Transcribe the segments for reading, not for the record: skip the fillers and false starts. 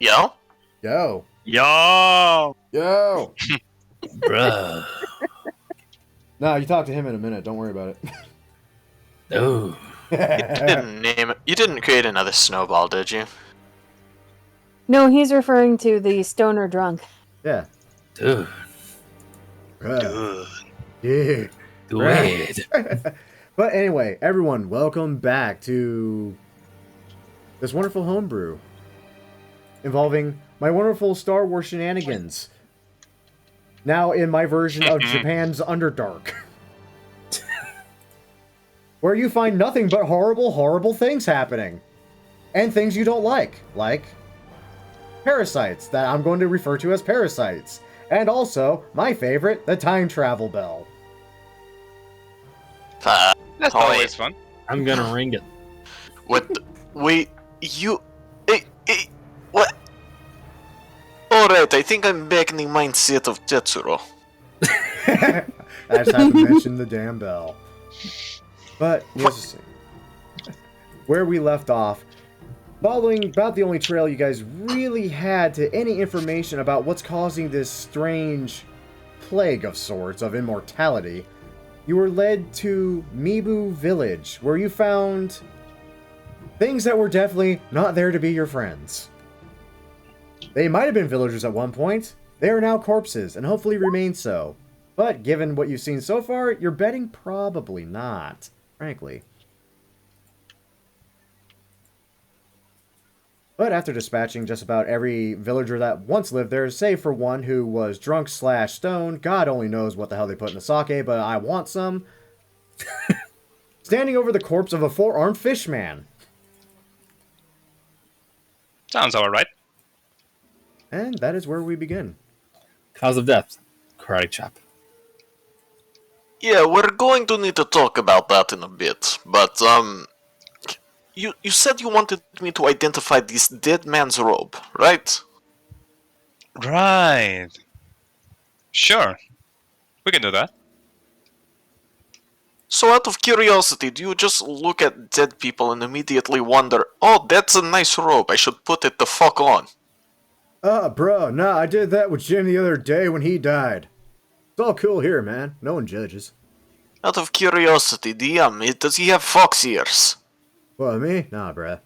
Yo? Yo. Yo! Yo. Bruh. No, you talk to him in a minute. Don't worry about it. No. You didn't name it. You didn't create another snowball, did you? No, he's referring to the stoner drunk. Yeah. Dude. Bruh. Dude. Yeah. Do Right. it. But anyway, everyone, welcome back to this wonderful homebrew involving my wonderful Star Wars shenanigans. Now in my version of Japan's Underdark. Where you find nothing but horrible, horrible things happening. And things you don't like. Like parasites that I'm going to refer to as parasites. And also, my favorite, the time travel bell. That's Oh, always wait. fun. I'm gonna ring it. What? Wait, you... what? Alright, I think I'm back in the mindset of Tetsuro. I just have to mention the damn bell. But, yes, where we left off, following about the only trail you guys really had to any information about what's causing this strange plague of sorts of immortality, you were led to Mibu Village, where you found things that were definitely not there to be your friends. They might have been villagers at one point. They are now corpses, and hopefully remain so. But given what you've seen so far, you're betting probably not, frankly. But after dispatching just about every villager that once lived there, save for one who was drunk / stoned, God only knows what the hell they put in the sake, but I want some, standing over the corpse of a 4-armed fish man. Sounds alright. And that is where we begin. Cause of death. Karate chop. Yeah, we're going to need to talk about that in a bit, but, You said you wanted me to identify this dead man's robe, right? Right. Sure. We can do that. So out of curiosity, do you just look at dead people and immediately wonder, oh, that's a nice robe, I should put it the fuck on? Bro, nah, I did that with Jim the other day when he died. It's all cool here, man. No one judges. Out of curiosity, does he have fox ears? What, me? Nah, bruh.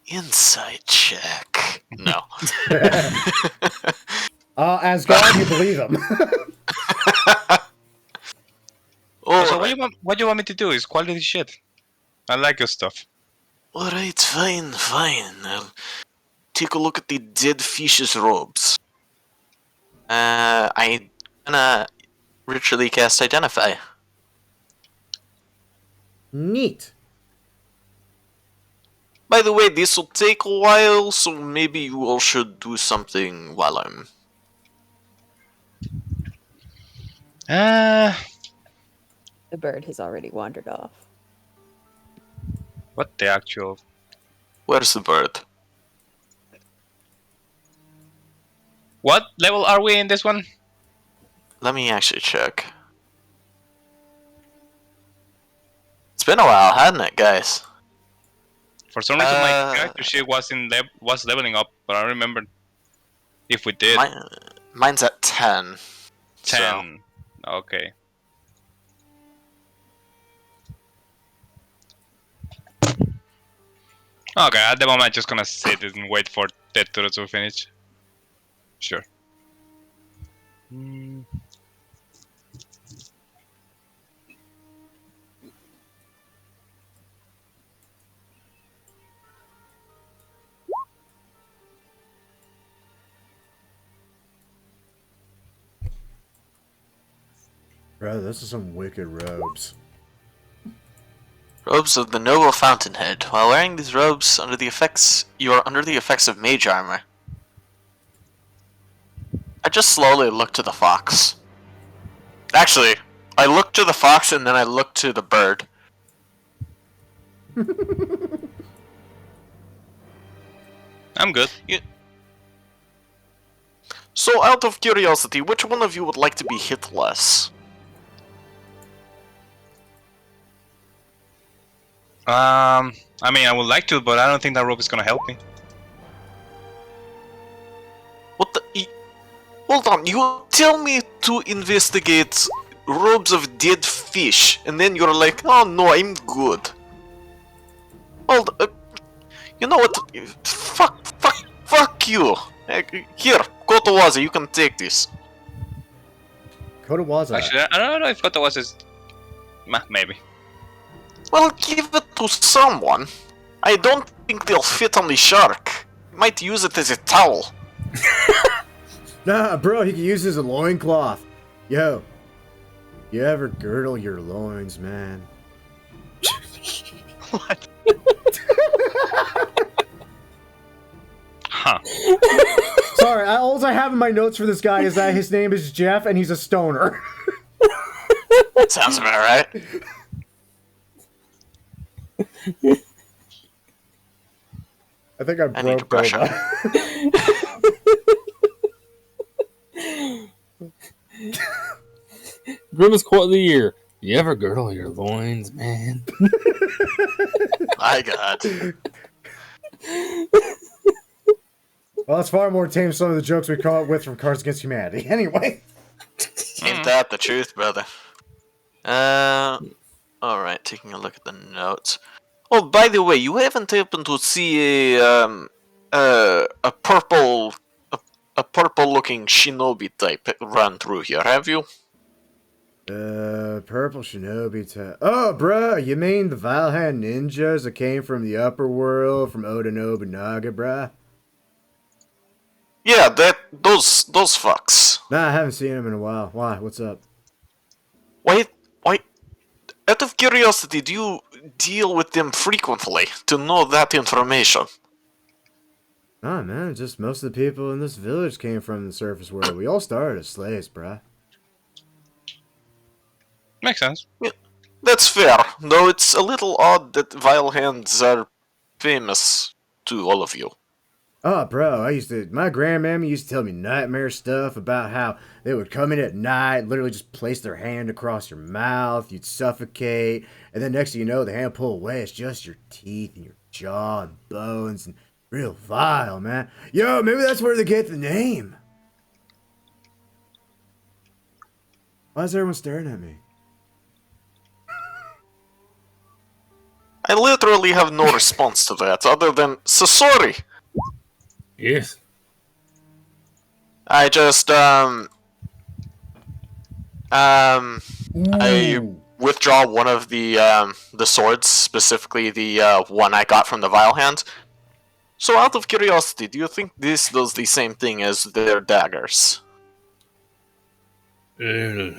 Insight check. No. As God, you believe him. So what you want me to do is quality shit. I like your stuff. Alright, fine. I'll take a look at the dead fish's robes. I'm gonna ritually cast Identify. Neat. By the way, this will take a while, so maybe you all should do something while I'm... The bird has already wandered off. What the actual... Where's the bird? What level are we in this one? Let me actually check. It's been a while, hasn't it, guys? For some reason my character sheet was leveling up, but I don't remember if we did. Mine's at 10. 10. Okay. Okay, at the moment I'm just gonna sit and wait for Teturo to finish. Sure. Bro, this is some wicked robes. Robes of the noble Fountainhead. While wearing these robes, you are under the effects of mage armor. I just slowly looked to the fox. Actually, I looked to the fox and then I looked to the bird. I'm good. So, out of curiosity, which one of you would like to be hit less? I mean, I would like to, but I don't think that rope is gonna help me. Hold on, you tell me to investigate robes of dead fish, and then you're like, oh no, I'm good. Hold, you know what? Fuck you. Here, Kotowaza, you can take this. Kotowaza. Actually, I don't know if Kotowaza is... maybe. Well, give it to someone. I don't think they'll fit on the shark. You might use it as a towel. Nah, bro, he can use it as a loincloth. Yo, you ever girdle your loins, man? What? Huh. Sorry, all I have in my notes for this guy is that his name is Jeff and he's a stoner. Sounds about right. I think I I need to broke brush over. Grimace quote of the year. You ever girdle your loins, man? My god. Well, it's far more tame than some of the jokes we come up with from Cards Against Humanity. Anyway. Ain't that the truth, brother? Alright, taking a look at the notes. Oh, by the way, you haven't happened to see a purple-looking shinobi type run through here, have you? Purple shinobi type. Oh, bruh, you mean the Valhan ninjas that came from the upper world from Oda Nobunaga, bruh? Yeah, those fucks. Nah, I haven't seen them in a while. Why? What's up? Why? Out of curiosity, do you deal with them frequently to know that information? Nah, man, just most of the people in this village came from the surface world. We all started as slaves, bruh. Makes sense. Yeah, that's fair, though it's a little odd that vile hands are famous to all of you. Oh, bro, my grandmammy used to tell me nightmare stuff about how they would come in at night, literally just place their hand across your mouth, you'd suffocate, and then next thing you know, the hand pull away, it's just your teeth and your jaw and bones, and real vile, man. Yo, maybe that's where they get the name. Why is everyone staring at me? I literally have no response to that, other than, so sorry! Yes. I just, I withdraw one of the swords, specifically the one I got from the Vile Hand. So out of curiosity, do you think this does the same thing as their daggers? Hey,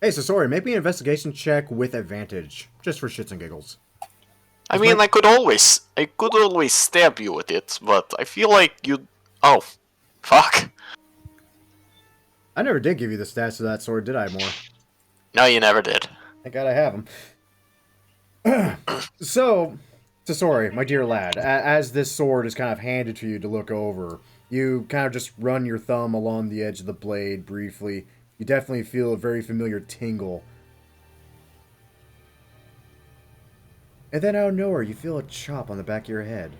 Sasori, make me an investigation check with advantage, just for shits and giggles. I mean, I could always stab you with it, but I feel like you... Oh, fuck. I never did give you the stats of that sword, did I, Moore? No, you never did. Thank God I have them. So, Sasori, my dear lad, as this sword is kind of handed to you to look over, you kind of just run your thumb along the edge of the blade briefly. You definitely feel a very familiar tingle. And then out of nowhere, you feel a chop on the back of your head.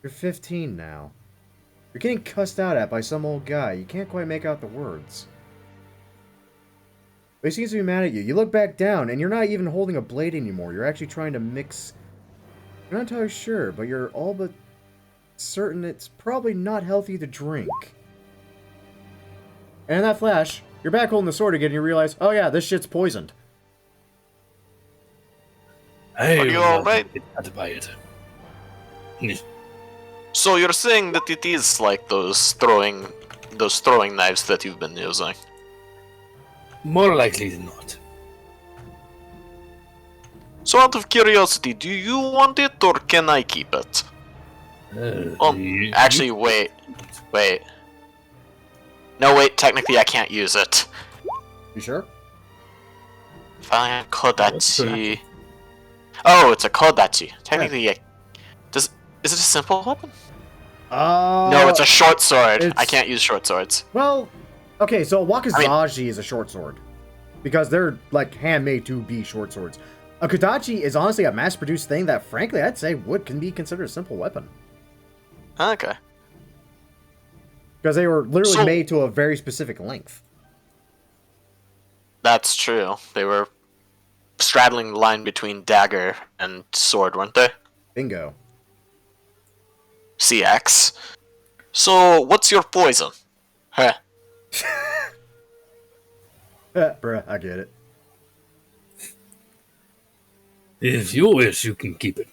You're 15 now. You're getting cussed out at by some old guy. You can't quite make out the words. But he seems to be mad at you. You look back down, and you're not even holding a blade anymore. You're actually trying to mix... You're not entirely sure, but you're all but certain it's probably not healthy to drink. And in that flash, you're back holding the sword again, and you realize, oh yeah, this shit's poisoned. Hey, Are you alright? Had to buy it. So you're saying that it is like those throwing knives that you've been using? More likely than not. So out of curiosity, do you want it or can I keep it? Actually, wait. No, wait, technically I can't use it. You sure? Fine, Kodachi. Oh, it's a Kodachi. Technically, is it a simple weapon? No, it's a short sword. I can't use short swords. Well, okay, so a wakizashi is a short sword. Because they're, like, handmade to be short swords. A kodachi is honestly a mass-produced thing that, frankly, I'd say can be considered a simple weapon. Okay. Because they were literally So- made to a very specific length. That's true. They were straddling the line between dagger and sword, weren't they? Bingo. CX. So, what's your poison? Huh. Bruh, I get it. If you wish, you can keep it.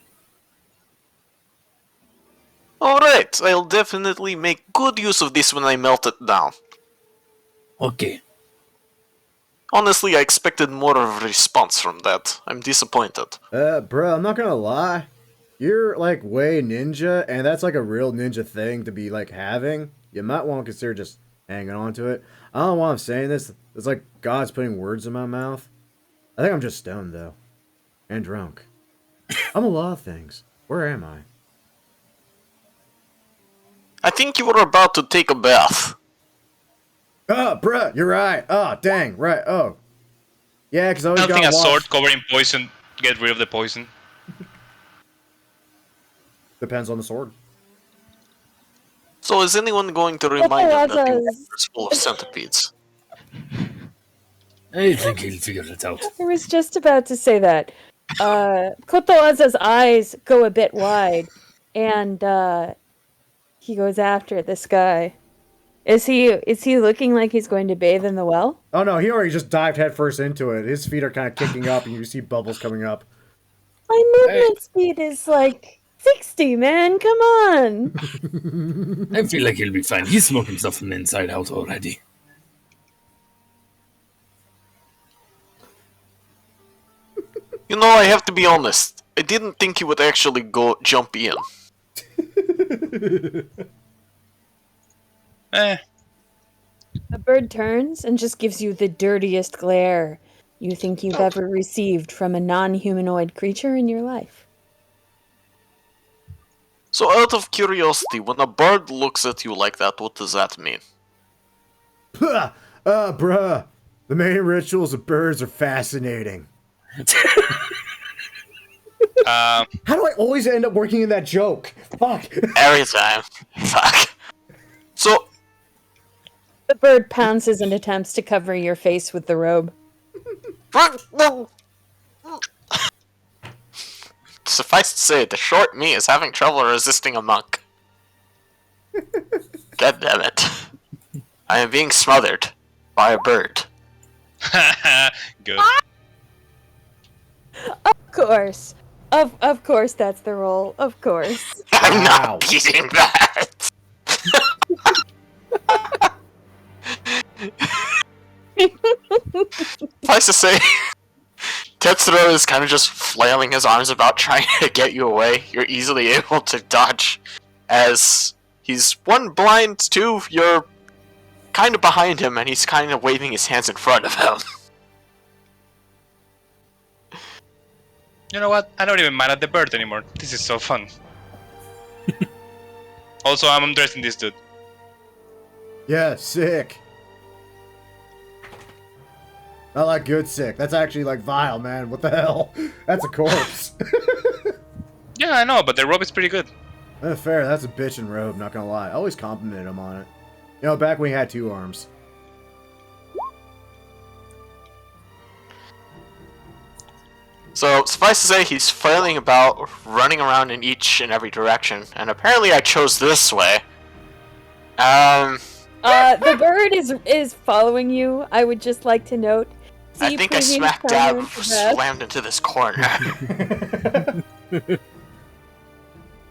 Alright, I'll definitely make good use of this when I melt it down. Okay. Honestly, I expected more of a response from that. I'm disappointed. Bruh, I'm not gonna lie. You're, like, way ninja, and that's, like, a real ninja thing to be, like, having. You might want to consider just hanging on to it. I don't know why I'm saying this. It's like God's putting words in my mouth. I think I'm just stoned, though. And drunk. I'm a lot of things. Where am I? I think you were about to take a bath. Oh, bruh, you're right. Oh, dang, right. Oh. Yeah, because I I always don't think got a washed. sword covered in poison get rid of the poison. Depends on the sword. So is anyone going to remind him that the water is full of centipedes? I think he'll figure it out. I was just about to say that. Kotoaza's eyes go a bit wide, and he goes after this guy. Is he looking like he's going to bathe in the well? Oh, no, he already just dived headfirst into it. His feet are kind of kicking up, and you see bubbles coming up. My movement speed is like 60, man. Come on. I feel like he'll be fine. He's smoking stuff from the inside out already. You know, I have to be honest. I didn't think he would actually go jump in. Eh, The bird turns and just gives you the dirtiest glare you think you've ever received from a non-humanoid creature in your life. So out of curiosity, when a bird looks at you like that, what does that mean? Bruh. The main rituals of birds are fascinating. How do I always end up working in that joke? Fuck. Every time. Fuck. So, The bird pounces and attempts to cover your face with the robe. suffice to say, the short me is having trouble resisting a monk. God damn it. I am being smothered by a bird. good. Of course. Of course that's the role. Of course. I'm Wow. not beating that. Suffice to say, Tetsuro is kind of just flailing his arms about trying to get you away. You're easily able to dodge as he's one blind, two, you're kind of behind him and he's kind of waving his hands in front of him. You know what? I'm not even mad at the bird anymore. This is so fun. Also, I'm undressing this dude. Yeah, sick. Not like good sick. That's actually like vile, man. What the hell? That's a corpse. Yeah, I know, but the robe is pretty good. Fair, that's a bitchin' robe, not gonna lie. I always complimented him on it. You know, back when he had 2 arms. So, suffice to say, he's flailing about, running around in each and every direction, and apparently I chose this way. The bird is following you. I would just like to note. I See think I previous smack dab comment about- slammed into this corner.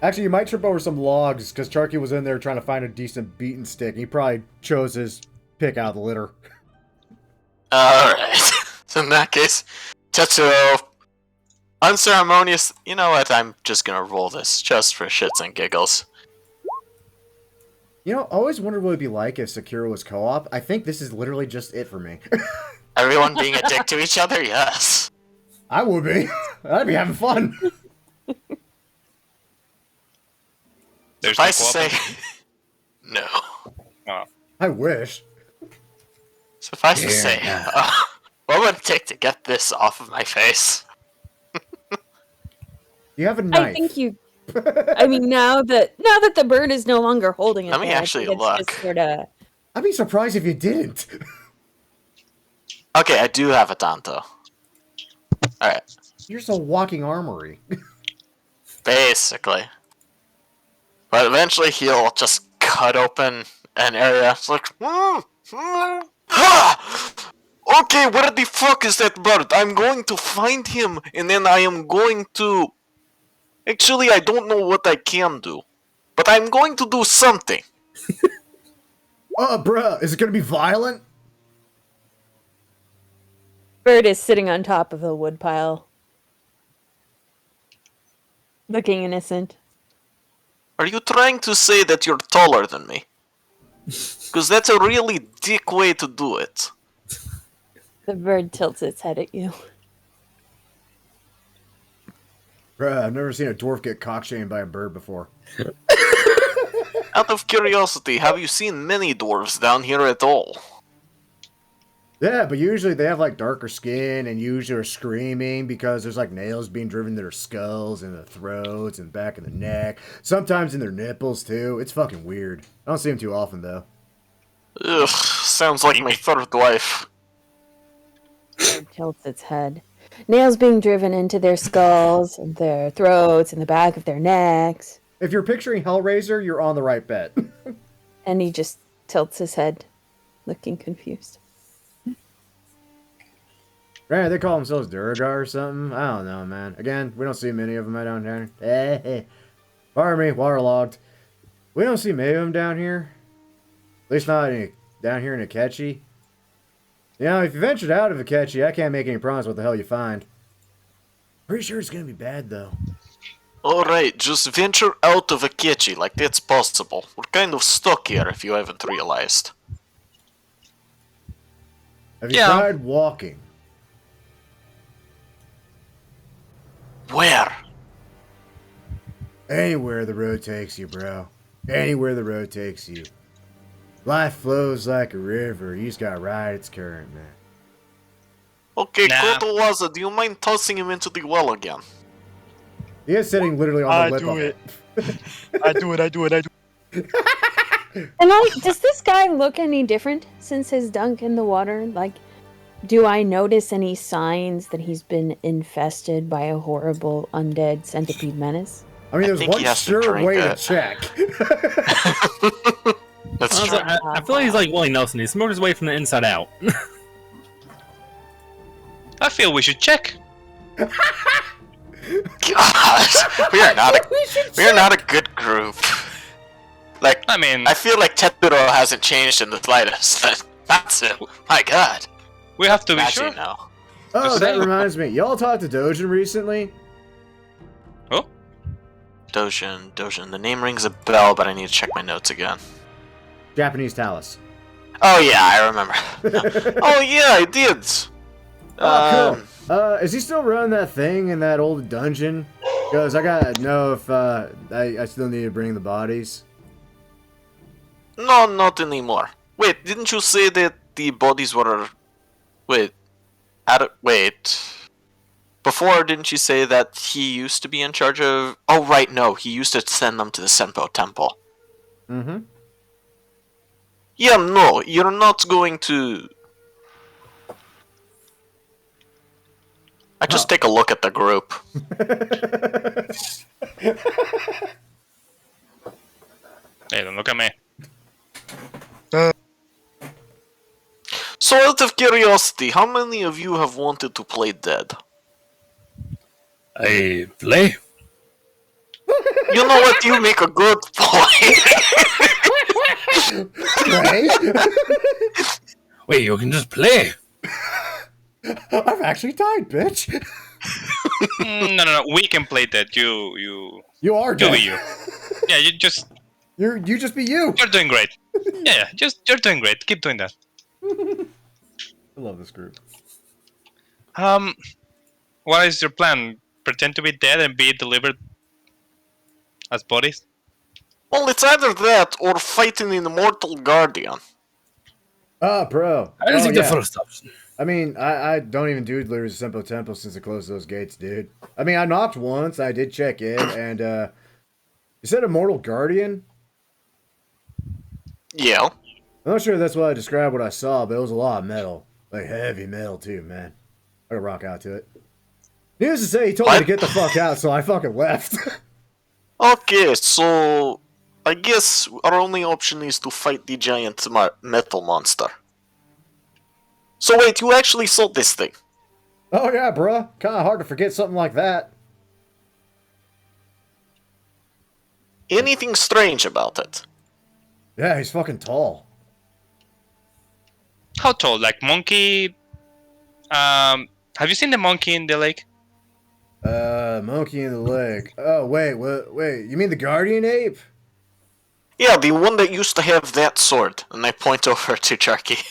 Actually, you might trip over some logs, because Charky was in there trying to find a decent beaten stick. He probably chose his pick out of the litter. Alright. So in that case, Tetsuro, unceremonious, you know what, I'm just gonna roll this, just for shits and giggles. You know, I always wondered what it'd be like if Sakura was co-op. I think this is literally just it for me. Everyone being a dick to each other? Yes. I would be. I'd be having fun. There's Suffice to no say, co-op. no. Oh. I wish. Suffice to say, what would it take to get this off of my face? You have a knife. I think you I mean, now that the bird is no longer holding it, Let me there, I actually think it's just look. sort of. I'd be surprised if you didn't. Okay, I do have a Tanto. Alright, You're just a walking armory. basically. But eventually he'll just cut open an area. It's like, ha! Okay, where the fuck is that bird? I'm going to find him, and then I am going to... Actually, I don't know what I can do. But I'm going to do something. Bruh, is it gonna be violent? Bird is sitting on top of the woodpile, looking innocent. Are you trying to say that you're taller than me? Because that's a really dick way to do it. The bird tilts its head at you. Bruh, I've never seen a dwarf get cockshamed by a bird before. Out of curiosity, have you seen many dwarves down here at all? Yeah, but usually they have like darker skin and usually are screaming because there's like nails being driven into their skulls and their throats and back of the neck. Sometimes in their nipples too. It's fucking weird. I don't see them too often though. Ugh, sounds like my third wife. Bird tilts its head. Nails being driven into their skulls, and their throats, and the back of their necks. If you're picturing Hellraiser, you're on the right bet. And he just tilts his head, looking confused. Right, they call themselves Duragar or something. I don't know, man. Again, we don't see many of them down here. Pardon me, waterlogged. We don't see many of them down here. At least not down here in Akechi. You know, if you ventured out of Akechi, I can't make any promise what the hell you find. Pretty sure it's gonna be bad, though. Alright, just venture out of Akechi like that's possible. We're kind of stuck here if you haven't realized. Have you Yeah. tried walking? Where? Anywhere the road takes you, bro. Anywhere the road takes you. Life flows like a river. You just gotta ride its current, man. Okay, Nah. Kotowaza, do you mind tossing him into the well again? He is sitting literally on the lip of it. I do it. And does this guy look any different since his dunk in the water? Like, do I notice any signs that he's been infested by a horrible undead centipede menace? I mean, there's think one he has to sure drink way to it. check. That's I, true. I feel like he's like Willie Nelson. He smoked his way from the inside out. I feel we should check. God, we are not a good group. Like, I mean, I feel like Tetsuro hasn't changed in the slightest. That's it. My God. we have to be Imagine sure. now. Oh, Just that saying. reminds me. Y'all talked to Dojin recently? Oh, Dojin. The name rings a bell, but I need to check my notes again. Japanese Talus. Oh yeah, I remember. Oh yeah, I did. Oh, cool. Is he still running that thing in that old dungeon? Because I gotta know if I still need to bring the bodies. No, not anymore. Wait, didn't you say that the bodies were... Wait. Wait. Before, didn't you say that he used to be in charge of... Oh, right, no. He used to send them to the Senpo Temple. Mm-hmm. Yeah, no. You're not going to... I just take a look at the group. hey, don't look at me. So, out of curiosity, how many of you have wanted to play dead? I play. You know what? You make a good point. Right? Wait, you can just play. I've actually died, bitch. No. We can play that. You You are do dead. you. Yeah, you just You just be you. you're doing great. Yeah, you're doing great. Keep doing that. I love this group. What is your plan? Pretend to be dead and be delivered as bodies? Well, it's either that or fight an immortal guardian. Oh, bro. I just Oh, think yeah. the first option. I mean, I don't even do deliveries to Senpo Temple since they closed those gates, dude. I mean, I knocked once. I did check in, and You said Immortal Guardian? Yeah. I'm not sure if that's what I described what I saw, but it was a lot of metal. Like heavy metal too, man. I gotta rock out to it. Needless to say, he told me to What? get the fuck out, so I fucking left. Okay, so I guess our only option is to fight the giant metal monster. So wait, you actually saw this thing? Oh yeah, bruh. Kinda hard to forget something like that. Anything strange about it? Yeah, he's fucking tall. How tall? Like monkey? Have you seen the monkey in the lake? Monkey in the lake. Oh, wait, wait. You mean the guardian ape? Yeah, the one that used to have that sword. And I point over to Jarky.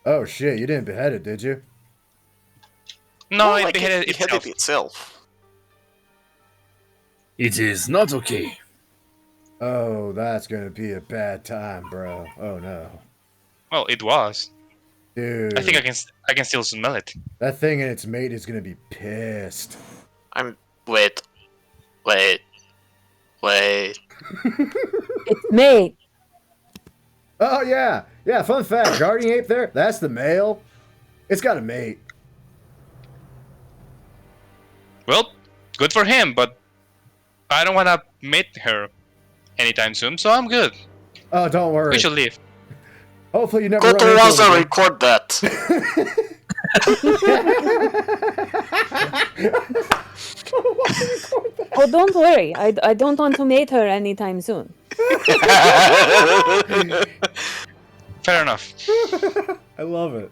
Oh shit, you didn't behead it, did you? No, Well, it beheaded itself. itself. It is not okay. Oh, that's gonna be a bad time, bro. Oh no. Well, it was. Dude. I think I can still smell it. That thing and its mate is gonna be pissed. Wait. It's mate. Oh yeah. Yeah, fun fact. Guardian ape there, that's the male. It's got a mate. Well, good for him, but I don't want to meet her anytime soon, so I'm good. Oh, don't worry. We should leave. Hopefully you never run into Kotowaza, him again. record that. Oh, don't worry. I don't want to mate her anytime soon. Fair enough. I love it.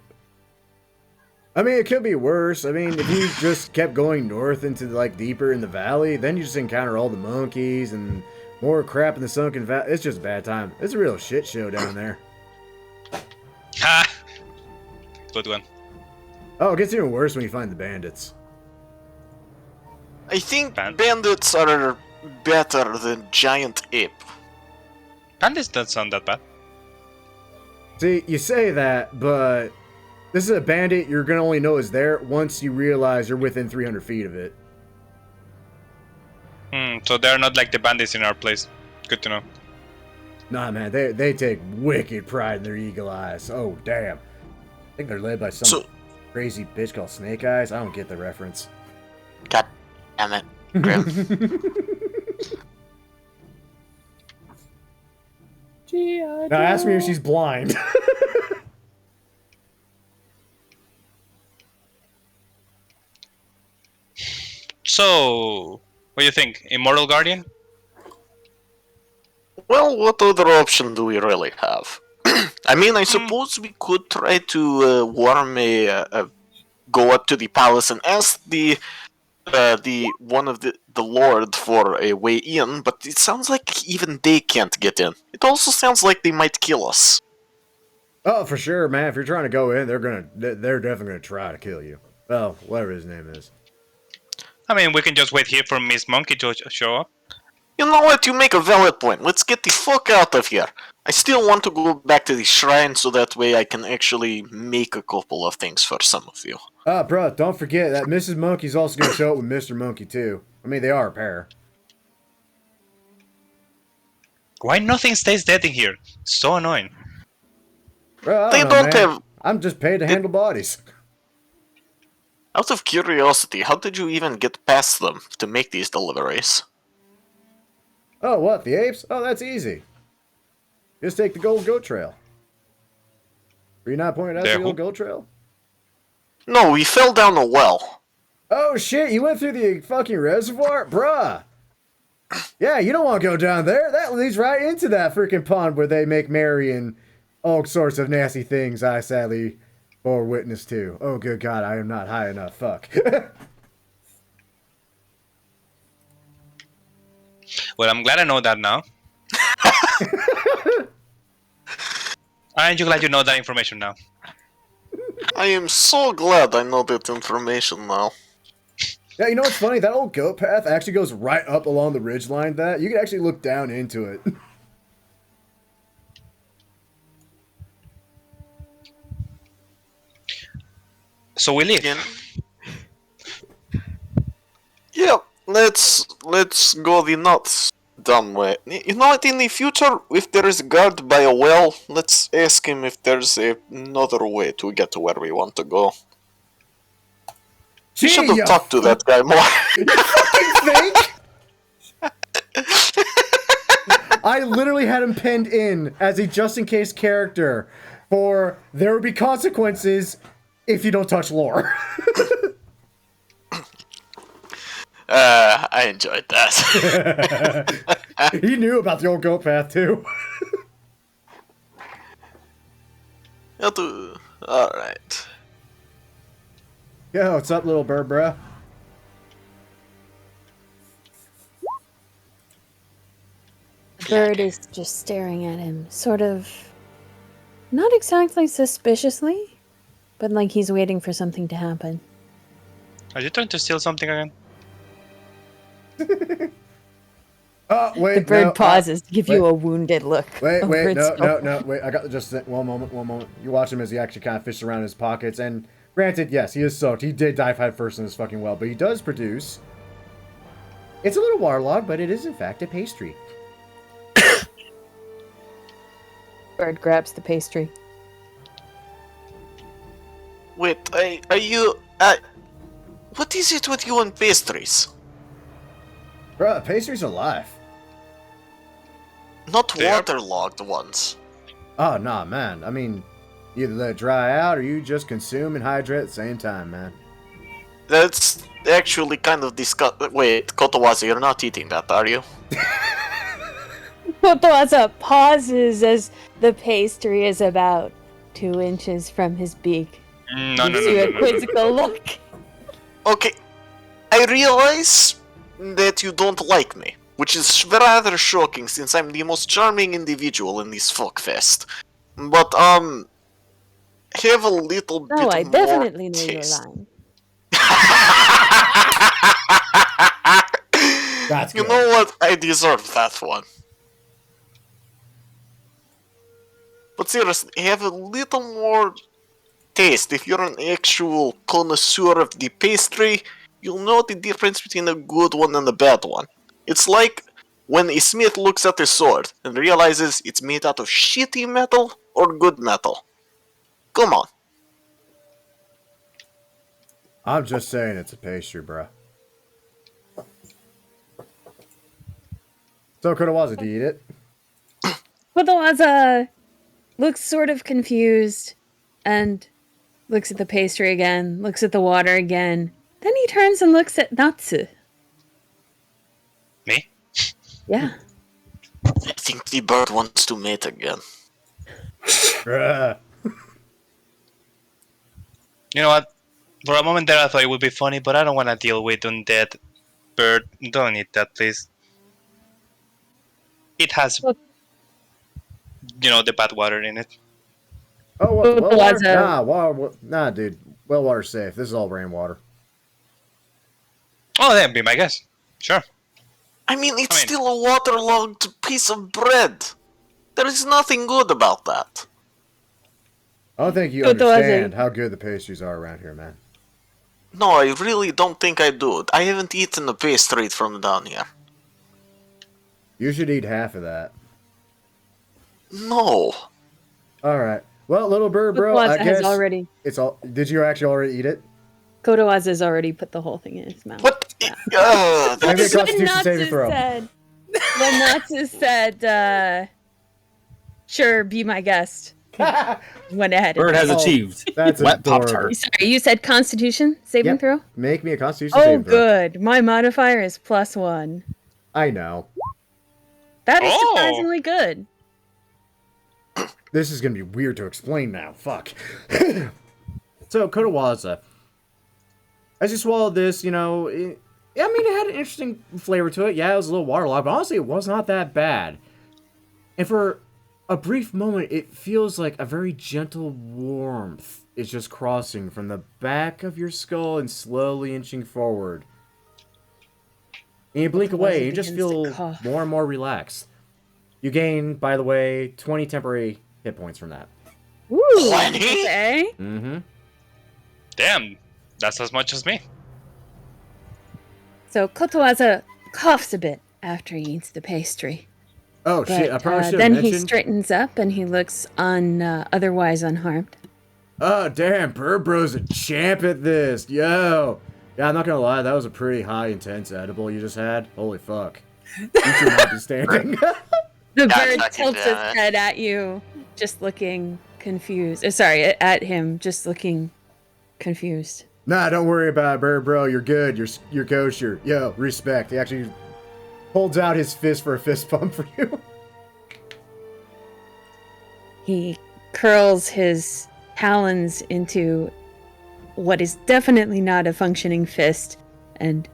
I mean, it could be worse. I mean, if you just kept going north into, like, deeper in the valley, then you just encounter all the monkeys and more crap in the sunken valley. It's just a bad time. It's a real shit show down there. Ha! Good one. Oh, it gets even worse when you find the bandits. I think Band- bandits are better than giant ape. Bandits don't sound that bad. See, you say that, but this is a bandit you're gonna only know is there once you realize you're within 300 feet of it. So they're not like the bandits in our place. Good to know. Nah, man, they take wicked pride in their eagle eyes. Oh, damn. I think they're led by some So, crazy bitch called Snake Eyes. I don't get the reference. God damn it, Grim. Now ask me if she's blind. So, what do you think? Immortal Guardian? Well, what other option do we really have? I mean, I suppose we could try to go up to the palace and ask the one of the lord for a way in, but it sounds like even they can't get in. It also sounds like they might kill us. Oh, for sure, man. If you're trying to go in, they're definitely gonna try to kill you. Well, whatever his name is. I mean, we can just wait here for Miss Monkey to show up. You know what? You make a valid point. Let's get the fuck out of here. I still want to go back to the shrine so that way I can actually make a couple of things for some of you. Bro, don't forget that Mrs. Monkey's also gonna show up with Mr. Monkey too. I mean, they are a pair. Why nothing stays dead in here? So annoying. Bro, I They don't know, don't man. have... I'm just paid to handle bodies. Out of curiosity, how did you even get past them to make these deliveries? Oh, what? The apes? Oh, that's easy. Just take the gold goat trail. Were you not pointing out There, the who? old goat trail? No, we fell down a well. Oh shit, you went through the fucking reservoir? Bruh! Yeah, you don't want to go down there. That leads right into that freaking pond where they make merry and all sorts of nasty things I sadly bore witness to. Oh good god, I am not high enough. Fuck. Well, I'm glad I know that now. Aren't you glad you know that information now? I am so glad I know that information now. Yeah, you know what's funny? That old goat path actually goes right up along the ridgeline that. You can actually look down into it. So we leave. Again. Yeah, let's go the not dumb way. You know what? In the future, if there is a guard by a well, let's ask him if there's another way to get to where we want to go. We should have talked to that guy more. You fucking think? I literally had him pinned in as a just-in-case character for there would be consequences if you don't touch lore. I enjoyed that. He knew about the old goat path, too. Alright. Yo, what's up, little bird, bruh? The bird is just staring at him, sort of not exactly suspiciously, but like he's waiting for something to happen. Are you trying to steal something again? Oh, wait, The bird no, pauses to give you wait. a wounded look. Wait, over its no, shoulder. wait. I got just one moment. You watch him as he actually kind of fishes around his pockets, and granted, yes, he is soaked. He did dive head first in this fucking well, but he does produce. It's a little waterlogged, but it is in fact a pastry. Bird grabs the pastry. Wait, are you... what is it with you and pastries? Bruh, pastry's alive. Not They are- waterlogged ones. Oh, nah, man. I mean, either let it dry out or you just consume and hydrate at the same time, man. That's actually kind of disgusting. Wait, Kotowazi, you're not eating that, are you? Kotowaza pauses as the pastry is about 2 inches from his beak. No. Gives you a quizzical look. Okay, I realize that you don't like me, which is rather shocking since I'm the most charming individual in this fuckfest. But, have a little bit No, I more definitely know you're taste. lying. That's You good. know what? I deserve that one. But seriously, have a little more taste. If you're an actual connoisseur of the pastry, you'll know the difference between a good one and a bad one. It's like when a smith looks at a sword and realizes it's made out of shitty metal or good metal. Come on. I'm just saying it's a pastry, bruh. So, Kotowaza, do you eat it? Kotowaza looks sort of confused and looks at the pastry again, looks at the water again. Then he turns and looks at Natsu. Me? Yeah. I think the bird wants to mate again. Bruh. You know what? For a moment there I thought it would be funny, but I don't want to deal with undead bird. Don't eat that, please. It has, Look. the bad water in it. Oh, well water? Kotowaza. Nah, dude. Well water's safe. This is all rainwater. Oh, then be my guess. Sure. I mean, it's still a waterlogged piece of bread. There is nothing good about that. I don't think you Kotowaza. understand how good the pastries are around here, man. No, I really don't think I do. I haven't eaten a pastry from down here. You should eat half of that. No. Alright. Well, little bird, bro, I Kotowaza guess has already. it's all... Did you actually already eat it? Kotowaza has already put the whole thing in his mouth. What? Maybe a That's what constitution saving Natsu throw. said. When Natsu said, sure, be my guest. Went ahead. Bird has Oh, achieved. That's Wet Pop adorable. Tart. Sorry, you said Constitution saving Yep. throw? Make me a constitution Oh, saving throw. good. My modifier is +1. I know. That is Oh. surprisingly good. This is gonna be weird to explain now. Fuck. So, Kotowaza. As you swallowed this, it had an interesting flavor to it. Yeah, it was a little waterlogged, but honestly, it was not that bad. And for a brief moment, it feels like a very gentle warmth is just crossing from the back of your skull and slowly inching forward. And you blink away, and you just begins to feel cough. more and more relaxed. You gain, by the way, 20 temporary hit points from that. Ooh, 20? okay. Mm-hmm. Damn, that's as much as me. So Kotowaza coughs a bit after he eats the pastry. Oh But shit! I probably should have then mentioned. he straightens up and he looks otherwise unharmed. Oh damn, Bird Bro's a champ at this. Yo. Yeah, I'm not gonna lie, that was a pretty high intense edible you just had. Holy fuck. You should not be standing. The God bird fucking tilts his damn it. head at you, just looking confused. Sorry, at him, just looking confused. Nah, don't worry about it, Bird Bro. You're good. You're kosher. Yo, respect. He actually holds out his fist for a fist bump for you. He curls his talons into what is definitely not a functioning fist and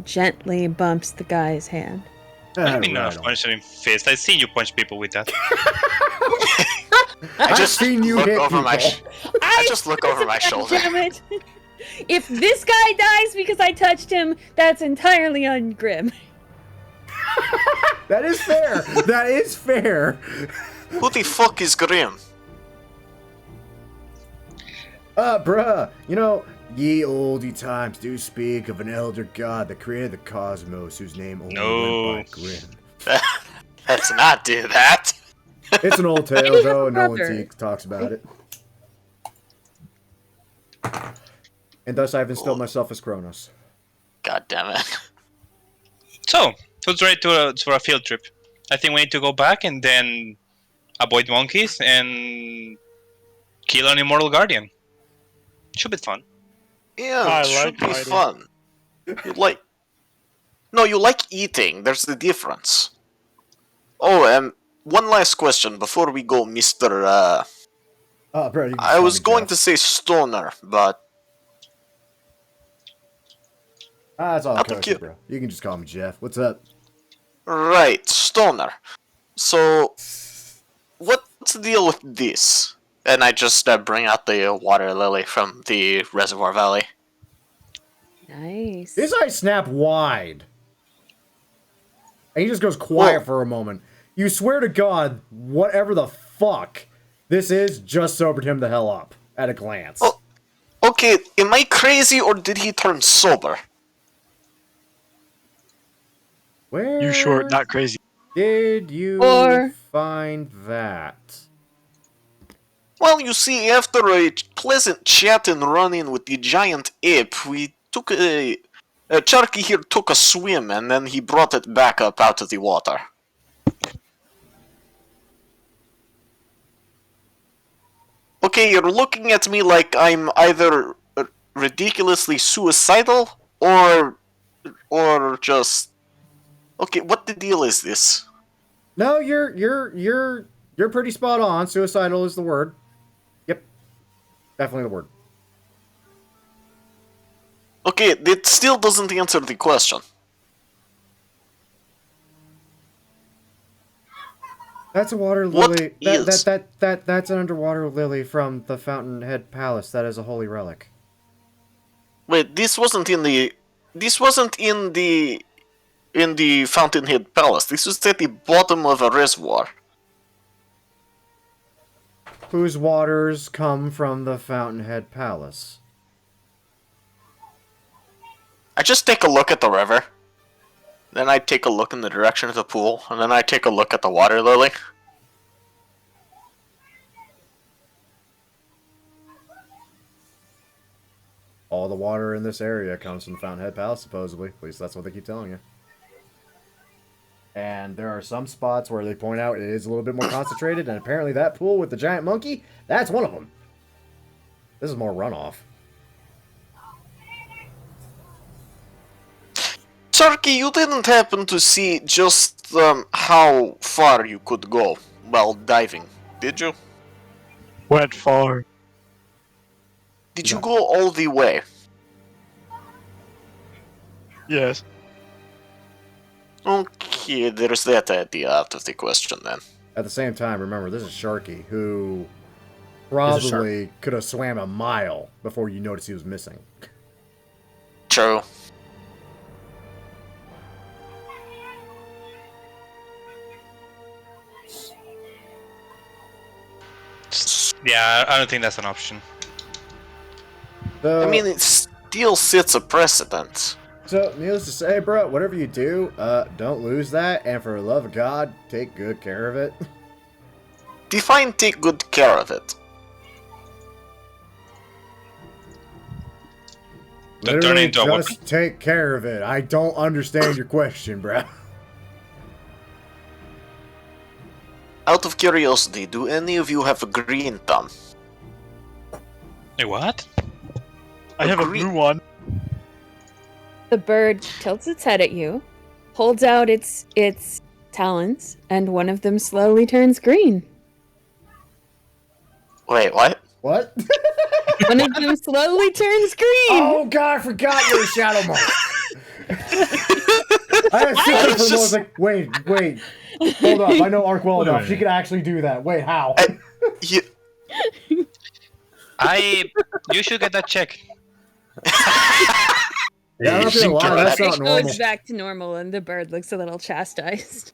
gently bumps the guy's hand. Maybe not Right a on. punching fist. I've seen you punch people with that. I I've just seen you look hit over my. people. I just look over my shoulder. Damn it! If this guy dies because I touched him, that's entirely ungrim. That is fair. That is fair. Who the fuck is Grim? Bruh, you know, ye olde times do speak of an elder god that created the cosmos whose name only No. went by Grim. Let's not do that. It's an old tale, Maybe though, have a no one brother. talks about it. And thus I've instilled myself as Kronos. God damn it. So, who's ready for a field trip? I think we need to go back and then avoid monkeys and kill an immortal guardian. Should be fun. Yeah, I it should like be fighting. fun. You like... No, you like eating. There's the difference. Oh, one last question before we go, Mr. Oh, bro, you can I call was me going Jeff. to say Stoner, but... That's all I'll take kosher, you. bro. You can just call me Jeff. What's up? Right, Stoner. So, what's the deal with this? And I just bring out the water lily from the reservoir valley. Nice. His eyes snap wide. And he just goes quiet Whoa. for a moment. You swear to God, whatever the fuck this is just sobered him the hell up at a glance. Oh. Okay, am I crazy or did he turn sober? Where You short, not crazy. did you Or- find that? Well, you see, after a pleasant chat and run-in with the giant ape, we took Charky here took a swim and then he brought it back up out of the water. Okay, you're looking at me like I'm either ridiculously suicidal or just... Okay, what the deal is this? No, you're pretty spot on. Suicidal is the word. Yep. Definitely the word. Okay, it still doesn't answer the question. That's a water What lily. is- That's an underwater lily from the Fountainhead Palace. That is a holy relic. Wait, this wasn't in the Fountainhead Palace. This was at the bottom of a reservoir. Whose waters come from the Fountainhead Palace. I just take a look at the river. Then I take a look in the direction of the pool, and then I take a look at the water lily. All the water in this area comes from the Fountainhead Palace, supposedly. At least that's what they keep telling you. And there are some spots where they point out it is a little bit more concentrated, and apparently that pool with the giant monkey, that's one of them. This is more runoff. Charky, you didn't happen to see just how far you could go while diving, did you? Went far. Did you go all the way? Yes. Okay, there's that idea out of the question then. At the same time, remember, this is Sharky, who He's a shark. probably could have swam a mile before you noticed he was missing. True. Yeah, I don't think that's an option. So, I mean, it still sets a precedent. So, needless to say, bro, whatever you do, don't lose that, and for the love of God, take good care of it. Define take good care of it. Don't turn Literally, it into a weapon. just take care of it. I don't understand your question, bro. Out of curiosity, do any of you have a green thumb? Wait, what? I have a Agree. blue one. The bird tilts its head at you, holds out its talons, and one of them slowly turns green. Wait, what? What? One of them slowly turns green. Oh god, I forgot you're a shadow monk. I had seen it for a moment, I was like, wait. Hold up, I know Ark well enough. She could actually do that. Wait, how? You, You should get that check. Yeah, I'm not gonna lie, that's It not normal. goes back to normal, and the bird looks a little chastised.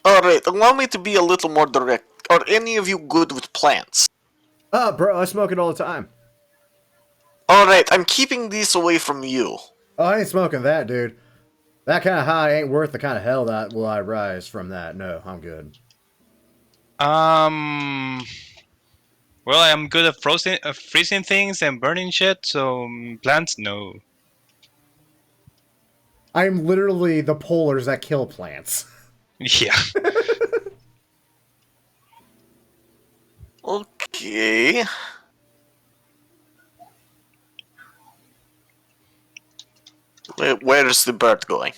Alright, allow me to be a little more direct. Are any of you good with plants? Bro, I smoke it all the time. Alright, I'm keeping these away from you. Oh, I ain't smoking that, dude. That kind of high ain't worth the kind of hell that will I rise from that. No, I'm good. Well, I am good at freezing things and burning shit, so plants, no. I'm literally the polars that kill plants. Yeah. Okay. Where's the bird going?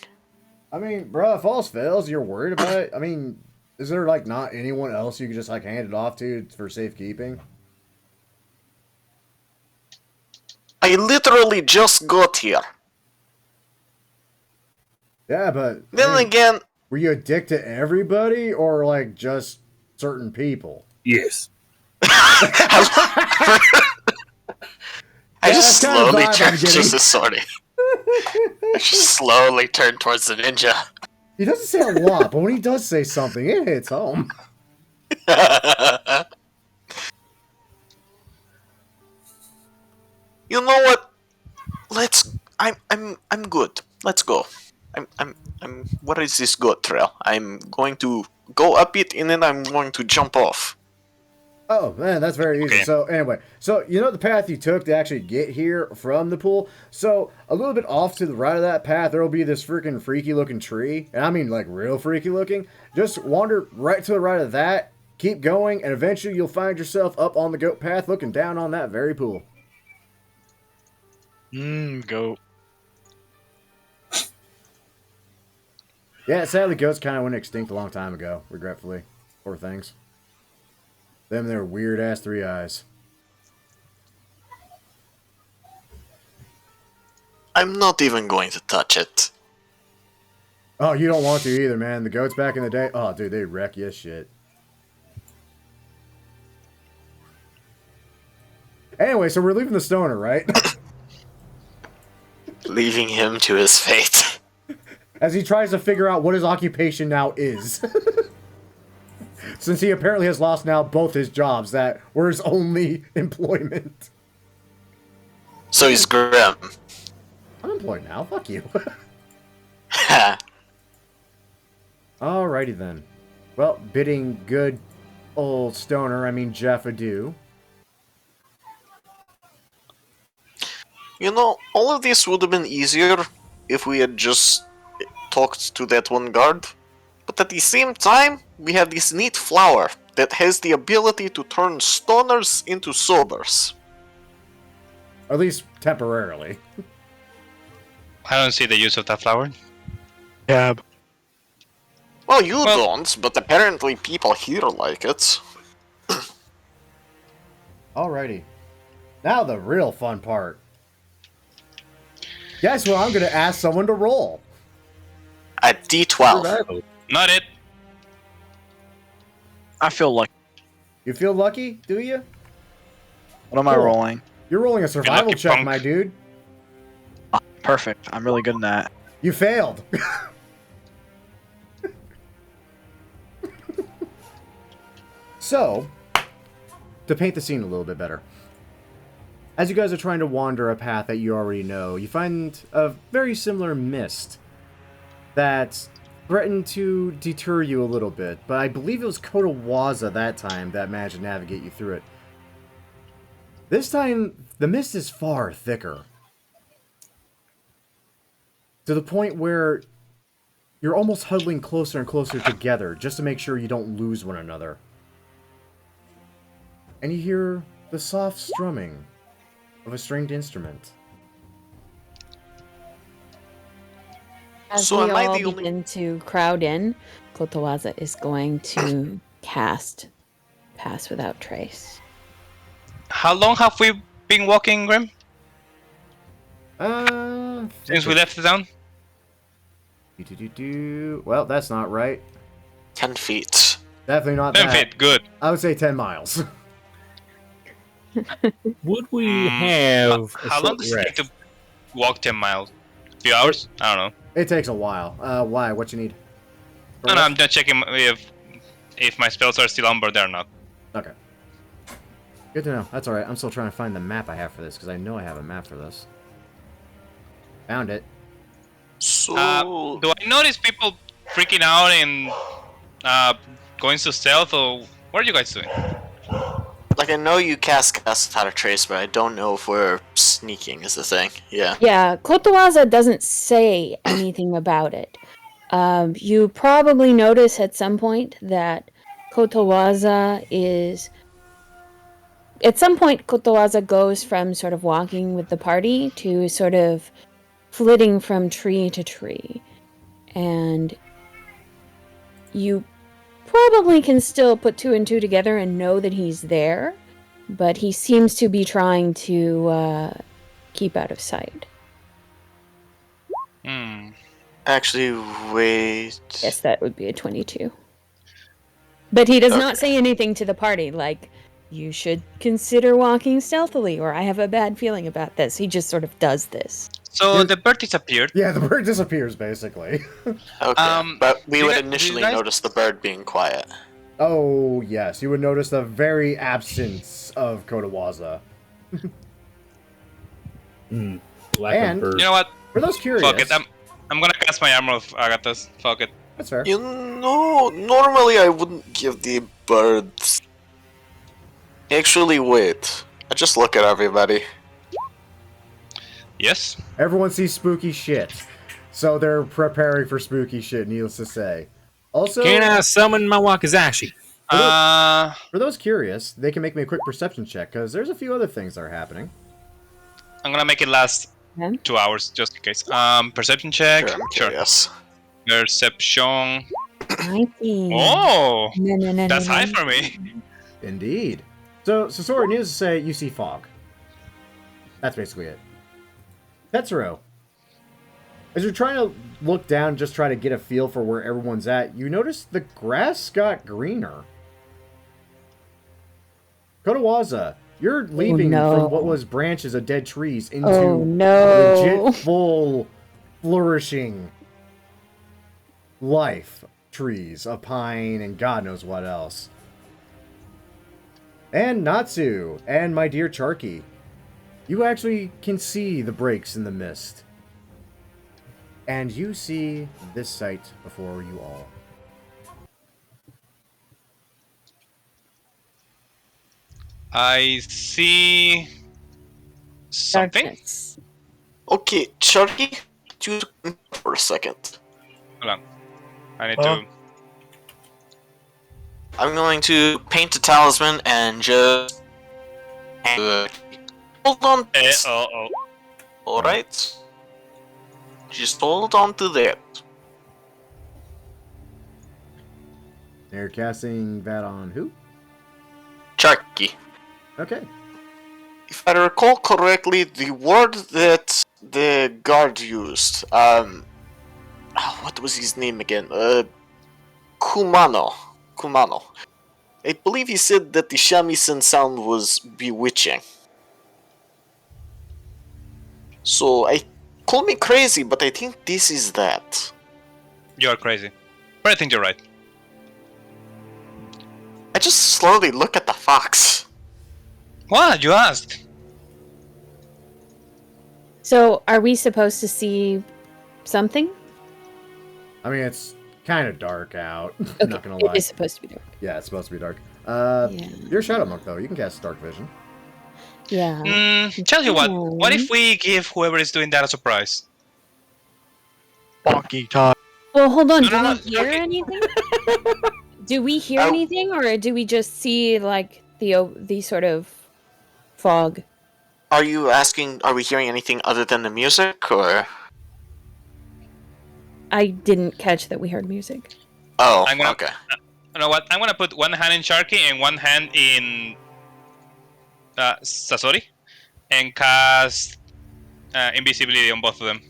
I mean, bro, if all else fails, you're worried about it. I mean, is there like not anyone else you could just like hand it off to for safekeeping? I literally just got here. Yeah, but Then I mean, again, were you a dick to everybody or like just certain people? Yes. I just that's kind of slowly vibe I'm turned getting. to sorry. I just slowly turned towards the ninja. He doesn't say a lot, but when he does say something, it hits home. You know what? I'm good. Let's go. What is this goat trail? I'm going to go up it and then I'm going to jump off. Oh man, that's very easy. Okay. So anyway, so you know the path you took to actually get here from the pool. So a little bit off to the right of that path, there will be this freaking freaky looking tree, and I mean like real freaky looking. Just wander right to the right of that, keep going, and eventually you'll find yourself up on the goat path, looking down on that very pool. Goat. Yeah, sadly, goats kind of went extinct a long time ago, regretfully. Poor things. Them their weird ass 3 eyes. I'm not even going to touch it. Oh, you don't want to either, man. The goats back in the day, oh, dude, they wreck you as shit. Anyway, so we're leaving the stoner, right? Leaving him to his fate. As he tries to figure out what his occupation now is. Since he apparently has lost now both his jobs that were his only employment. So he's grim. I'm employed now, fuck you. Alrighty then. Well, bidding good old stoner, I mean Jeff adieu. You know, all of this would have been easier if we had just talked to that one guard. But at the same time, we have this neat flower that has the ability to turn stoners into sobers. Or at least temporarily. I don't see the use of that flower. Cab. Well, you Well- don't, but apparently people here like it. Alrighty. Now the real fun part. Guess what I'm gonna ask someone to roll? At D12. Survival. Not it. I feel like. You feel lucky, do you? What am I Cool. rolling? You're rolling a survival lucky check, punk. my dude. Perfect. I'm really good in that. You failed. So, to paint the scene a little bit better. As you guys are trying to wander a path that you already know, you find a very similar mist that threatened to deter you a little bit, but I believe it was Kotawaza that time that managed to navigate you through it. This time, the mist is far thicker. To the point where you're almost huddling closer and closer together just to make sure you don't lose one another. And you hear the soft strumming of a stringed instrument. As So we am I all the only- begin to crowd in, Kotowaza is going to cast Pass Without Trace. How long have we been walking, Grim? Since we left the town? Well, that's not right. 10 feet. Definitely not 10 that. feet, good. I would say 10 miles. Would we have a How long short does it take rest? to walk 10 miles? A few hours? I don't know. It takes a while. Why? What you need? No, I'm just checking if my spells are still umbered or not. Okay. Good to know. That's alright. I'm still trying to find the map I have for this, because I know I have a map for this. Found it. So... Do I notice people freaking out and going to stealth, or what are you guys doing? like, I know you cast Without a Trace, but I don't know if we're sneaking is the thing. Yeah. Yeah, Kotowaza doesn't say anything about it. You probably notice at some point that Kotowaza is... At some point, Kotowaza goes from sort of walking with the party to sort of flitting from tree to tree. And you probably can still put two and two together and know that he's there, but he seems to be trying to keep out of sight. Hmm. Actually, wait. Yes, that would be a 22. But he does not Okay. say anything to the party, like, you should consider walking stealthily, or I have a bad feeling about this. He just sort of does this. So the bird disappeared. Yeah, the bird disappears, basically. Okay, but we do would you guys- initially do you guys- notice the bird being quiet. Oh, yes. You would notice the very absence of Kotawaza. Lack And- of bird. You know what? For those curious... Fuck it. I'm gonna cast my armor of Agathos. Fuck it. That's fair. You know, normally I wouldn't give the birds. Actually, wait. I just look at everybody. Yes. Everyone sees spooky shit. So they're preparing for spooky shit, needless to say. Also, Can I summon my Wakizashi? for those curious, they can make me a quick perception check, because there's a few other things that are happening. I'm gonna make it last Yeah. 2 hours just in case. Perception check. Sure, I'm Sure. curious. Perception. 19. Oh, No, that's no. high for me. Indeed. So Sora, needless to say, you see fog. That's basically it. Tetsuro, as you're trying to look down, just try to get a feel for where everyone's at, you notice the grass got greener. Kotawaza, you're leaping no. from what was branches of dead trees into Oh, no. legit, full, flourishing life trees, a pine, and God knows what else. And Natsu, and my dear Charky, you actually can see the breaks in the mist. And you see this sight before you all. I see something. Darkness. Okay, Charky, you for a second. Hold on. I need to. I'm going to paint a talisman and just... hold on. Alright. Just hold on to that. They're casting that on who? Charky. Okay. If I recall correctly, the word that the guard used, what was his name again? Kumano. I believe he said that the shamisen sound was bewitching. So, call me crazy, but I think this is that. You're crazy. But I think you're right. I just slowly look at the fox. What? You asked. So, are we supposed to see something? I mean, it's kind of dark out. Okay, Not gonna lie. it is supposed to be dark. Yeah, it's supposed to be dark. Yeah. You're a Shadow Monk though. You can cast Dark Vision. Yeah. Tell you what if we give whoever is doing that a surprise? Bonky time. Well, hold on. No, Do no, we no, hear okay. anything? Do we hear Oh. anything, or do we just see like the sort of fog? Are you asking, are we hearing anything other than the music, or? I didn't catch that we heard music. Oh, I'm gonna- okay. You know what? I'm gonna put one hand in Sharky and one hand in Sasori, and cast invisibility on both of them.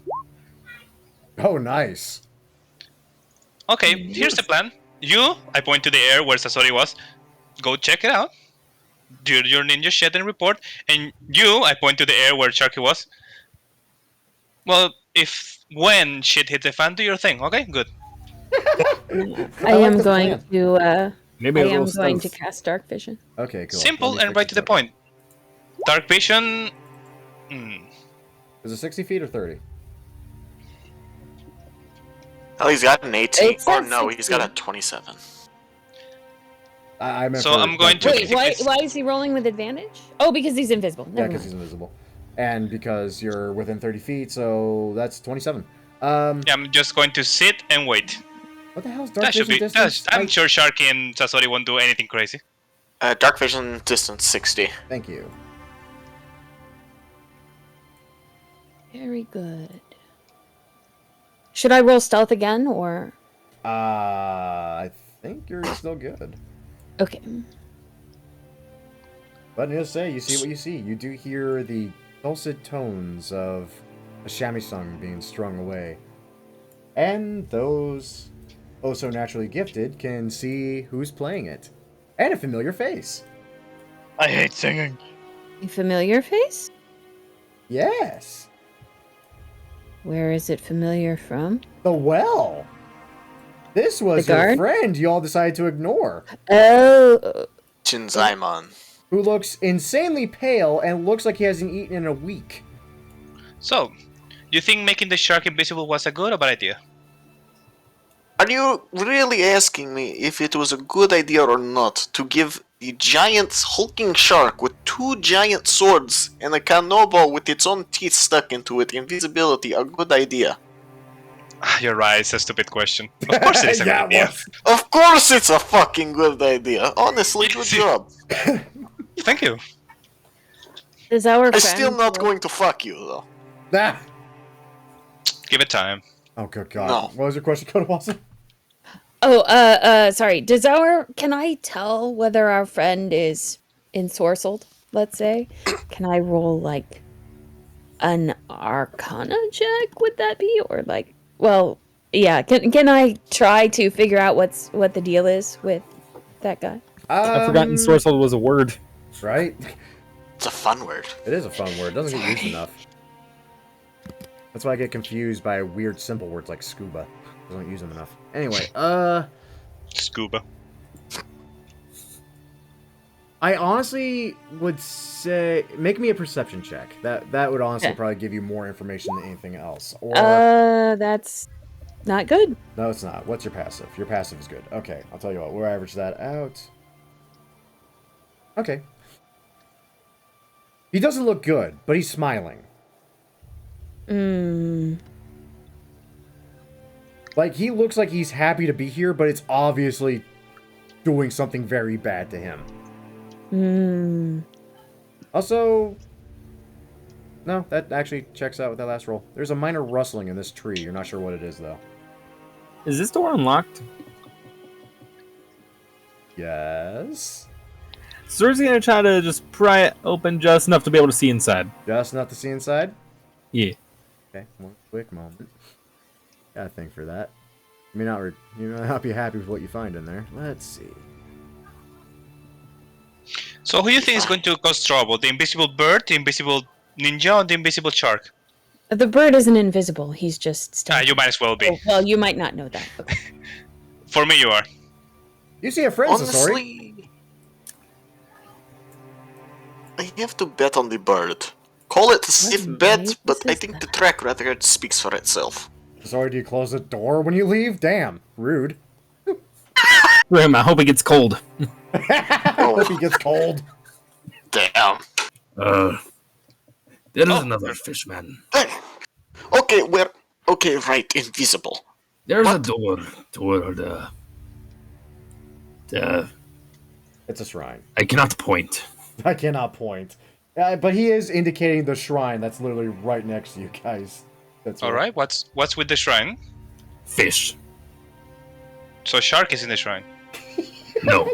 Oh, nice. Okay, here's the plan. You, I point to the air where Sasori was. Go check it out. Do your ninja shit and report. And you, I point to the air where Sharky was. Well, when shit hits the fan, do your thing. Okay, good. I like am the going plan. to. Maybe I a am little going to stealth. cast dark vision. Okay, cool. Simple Let me and right fix to the this up. point. Dark vision. Is it 60 feet or 30? Oh, he's got an 18. It Or says no, he's got a 60. 27. I meant So for I'm going dark to- vision. Wait, why is he rolling with advantage? Oh, because he's invisible. Yeah, Never because he's mind. invisible. And because you're within 30 feet, so that's 27. Yeah, I'm just going to sit and wait. What the hell's dark That should vision be. distance? I'm sure Sharky and Sasori won't do anything crazy. Dark vision distance 60. Thank you. Very good. Should I roll stealth again, or I think you're still good. okay? But needless to say, you see what you see. You do hear the dulcet tones of a shamisen being strung away. And those oh so naturally gifted can see who's playing it. And a familiar face. I hate singing. A familiar face? Yes. Where is it familiar from? The well. This was The your guard? friend you all decided to ignore. Oh, Shinzaimon. Who looks insanely pale and looks like he hasn't eaten in a week. So, you think making the shark invisible was a good or bad idea? Are you really asking me if it was a good idea or not to give the giant hulking shark with two giant swords and a cannonball with its own teeth stuck into it invisibility a good idea? You're right, it's a stupid question. Of course it is a good Yeah, it idea. was. Of course it's a fucking good idea. Honestly, good job. Thank you. is our I'm friend still not going to fuck you though. Ah. Give it time. Oh, good God. No. What was your question, Kodawasa? Oh, sorry. Can I tell whether our friend is ensorcelled, let's say? Can I roll, like, an arcana check, would that be? Or, like, well, yeah, can I try to figure out what the deal is with that guy? I've forgotten sorcerer was a word. Right? It's a fun word. It is a fun word. It doesn't get used enough. That's why I get confused by weird simple words like scuba. I don't use them enough. Anyway, Scuba. I honestly would say make me a perception check. That would honestly Okay. probably give you more information than anything else. Or That's not good. no, it's not. What's your passive? Your passive is good. Okay, I'll tell you what. We'll average that out. Okay. He doesn't look good, but he's smiling. Like, he looks like he's happy to be here, but it's obviously doing something very bad to him. Also, no, that actually checks out with that last roll. There's a minor rustling in this tree. You're not sure what it is, though. Is this door unlocked? Yes. So we're gonna try to just pry it open just enough to be able to see inside. Just enough to see inside? Yeah. Okay, one quick moment. Gotta think for that. You may not be happy with what you find in there. Let's see. So who do you think is going to cause trouble? The invisible bird, the invisible ninja, or the invisible shark? The bird isn't invisible. He's just stealthy. You might as well be. Oh, well, you might not know that. Okay. For me, you are. You see a friend, Sasori. Honestly, I have to bet on the bird. call it a safe What bet, night but I is think that? the track record speaks for itself. Sorry, do you close the door when you leave? Damn, rude. Grim, I hope it gets cold. I hope he gets cold. Damn. There is Oh. another fishman. Okay, we're... Okay, right, invisible. There's a What? door toward the. It's a shrine. I cannot point. I cannot point. But he is indicating the shrine that's literally right next to you guys. That's All right. What's with the shrine? Fish. So shark is in the shrine. No.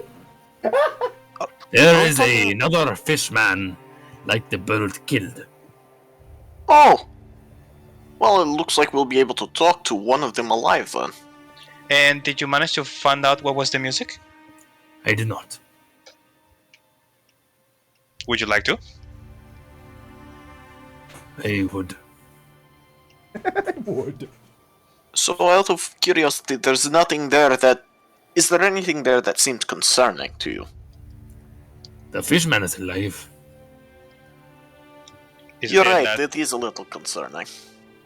There is another fishman, like the bird killed. Oh! Well, it looks like we'll be able to talk to one of them alive then. And did you manage to find out what was the music? I did not. Would you like to? I would. would. So, out of curiosity, there's nothing there that... Is there anything there that seemed concerning to you? The fishman is alive. You're right, That, it is a little concerning.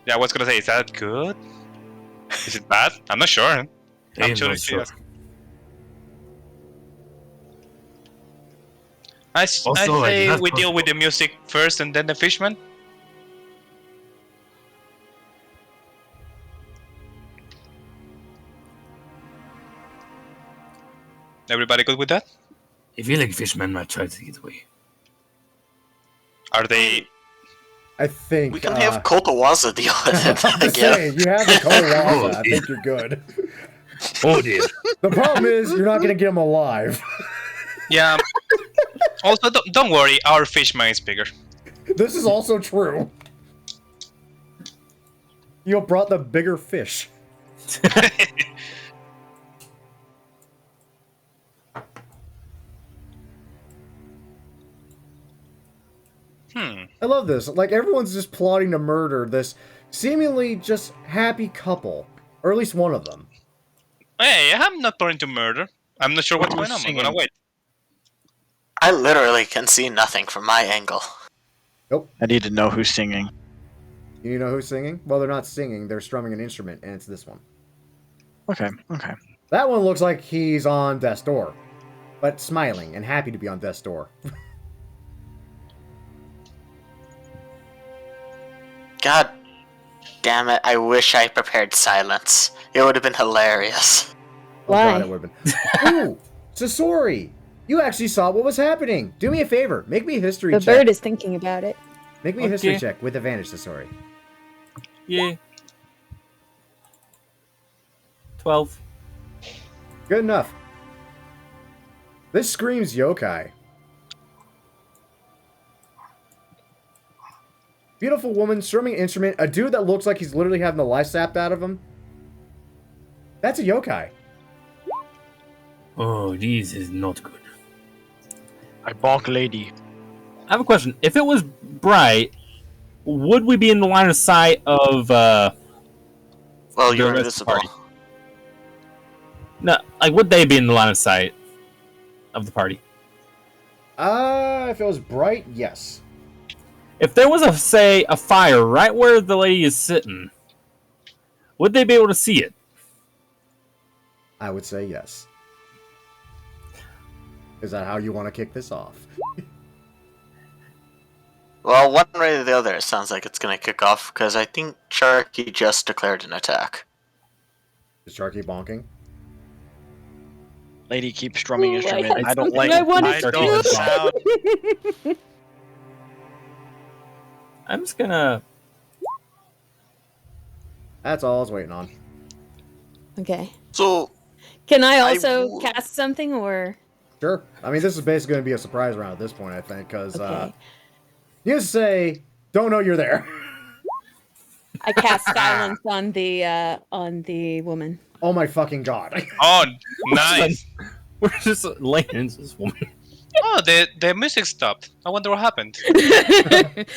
yeah, I was gonna say, is that good? Is it bad? I'm not sure. I am sure not it's sure. yes. I Also, I do say not we deal trust- with the music first and then the fishman. Everybody good with that? I feel like fishman might try to get away. Are they? I think We can have Kotowaza deal with it, I'm I just guess. saying, you have the Kotawaza. Oh, I think you're good. Oh dear. The problem is you're not gonna get him alive. Yeah. Also, don't worry. Our fishman is bigger. This is also true. You brought the bigger fish. I love this. Like, everyone's just plotting to murder this seemingly just happy couple. Or at least one of them. Hey, I'm not planning to murder. I'm not sure what's Who's going on. I'm singing? gonna wait. I literally can see nothing from my angle. I need to know who's singing. You know who's singing? Well, they're not singing. They're strumming an instrument, and it's this one. Okay, okay. That one looks like he's on death's door. But smiling and happy to be on death's door. God damn it, I wish I prepared silence. It would have been hilarious. Oh Why? god, it would have been. Ooh! Sasori! You actually saw what was happening! Do me a favor. Make me a history The check. bird is thinking about it. Make me a history Okay. check with advantage, Sasori. Yeah. 12. Good enough. This screams yokai. Beautiful woman strumming an instrument. A dude that looks like he's literally having the life sapped out of him. That's a yokai. Oh, this is not good. I bonk lady. I have a question. If it was bright, would we be in the line of sight of Well, you're rest invisible. party. no? Like, would they be in the line of sight of the party? If it was bright, yes. If there was a fire right where the lady is sitting, would they be able to see it? I would say yes. Is that how you want to kick this off? Well, one way or the other, it sounds like it's gonna kick off, because I think Sharky just declared an attack. Is Sharky bonking? Lady keeps strumming Ooh, instrument. had I don't something like. I wanted I to don't do. sound. I'm just gonna. That's all I was waiting on. Okay. So, Can I I also would- cast something, or Sure. I mean, this is basically going to be a surprise round at this point, I think, because okay? you say, don't know you're there. I cast silence on the woman. Oh my fucking god. Oh, nice. We're just laying into this woman. Oh, the music stopped. I wonder what happened.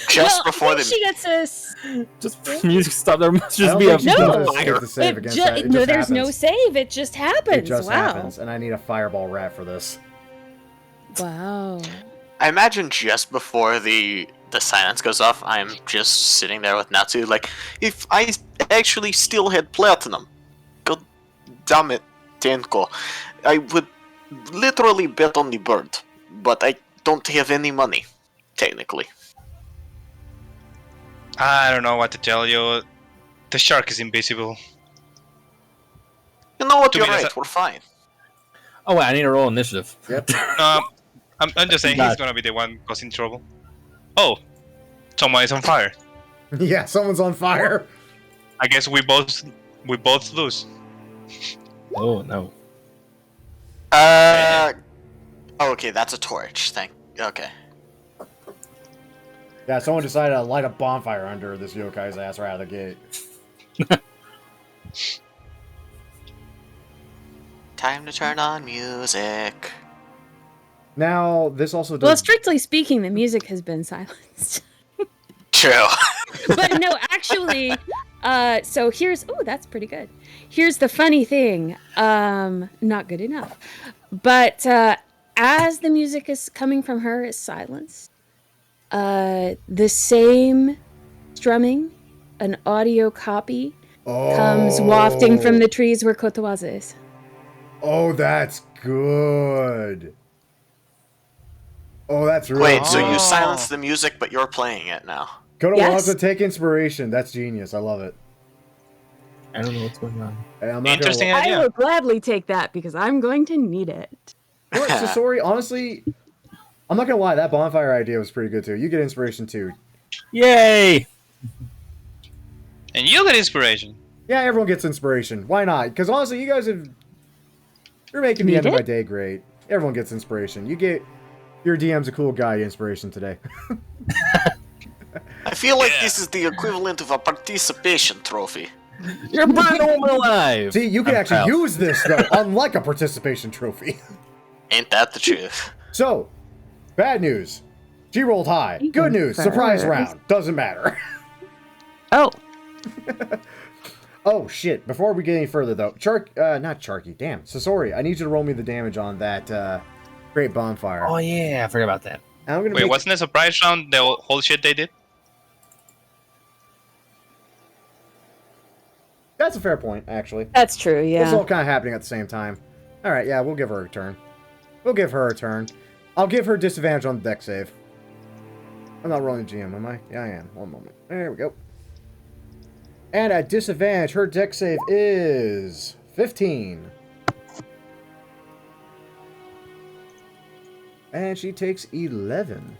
just before the... she gets us. Just music stop. There must I just don't be a think she No. does fire. get to save It against ju- that. It no, just there's no happens. save. It just happens. It just wow. happens, and I need a fireball rat for this. Wow. I imagine just before the the silence goes off, I'm just sitting there with Natsu, like, if I actually still had platinum, god damn it, Tenko, I would literally bet on the bird, but I don't have any money, technically. I don't know what to tell you. The shark is invisible. You know what, To you're me, that's right, we're fine. Oh wait, I need to roll initiative. Yep. I'm just saying he's gonna be the one causing trouble. Oh, someone is on fire. Yeah, someone's on fire. I guess we both lose. Oh no. Okay, that's a torch, okay. Yeah, someone decided to light a bonfire under this yokai's ass right out of the gate. Time to turn on music. Now, this also does... Well, strictly speaking, the music has been silenced. True. But no, actually, so here's... Oh, that's pretty good. Here's the funny thing. Not good enough. But as the music is coming from her is silenced, the same strumming, an audio copy, comes wafting from the trees where Kotowaza is. Oh, that's good. Oh, that's really Wait, so good. you silence the music, but you're playing it now. Kotowaza, Yes. take inspiration. That's genius. I love it. I don't know what's going on. Hey, I'm not Interesting gonna idea. I will gladly take that because I'm going to need it. lie. You know what, Sasori, honestly, I'm not gonna lie. That bonfire idea was pretty good too. You get inspiration too. Yay! And you get inspiration. Yeah, everyone gets inspiration. Why not? Because honestly, you guys you're making the Need end of it? my day great. Everyone gets inspiration. You get your DM's a cool guy inspiration today. I feel like this is the equivalent of a participation trophy. You're burning a woman alive! See, you can I'm actually proud. use this though, unlike a participation trophy. Ain't that the truth? So, bad news. She rolled high. Good news. Surprise round. Doesn't matter. Oh, Oh shit! Before we get any further though, not Charky. Damn, Sasori, I need you to roll me the damage on that great bonfire. Oh yeah, I forgot about that. And I'm gonna Wait, make... wasn't it a surprise round? The whole shit they did. That's a fair point, actually. that's true, This is yeah. all kind of happening at the same time. All right, yeah, we'll give her a turn. We'll give her a turn. I'll give her disadvantage on the deck save. I'm not rolling the GM, am I? Yeah, I am. One moment. There we go. And at disadvantage, her deck save is 15. And she takes 11.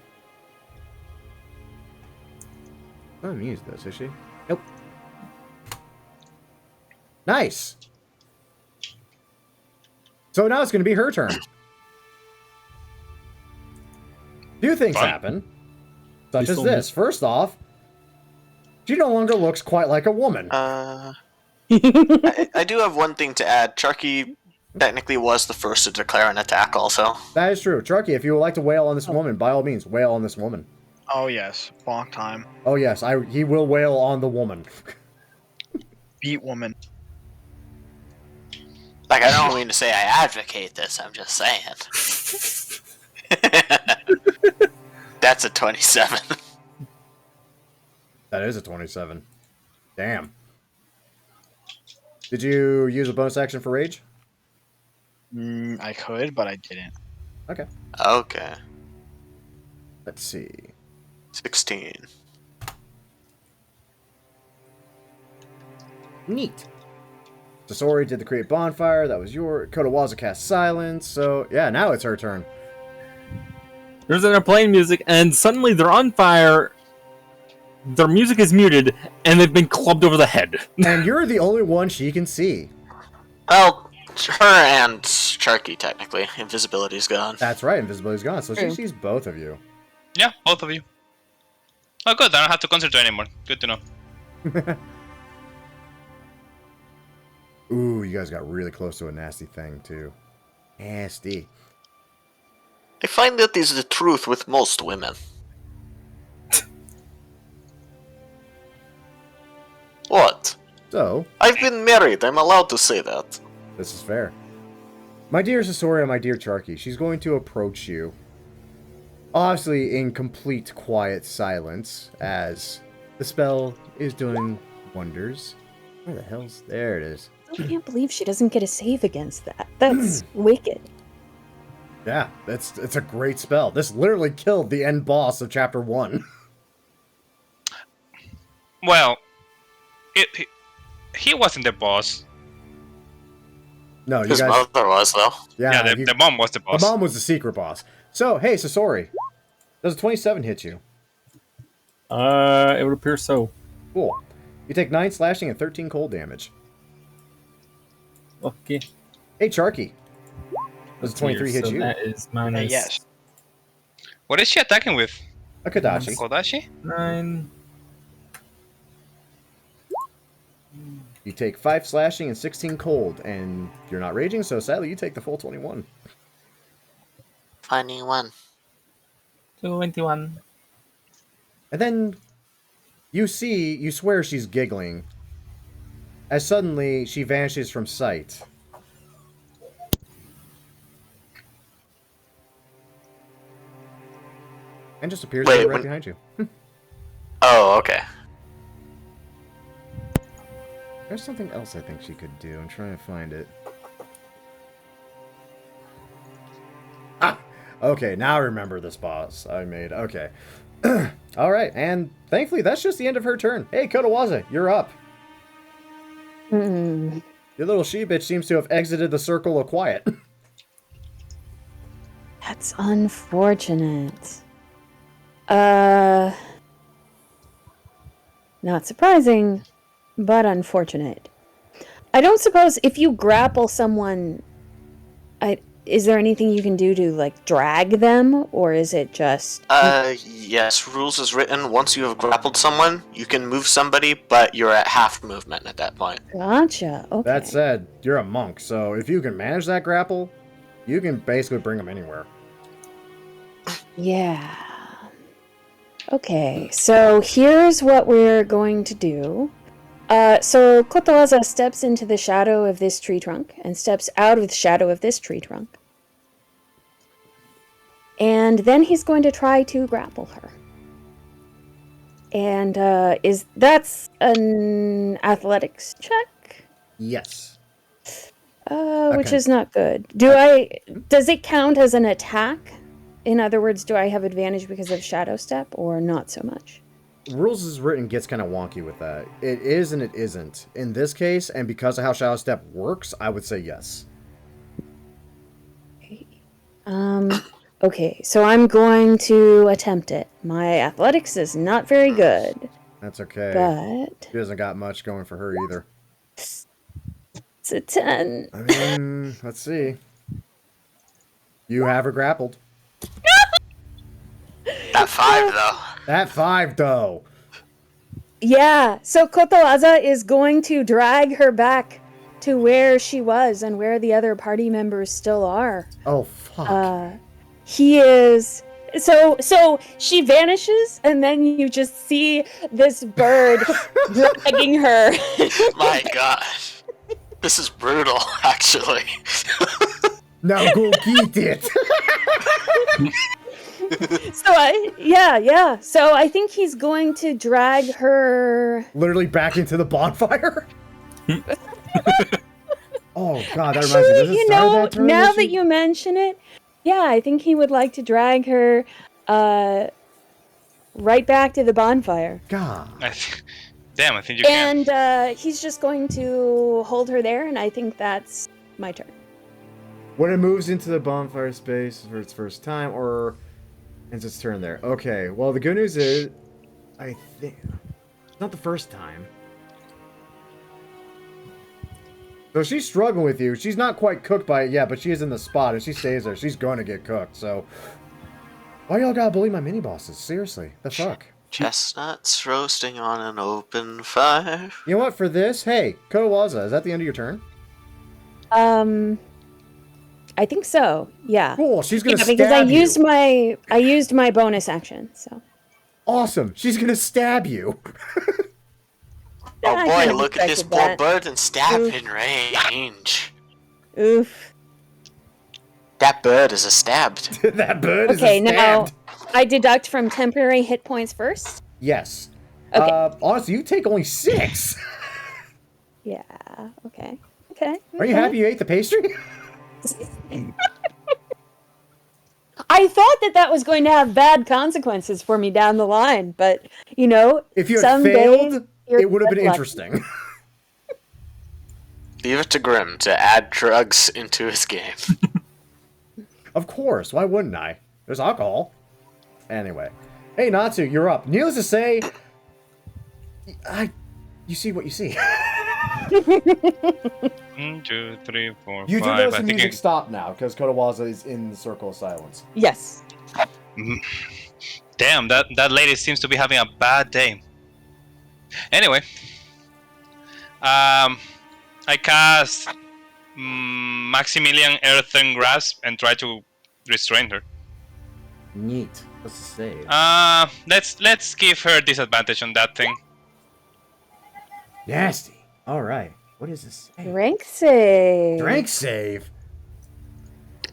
Not amused this, is she? Nope. Nice. So now it's going to be her turn. Few things Fun. happen, such You as still this. First off, she no longer looks quite like a woman. I do have one thing to add. Chucky technically was the first to declare an attack also. That is true. Trucky, if you would like to wail on this woman, by all means, wail on this woman. Oh yes, bonk time. Oh yes, he will wail on the woman. Beat woman. Like, I don't mean to say I advocate this, I'm just saying. That's a 27. That is a 27. Damn. Did you use a bonus action for rage? I could, but I didn't. Okay. Okay. Let's see. 16. Neat. Sasori did the create bonfire. That was your... Kotowaza cast silence. So, yeah, now it's her turn. They're playing music, and suddenly they're on fire. Their music is muted, and they've been clubbed over the head. And you're the only one she can see. Well, her and Sharky, technically. Invisibility's gone. That's right, invisibility's gone, so she True. sees both of you. Yeah, both of you. Oh, good. I don't have to concentrate anymore. Good to know. Ooh, you guys got really close to a nasty thing, too. Nasty. I find that is the truth with most women. What? So, I've been married, I'm allowed to say that. this is fair. My dear Sasori and my dear Charky, she's going to approach you. Obviously in complete quiet silence, as the spell is doing wonders. Where the hell's... There it is. I can't believe she doesn't get a save against that. That's wicked. Yeah, it's a great spell. This literally killed the end boss of Chapter 1. Well, he wasn't the boss. No, you His guys... mother was, though. Yeah, the mom was the The boss. mom was the secret boss. So, hey, Sasori. Does a 27 hit you? It would appear so. Cool. You take 9 slashing and 13 cold damage. Okay. Hey, Charky. Does a 23 hit so you? That is minus Yes. What is she attacking with? A Kodachi. Kodachi? 9. You take 5 slashing and 16 cold, and you're not raging, so sadly you take the full 21. Funny one. 21. And then you swear she's giggling, as suddenly she vanishes from sight. And just appears Wait, right when- behind you. Oh, okay. There's something else I think she could do. I'm trying to find it. Ah! Okay, now I remember this boss I made. Okay. Alright, and thankfully that's just the end of her turn. Hey, Kotowaza, you're up. Hmm. Your little she-bitch seems to have exited the circle of quiet. That's unfortunate. Not surprising, but unfortunate. I don't suppose if you grapple someone, is there anything you can do to, like, drag them, or is it just... Yes, rules is written, once you have grappled someone, you can move somebody, but you're at half movement at that point. Gotcha, okay. That said, you're a monk, so if you can manage that grapple, you can basically bring them anywhere. Yeah. Okay, so here's what we're going to do. So Kotowaza steps into the shadow of this tree trunk and steps out of the shadow of this tree trunk. And then he's going to try to grapple her. And that's an athletics check? Yes. Which Okay. is not good. Does it count as an attack? In other words, do I have advantage because of Shadow Step, or not so much? Rules is written gets kind of wonky with that. It is and it isn't. In this case, and because of how Shadow Step works, I would say yes. Okay, so I'm going to attempt it. My athletics is not very good, That's okay. but She hasn't got much going for her either. it's a 10. I mean, let's see. You have her grappled. At 5, though. That 5, though. Yeah, so Kotowaza is going to drag her back to where she was and where the other party members still are. Oh, fuck. He is... So she vanishes, and then you just see this bird dragging her. My gosh. This is brutal, actually. Now go get it. So I think he's going to drag her. Literally back into the bonfire? Oh, God, that reminds me. Does it You start know, that turn now that that she- you mention it, yeah, I think he would like to drag her right back to the bonfire. God. Damn, I think you can. And he's just going to hold her there, and I think that's my turn. When it moves into the bonfire space for its first time, or ends its turn there. Okay, well, the good news is, I think, not the first time. So she's struggling with you. She's not quite cooked by it yet, but she is in the spot. If she stays there, she's going to get cooked. So, why y'all gotta bully my mini-bosses? Seriously, the fuck? Chestnuts roasting on an open fire. You know what, for this, hey, Kotowaza, is that the end of your turn? I think so. Yeah. Cool, she's gonna Yeah, stab because you. I used my bonus action. So. Awesome, she's gonna stab you. Oh I boy, kinda look at this expected poor that. bird and stab Oof. in range. Oof. That bird is a stabbed. That bird Okay, is now stabbed. I deduct from temporary hit points first? Yes. Okay. Honestly, you take only 6. Yeah, okay. Okay. Are you happy you ate the pastry? I thought that was going to have bad consequences for me down the line, but, you know, If you had someday failed, you're it would have been lucky. interesting. Leave it to Grim to add drugs into his game. Of course, why wouldn't I? There's alcohol. Anyway. Hey, Natsu, you're up. Needless to say, you see what you see. 1, 2, 3, 4, You do 5. notice I the think music stop now, because Kotawaza is in the circle of silence. Yes. Damn, that lady seems to be having a bad day. Anyway, I cast Maximilian Earthen Grasp and try to restrain her. Neat. What's the save? Let's give her disadvantage on that thing. Nasty. Alright. What is this save? Rank save. Strength save?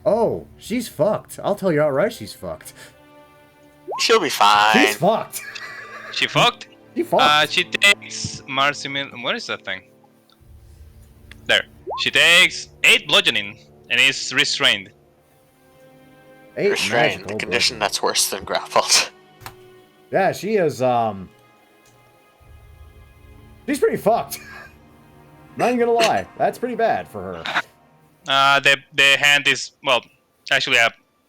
Oh, she's fucked. I'll tell you outright she's fucked. She'll be fine. She's fucked. She fucked. She fucked. She takes Maximilian. What is that thing? There. She takes 8 bludgeoning and is restrained. 8 Restrained, the magical condition bludgeoning. that's worse than grappled. Yeah, she is, she's pretty fucked. Not even gonna lie. That's pretty bad for her. The hand is, well, actually,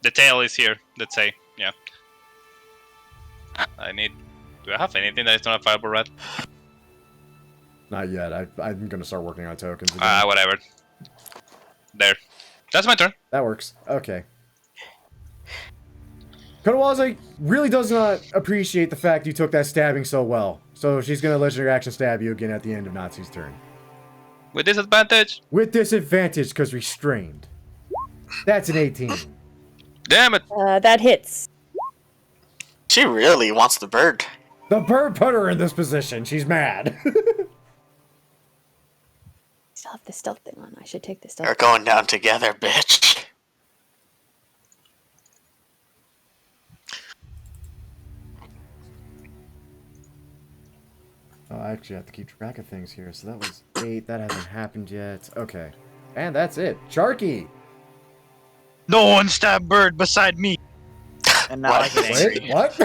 the tail is here, let's say, yeah. Do I have anything that is not a fireball rat? Not yet. I'm gonna start working on tokens again. Whatever. There. That's my turn. That works. Okay. Kotawaza really does not appreciate the fact you took that stabbing so well. So she's gonna legendary action stab you again at the end of Natsu's turn. With disadvantage? With disadvantage, because restrained. That's an 18. Damn it! That hits. She really wants the bird. The bird put her in this position. She's mad. Still have the stealth thing on. I should take the stealth. We're going down together, bitch. Oh, I actually have to keep track of things here. So that was 8. That hasn't happened yet. Okay. And that's it. Sharky! No one stabbed bird beside me. And now I get angry. Wait, what?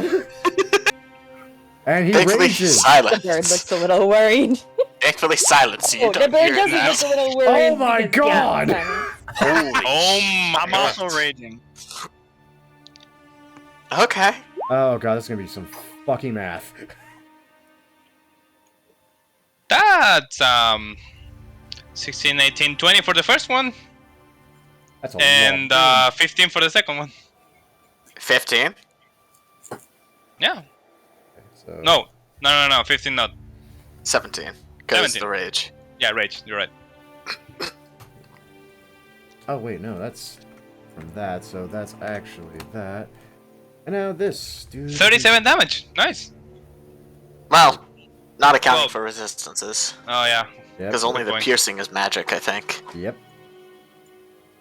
And he Thankfully, rages. The silence. bird looks a little worried. Thankfully, silence. You Oh, the don't bird hear it doesn't now. look a little worried. Oh my because- yeah, God. fine. Holy Oh my I'm also raging. Okay. Oh god, this is gonna be some fucking math. That's 16, 18, 20 for the first one, That's a and lot. 15 for the second one. 15? Yeah. So, No, 15 not. 17. Because 17. the rage. Yeah, rage. You're right. Oh wait, no, that's from that. So that's actually that. And now this, dude. 37 damage. Nice. Well, not accounting Well- for resistances. Oh yeah. Yep. Because only good the point. piercing is magic, I think. Yep.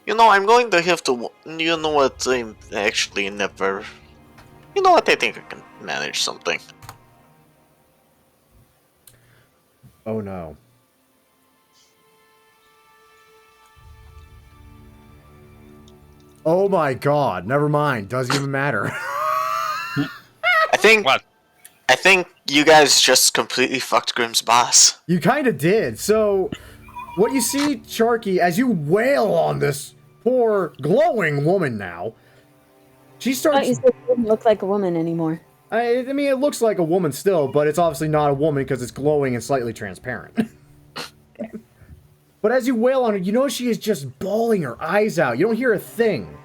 You know, I'm going to have to... You know what? I'm actually never... You know what? I think I can manage something. Oh no. Oh my god, never mind. Doesn't even matter. I think... What? I think you guys just completely fucked Grimm's boss. You kind of did. So, what you see, Sharky, as you wail on this poor glowing woman now, she I thought starts. you said it didn't look like a woman anymore. I mean, it looks like a woman still, but it's obviously not a woman because it's glowing and slightly transparent. But as you wail on her, you know she is just bawling her eyes out. You don't hear a thing.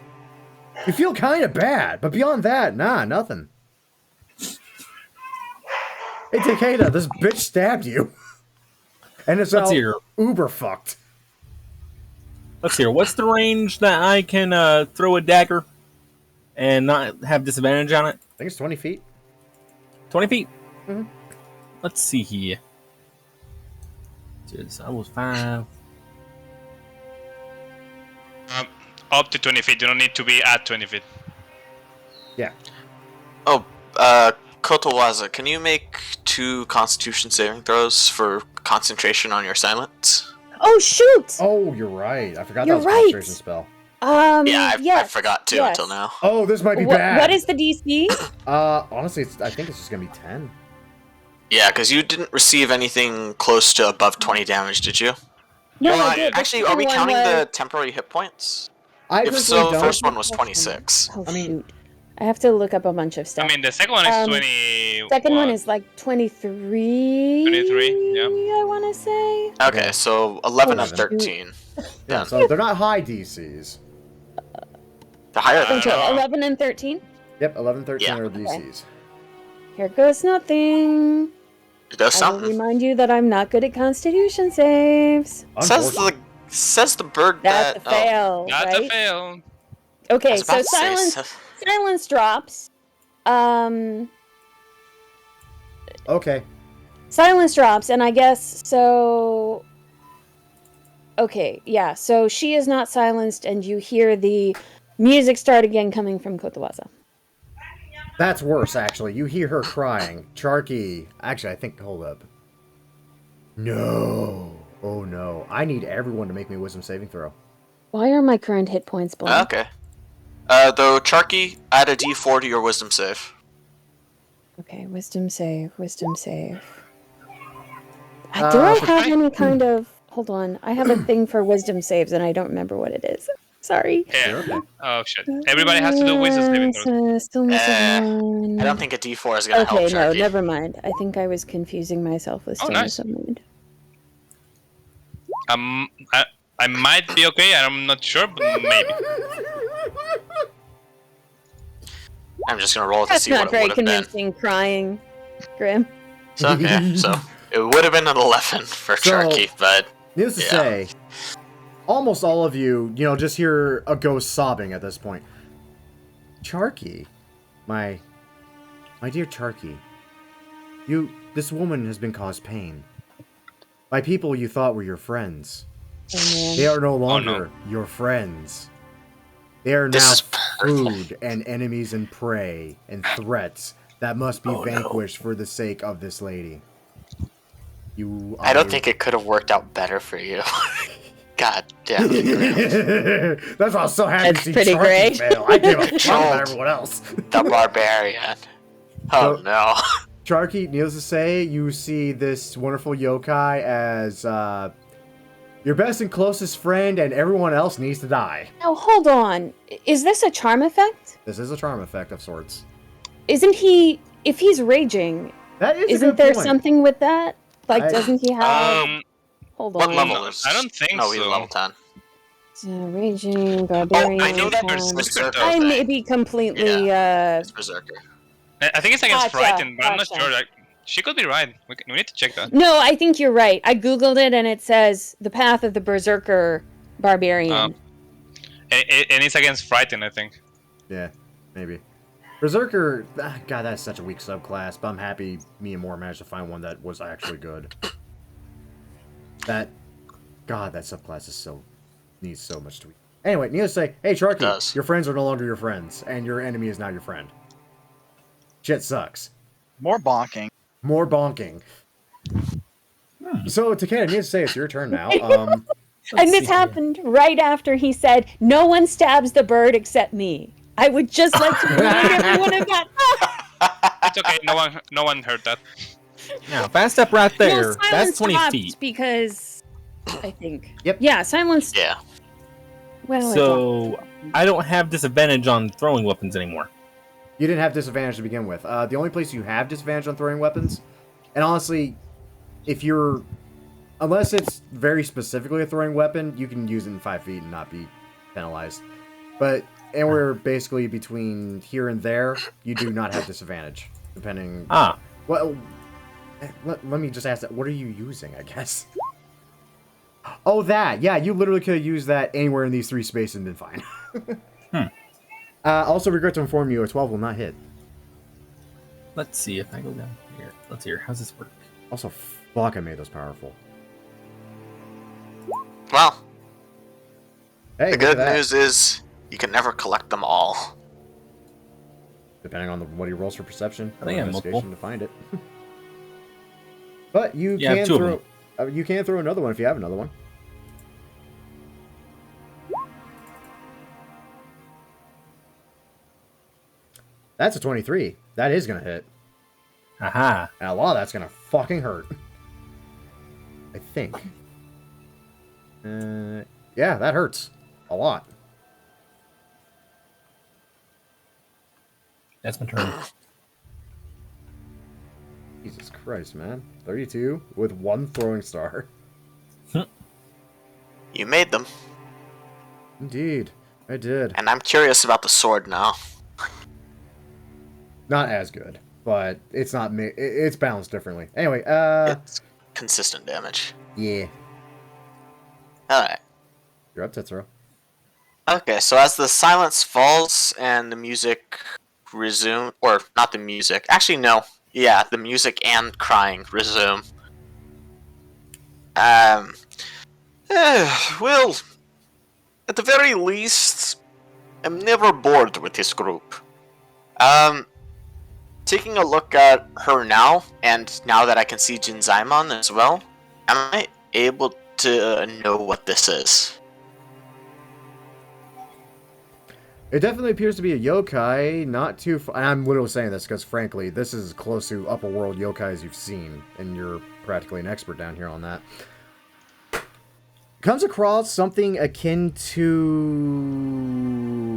You feel kind of bad, but beyond that, nah, nothing. Hey, Takeda, this bitch stabbed you. And it's Let's all hear. uber fucked. Let's hear. What's the range that I can throw a dagger and not have disadvantage on it? I think it's 20 feet. 20 feet. Mhm. Let's see here. I was 5. Up to 20 feet. You don't need to be at 20 feet. Yeah. Oh, Kotowaza, can you make 2 Constitution saving throws for concentration on your silence? Oh shoot! Oh, you're right. I forgot You're that was a right. concentration spell. Yeah, I Yes, forgot to yes. until now. Oh, this might be bad. What is the DC? Honestly, I think it's just gonna be 10. Yeah, because you didn't receive anything close to above 20 damage, did you? No, Well, I did. The actually, are second we one counting was... the temporary hit points? I If personally so, the don't. first one was 26. Oh I mean- shoot! I have to look up a bunch of stuff. I mean, the second one is 20. Second one is like 23. 23, yeah. I want to say. Okay, so 11 and 11. 13. Yeah, so they're not high DCs. The higher than Okay, know. 11 and 13. Yep, 11, 13 Yeah. are DCs. Here goes nothing. it does I will something. remind you that I'm not good at Constitution saves. Says the bird That's that. a fail, That's right? a fail. Okay, I was about so to say, silence drops. Okay. Silence drops, and I guess so. Okay, yeah. So she is not silenced, and you hear the music start again coming from Kotowaza. That's worse, actually. You hear her crying. Charky. Actually, I think, hold up. No. Oh, no. I need everyone to make me a wisdom saving throw. Why are my current hit points blank? Okay. Though, Charky, add a d4 to your wisdom save. Okay, wisdom save, wisdom save. Do Uh, I have any kind of... Hold on. I have a thing for wisdom saves, and I don't remember what it is. Sorry. Yeah. Okay. Oh shit. Everybody has to do wisdom saving throws. Still missing one. I don't think a d4 is gonna Okay, help no, Charky. never mind. I think I was confusing myself with Oh, stillness nice. of mind. I might be okay. I'm not sure, but maybe. I'm just gonna roll to That's see not what it very would have been. convincing. Crying, Grim. So, okay, so it would have been an 11 for So- Charky, but Needless to Yeah. say, almost all of you, just hear a ghost sobbing at this point. Charky, my dear Charky, this woman has been caused pain by people you thought were your friends. Oh, man. They are no no. longer your friends. They are This now is perfect. food and enemies and prey and threats that must be Oh, no. vanquished for the sake of this lady. I don't think it could have worked out better for you. God damn it, Grim. That's why I was so happy That's to see pretty Charky great. fail. I gave a fuck Trolled. about everyone else. The Barbarian. Oh So- no. Charky, needless to say, you see this wonderful yokai as your best and closest friend, and everyone else needs to die. Now, hold on. Is this a charm effect? This is a charm effect of sorts. Isn't he... If he's raging, That is a isn't good there point. something with that? Like, I- doesn't he have... Hold on. What level is? I don't think No, he's so. level 10. Raging, Barbarian... I know that charm. there's Berserker. I may be completely... It's Berserker. I think it's against Gotcha, Frightened, but I'm not gotcha. sure. Like, she could be right. We need to check that. No, I think you're right. I googled it, and it says the path of the Berserker Barbarian. And it's against Frightened, I think. Yeah, maybe. Berserker, God, that's such a weak subclass, but I'm happy me and Moore managed to find one that was actually good. God, that subclass is needs so much tweak. Anyway, needless to say, hey Charky, does. your friends are no longer your friends, and your enemy is now your friend. Shit sucks. More bonking. More bonking. So, Takeda, needless to say, it's your turn now. And this happened right after he said, "No one stabs the bird except me." I would just like to remind everyone of that. It's okay. No one heard that. Now, fast step right there. No, That's silence 20 stopped feet. because I think. Yep. Yeah, silence. Yeah. Well, So, I don't have disadvantage on throwing weapons anymore. You didn't have disadvantage to begin with. The only place you have disadvantage on throwing weapons, and honestly, unless it's very specifically a throwing weapon, you can use it in 5 feet and not be penalized. But anywhere basically between here and there, you do not have disadvantage, depending. Ah, Well, let me just ask that. What are you using, I guess? Oh, that. Yeah, you literally could have used that anywhere in these 3 spaces and been fine. Also, regret to inform you, a 12 will not hit. let's see if I go down here. Let's see here. How's this work? Also, fuck, I made those powerful. Well, Hey, the look at good that. news is you can never collect them all. Depending on what he rolls for perception I or think I have multiple. investigation to find it. But you Yeah, I have can two of throw you can throw another one if you have another one. That's a 23. That is gonna hit. Aha. And a lot of that's gonna fucking hurt. I think. Yeah, that hurts. A lot. That's my turn. Jesus Christ, man. 32 with one throwing star. You made them, Indeed. I did. and I'm curious about the sword now. Not as good, but it's not it's balanced differently. Anyway, It's consistent damage. yeah. Alright. You're up, Tetsuro. Okay, so as the silence falls and the music resume, or not the music, actually no, yeah, the music and crying resume. Well, at the very least, I'm never bored with this group. Taking a look at her now, and now that I can see Jinzaimon as well, am I able to know what this is? It definitely appears to be a yokai, not too far. I'm literally saying this because, frankly, this is as close to upper world yokai as you've seen, and you're practically an expert down here on that. Comes across something akin to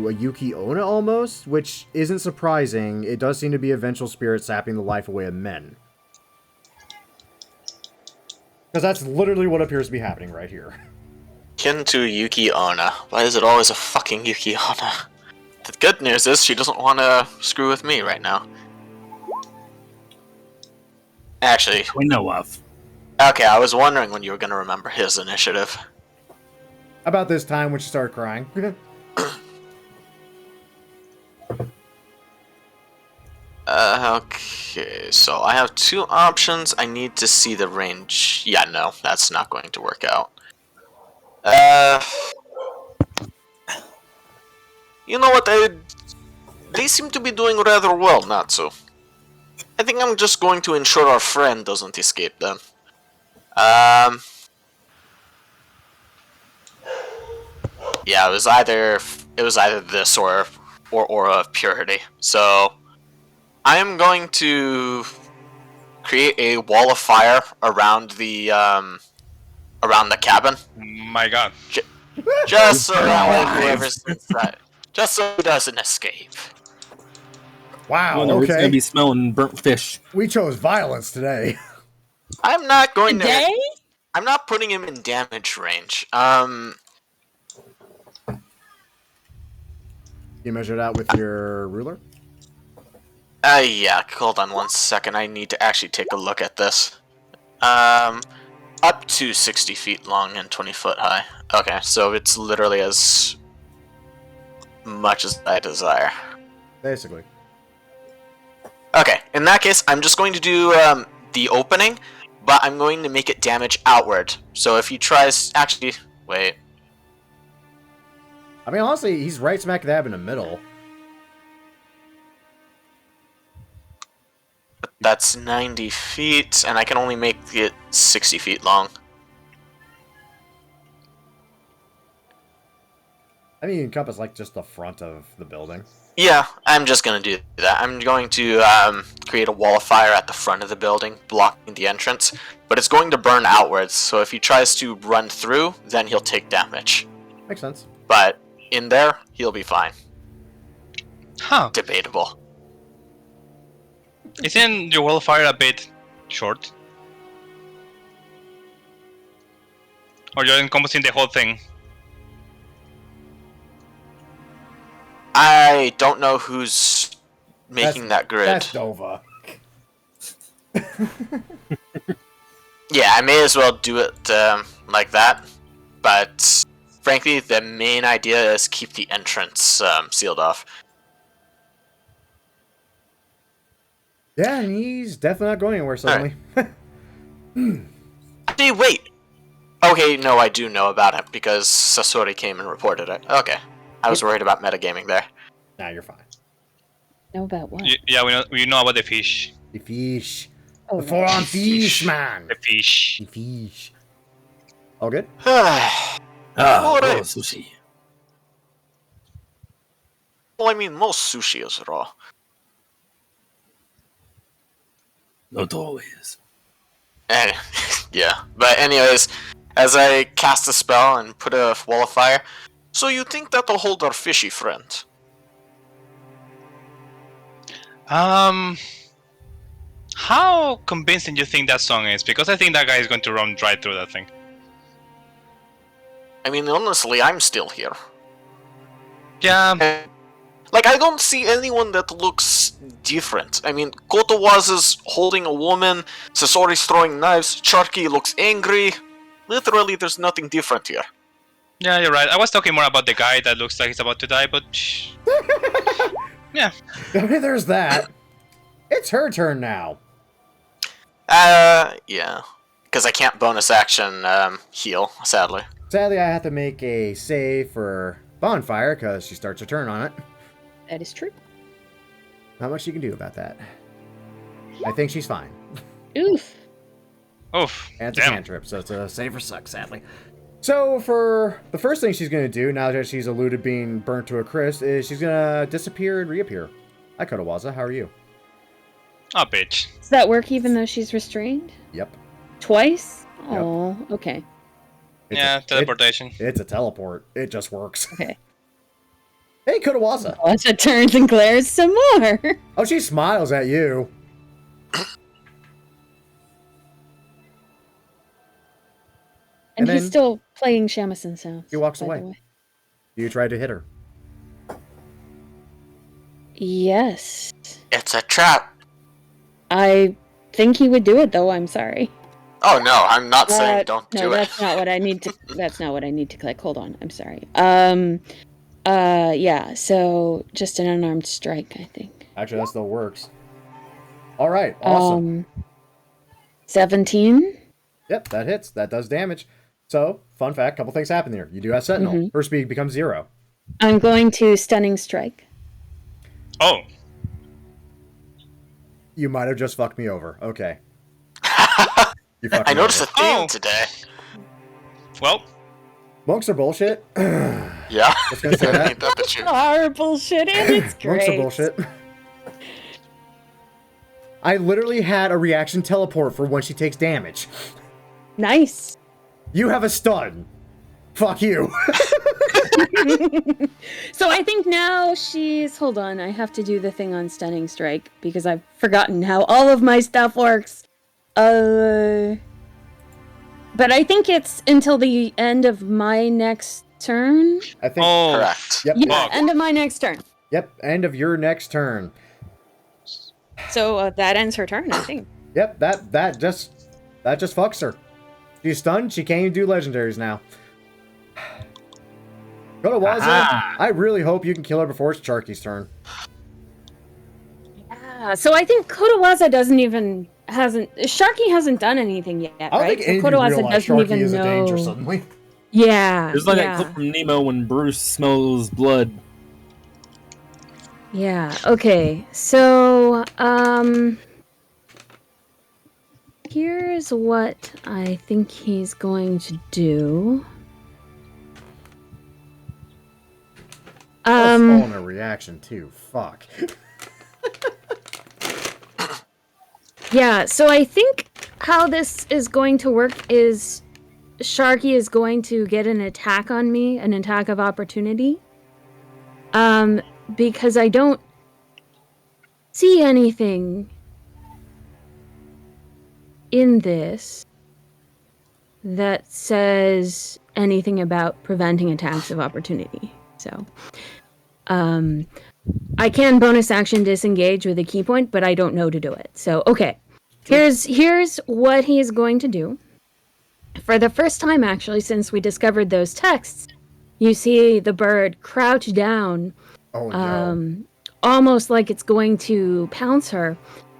a Yuki Onna almost, which isn't surprising. It does seem to be a vengeful spirit sapping the life away of men. Because that's literally what appears to be happening right here. Kin to Yuki Onna. Why is it always a fucking Yuki Onna? The good news is she doesn't want to screw with me right now. Actually, We know of. okay, I was wondering when you were going to remember his initiative. About this time when she started crying. Okay, so I have two options. I need to see the range. Yeah, no, that's not going to work out. You know what? They seem to be doing rather well, Natsu. I think I'm just going to ensure our friend doesn't escape then. Yeah, it was either this or Aura of Purity. So I am going to create a wall of fire around the cabin, My god. just so that way whoever's inside, just so he doesn't escape. Wow, Oh, no, it's okay. gonna be smelling burnt fish. We chose violence today. I'm not going to. Day? I'm not putting him in damage range. You measured out with your ruler? Yeah. Hold on one second. I need to actually take a look at this. Up to 60 feet long and 20 foot high. Okay, so it's literally as much as I desire. Basically. Okay, in that case, I'm just going to do the opening, but I'm going to make it damage outward. So if he tries, actually, wait. I mean, honestly, he's right smack dab in the middle. That's 90 feet, and I can only make it 60 feet long. I mean, you encompass, like, just the front of the building. Yeah, I'm just gonna do that. I'm going to create a wall of fire at the front of the building, blocking the entrance, but it's going to burn outwards, so if he tries to run through, then he'll take damage. Makes sense. But in there, he'll be fine. Huh. Debatable. Isn't your wall of fire a bit short? Or you're encompassing the whole thing? I don't know who's making that grid. That's Nova. Yeah, I may as well do it like that, but frankly, the main idea is keep the entrance sealed off. Yeah, and he's definitely not going anywhere suddenly. Actually, wait! Okay, no, I do know about it, because Sasori came and reported it. Okay. I was worried about metagaming there. Nah, you're fine. Know about what? Yeah, we know about the fish. The fish. Oh, The four-armed Fish. fish, man. The fish. The fish. All good? Ah, Alright. raw sushi. Well, I mean, most sushi is raw. Not always. Eh, yeah, but anyways, as I cast a spell and put a wall of fire, so you think that'll hold our fishy friend? How convincing do you think that song is? Because I think that guy is going to run right through that thing. I mean, honestly, I'm still here. Yeah, Eh, Like, I don't see anyone that looks different. I mean, Kotowaza's holding a woman, Sasori's throwing knives, Charky looks angry. Literally, there's nothing different here. yeah, you're right. I was talking more about the guy that looks like he's about to die, but yeah. Okay, there's that. It's her turn now. Yeah. Because I can't bonus action, heal, sadly. Sadly, I have to make a save for Bonfire because she starts her turn on it. that is true. Not much you can do about that. I think she's fine. Oof. Oof. And it's a Damn. cantrip, so it's a save or suck, sadly. So for the first thing she's going to do, now that she's alluded being burnt to a crisp, is she's going to disappear and reappear. Hi, Kotowaza. How are you? Oh, bitch. Does that work even though she's restrained? Yep. Twice? Yep. Oh, okay. Yeah, teleportation. It's a teleport. It just works. Okay. Hey, Kotowaza. Alexa turns and glares some more. Oh, she smiles at you. And And he's then- still playing shamisen sounds. He walks by the away. way. You try to hit her. Yes. It's a trap. I think he would do it though, I'm sorry. Oh no, I'm not saying don't no, do it. that's not what I need to that's not what I need to click. Hold on, I'm sorry. Yeah, so just an unarmed strike, I think. Actually, that still works. All right, awesome. 17? Yep, that hits. That does damage. So, fun fact, couple things happen here. You do have Sentinel. Mm-hmm. Her speed becomes 0. I'm going to stunning strike. Oh. You might have just fucked me over. Okay. You fucked I me noticed a over. theme Oh. today. Well, Monks are bullshit. Yeah. was gonna say that. Ain't that the truth? Our bullshit, and it's great. Monks are bullshit. I literally had a reaction teleport for when she takes damage. Nice. You have a stun. Fuck you. So I think now she's... Hold on, I have to do the thing on stunning strike because I've forgotten how all of my stuff works. But I think it's until the end of my next turn. I think. oh. Correct. Yep. Yeah, Fuck. end of my next turn. Yep. End of your next turn. So that ends her turn, I think. Yep. That just fucks her. She's stunned. She can't even do legendaries now. Kotowaza, Aha. I really hope you can kill her before it's Charky's turn. Yeah, so I think Kotowaza Sharky hasn't done anything yet, I don't right? think So any of you Kotowaza realize doesn't Sharky even is a danger know. suddenly. Yeah, It's like yeah. that clip from Nemo when Bruce smells blood. Yeah, okay. So, here's what I think he's going to do. That's on a reaction too. Fuck. Yeah, so I think how this is going to work is Sharky is going to get an attack on me, an attack of opportunity. Because I don't see anything in this that says anything about preventing attacks of opportunity. So, I can bonus action disengage with a key point, but I don't know to do it. So, okay. Here's what he is going to do. For the first time, actually, since we discovered those texts, you see the bird crouch down, Oh no. almost like it's going to pounce her,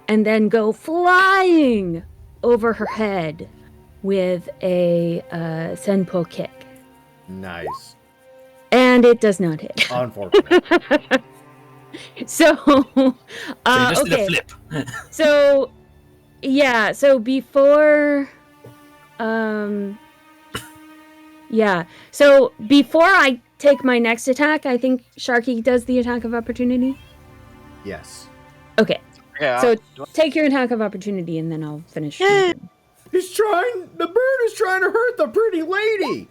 and then go flying over her head with a senpo kick. Nice. And it does not hit. Unfortunate. So, So you just did a okay. flip. So, yeah. So before, yeah. So before I take my next attack, I think Sharky does the attack of opportunity. Yes. Okay. Yeah. So take your attack of opportunity, and then I'll finish. The bird is trying to hurt the pretty lady.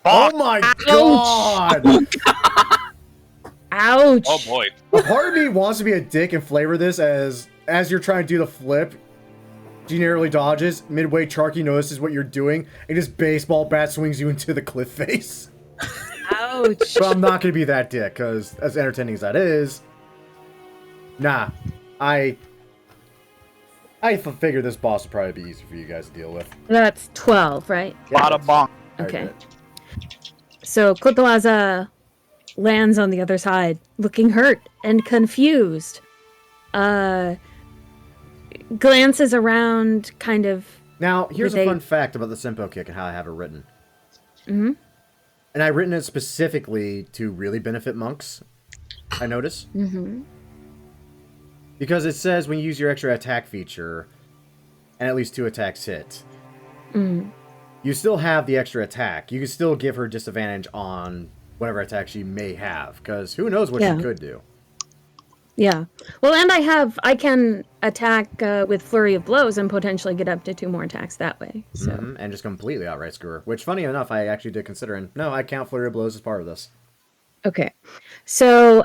Oh my god! Ouch! Oh boy. A part of me wants to be a dick and flavor this as you're trying to do the flip, she narrowly dodges. Midway, Charky notices what you're doing, and just baseball bat swings you into the cliff face. Ouch! But I'm not gonna be that dick, because as entertaining as that is, nah, I figured this boss would probably be easy for you guys to deal with. That's 12, right? Bada bonk. Okay. So Kotoaza lands on the other side, looking hurt and confused. Glances around, kind of. Now, here's With a a- fun fact about the Senpo kick and how I have it written. Mm-hmm. And I've written it specifically to really benefit monks, I notice. Mm-hmm. Because it says when you use your extra attack feature, and at least 2 attacks hit, Mm. you still have the extra attack. You can still give her disadvantage on whatever attack she may have, because who knows what Yeah. she could do. Yeah. Well, and I can attack with Flurry of Blows and potentially get up to 2 more attacks that way. So. Mhm, and just completely outright screw her. Which, funny enough, I actually did consider, and no, I count Flurry of Blows as part of this. Okay. So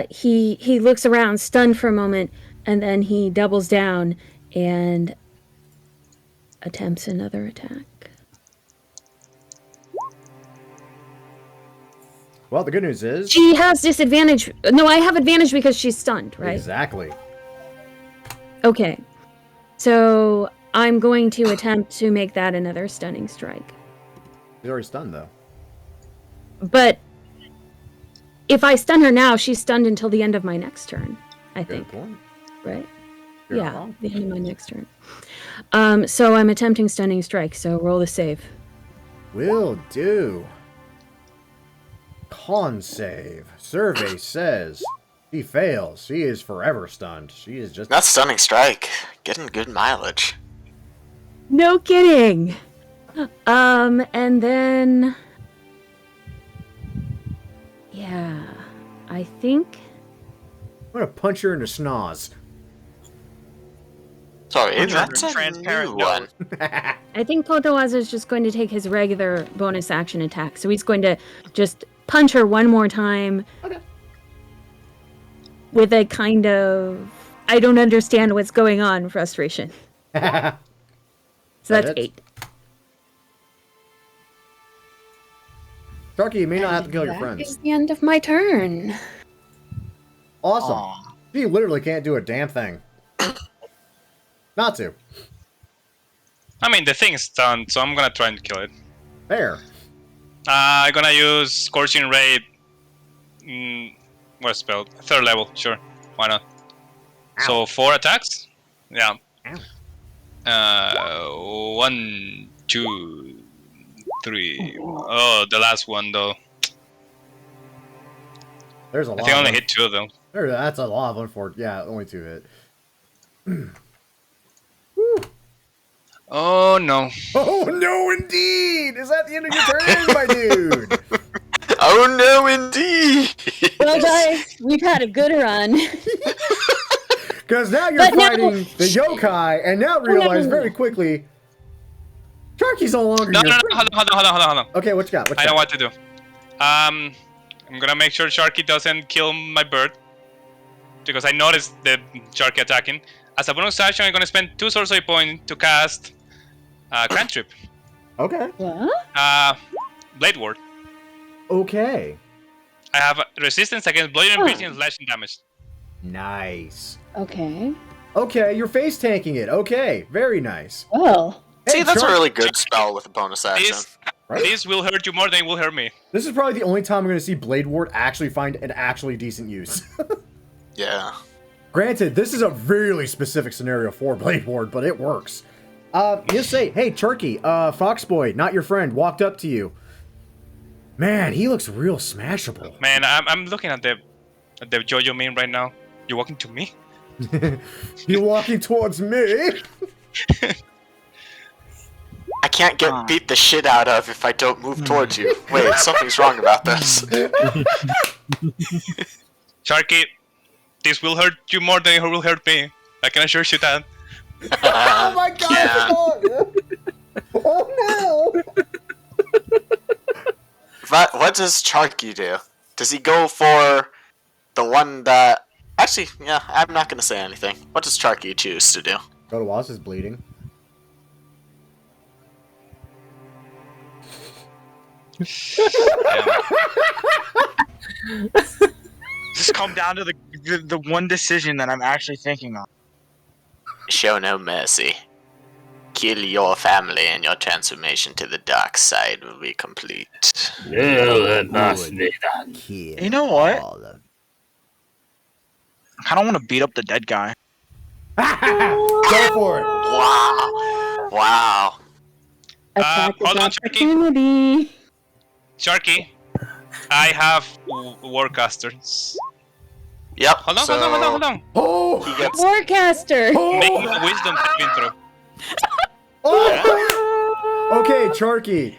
he looks around, stunned for a moment, and then he doubles down and attempts another attack. Well, the good news is... She has disadvantage. No, I have advantage because she's stunned, right? Exactly. Okay. So I'm going to attempt to make that another stunning strike. She's already stunned, though. But if I stun her now, she's stunned until the end of my next turn, I think. Good point. Right? You're not Yeah, wrong. the end of my next turn. So I'm attempting stunning strike, so roll the save. Will do. Con save. Survey says she fails. She is forever stunned. She is just... That's stunning strike. Getting good mileage. No kidding. And then, yeah, I think. I'm gonna punch her in the schnoz. Sorry, Punch her in that's her a transparent new one. I think Kotowaza is just going to take his regular bonus action attack. So he's going to just punch her one more time. Okay. With a kind of, I don't understand what's going on frustration. So that's That hits. 8. Sharky, you may not have to kill your That friends. is the end of my turn. Awesome. Aw. She literally can't do a damn thing. Not to. I mean, the thing is stunned, so I'm gonna try and kill it. Fair. I'm gonna use Scorching Ray. What's spelled? 3rd level, sure. Why not? So 4 attacks? Yeah. 1, 2, 3. Oh, the last one though. There's a I lot. think I only of hit 2 of them. That's a lot of unfortunate. Yeah, only 2 hit. Oh no. Oh no, indeed! Is that the end of your turn, my dude? Oh no, indeed! Well, guys, we've had a good run. Because now you're But no- fighting the yokai, and now realize no. very quickly, Sharky's no longer No, your no, no, friend. hold on. Okay, what you got? What you I know got? what to do. I'm gonna make sure Sharky doesn't kill my bird. Because I noticed the Sharky attacking. As a bonus action, I'm gonna spend 2 sorcery points to cast Cantrip. Okay. What? Blade Ward. Okay. I have resistance against bludgeoning, Oh. piercing, and slashing damage. Nice. Okay. Okay, you're face tanking it. Okay, very nice. Well. See, Hey, that's a Shark- really good spell with a bonus action. This will hurt you more than it will hurt me. This is probably the only time I'm going to see Blade Ward actually find an actually decent use. Yeah. Granted, this is a really specific scenario for Blade Ward, but it works. Just say, hey, Turkey, Foxboy, not your friend, walked up to you. Man, he looks real smashable. Man, I'm looking at the the JoJo meme right now. You're walking to me? You're walking towards me. I can't get beat the shit out of if I don't move towards you. Wait, something's wrong about this. Sharky, this will hurt you more than it will hurt me. I can assure you that. Oh my god! Yeah. Oh no! What does Charky do? Does he go for the one that... Actually, yeah, I'm not gonna say anything. What does Charky choose to do? Go to Waz is bleeding. Just come down to the one decision that I'm actually thinking of. Show no mercy. Kill your family and your transformation to the dark side will be complete. You know what? I kind of want to beat up the dead guy. Go for it. Wow. Wow. Attack hold is on, Sharky. opportunity. Sharky, I have Warcasters. Yep. Hold on. Oh! He gets... Warcaster. Make a wisdom saving throw. Oh! Okay, Charky.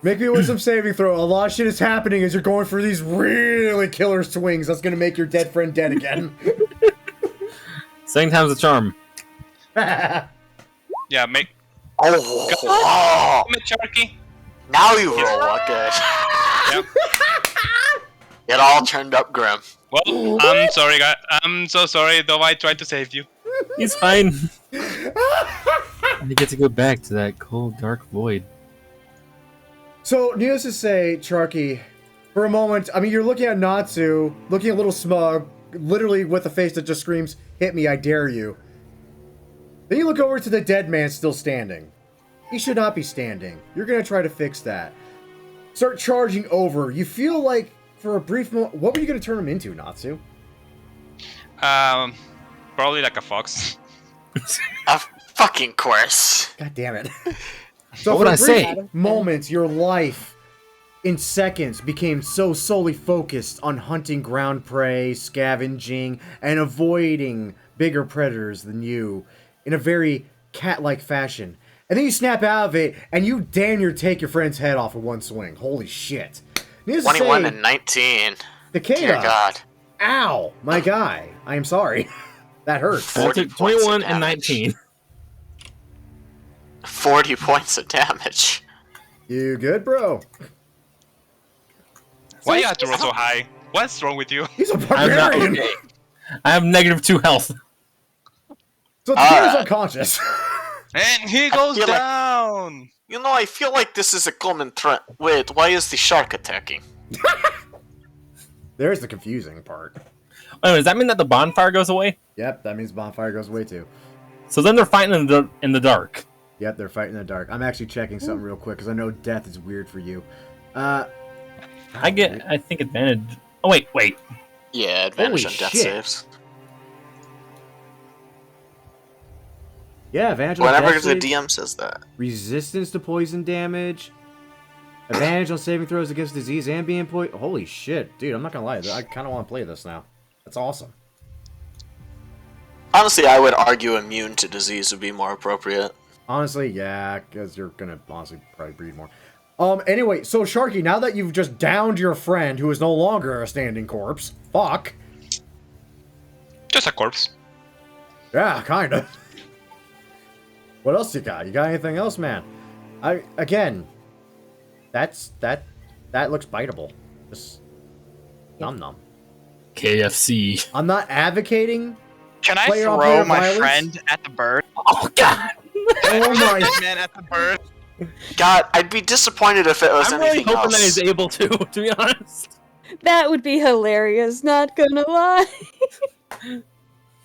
Make me a wisdom saving throw. A lot of shit is happening as you're going for these really killer swings. That's gonna make your dead friend dead again. Second time's a charm. Yeah, make Oh! Sharky. Now you roll good. Yep. It all turned up grim. Well, I'm sorry, guys. I'm so sorry, though I tried to save you. He's fine. I get to go back to that cold, dark void. So, needless to say, Charky, for a moment, I mean, you're looking at Natsu, looking a little smug, literally with a face that just screams, "Hit me, I dare you." Then you look over to the dead man still standing. He should not be standing. You're gonna try to fix that. Start charging over. You feel like, for a brief moment, what were you gonna turn him into, Natsu? Probably like a fox. Of fucking course. God damn it. So What would I for a brief say? moments, your life, in seconds, became so solely focused on hunting ground prey, scavenging, and avoiding bigger predators than you in a very cat-like fashion. And then you snap out of it, and you damn near take your friend's head off with one swing. Holy shit. Needless to 21 say, and 19. Dear Takeda, God. ow, my guy. I am sorry. That hurts. I 40 took 21 points of and damage. 19. 40 points of damage. You good, bro? Why you have to roll so high? What's wrong with you? He's a I'm not barbarian. okay. I have -2 health. So Takeda's Alright. unconscious. And he goes feel like- down! You know, I feel like this is a common threat. Wait, why is the shark attacking? There's the confusing part. Wait, does that mean that the bonfire goes away? Yep, that means bonfire goes away too. So then they're fighting in the dark. Yep, they're fighting in the dark. I'm actually checking something real quick because I know death is weird for you. I think, advantage. Oh, wait. Yeah, advantage Holy on death shit. saves. Yeah, advantage on Whenever death the saves, DM says that. resistance to poison damage, advantage on saving throws against disease and being poisoned. Holy shit, dude! I'm not gonna lie, I kind of want to play this now. That's awesome. Honestly, I would argue immune to disease would be more appropriate. Honestly, yeah, because you're gonna honestly probably breed more. Anyway, so Sharky, now that you've just downed your friend who is no longer a standing corpse, fuck. Just a corpse. Yeah, kinda. What else you got? You got anything else, man? That looks biteable. Just num. KFC. I'm not advocating. Can I Player on throw player my violence? friend at the bird? Oh, God! Oh my. Man at the bird. God, I'd be disappointed if it was I'm really anything hoping that else. he's able to be honest. That would be hilarious, not gonna lie.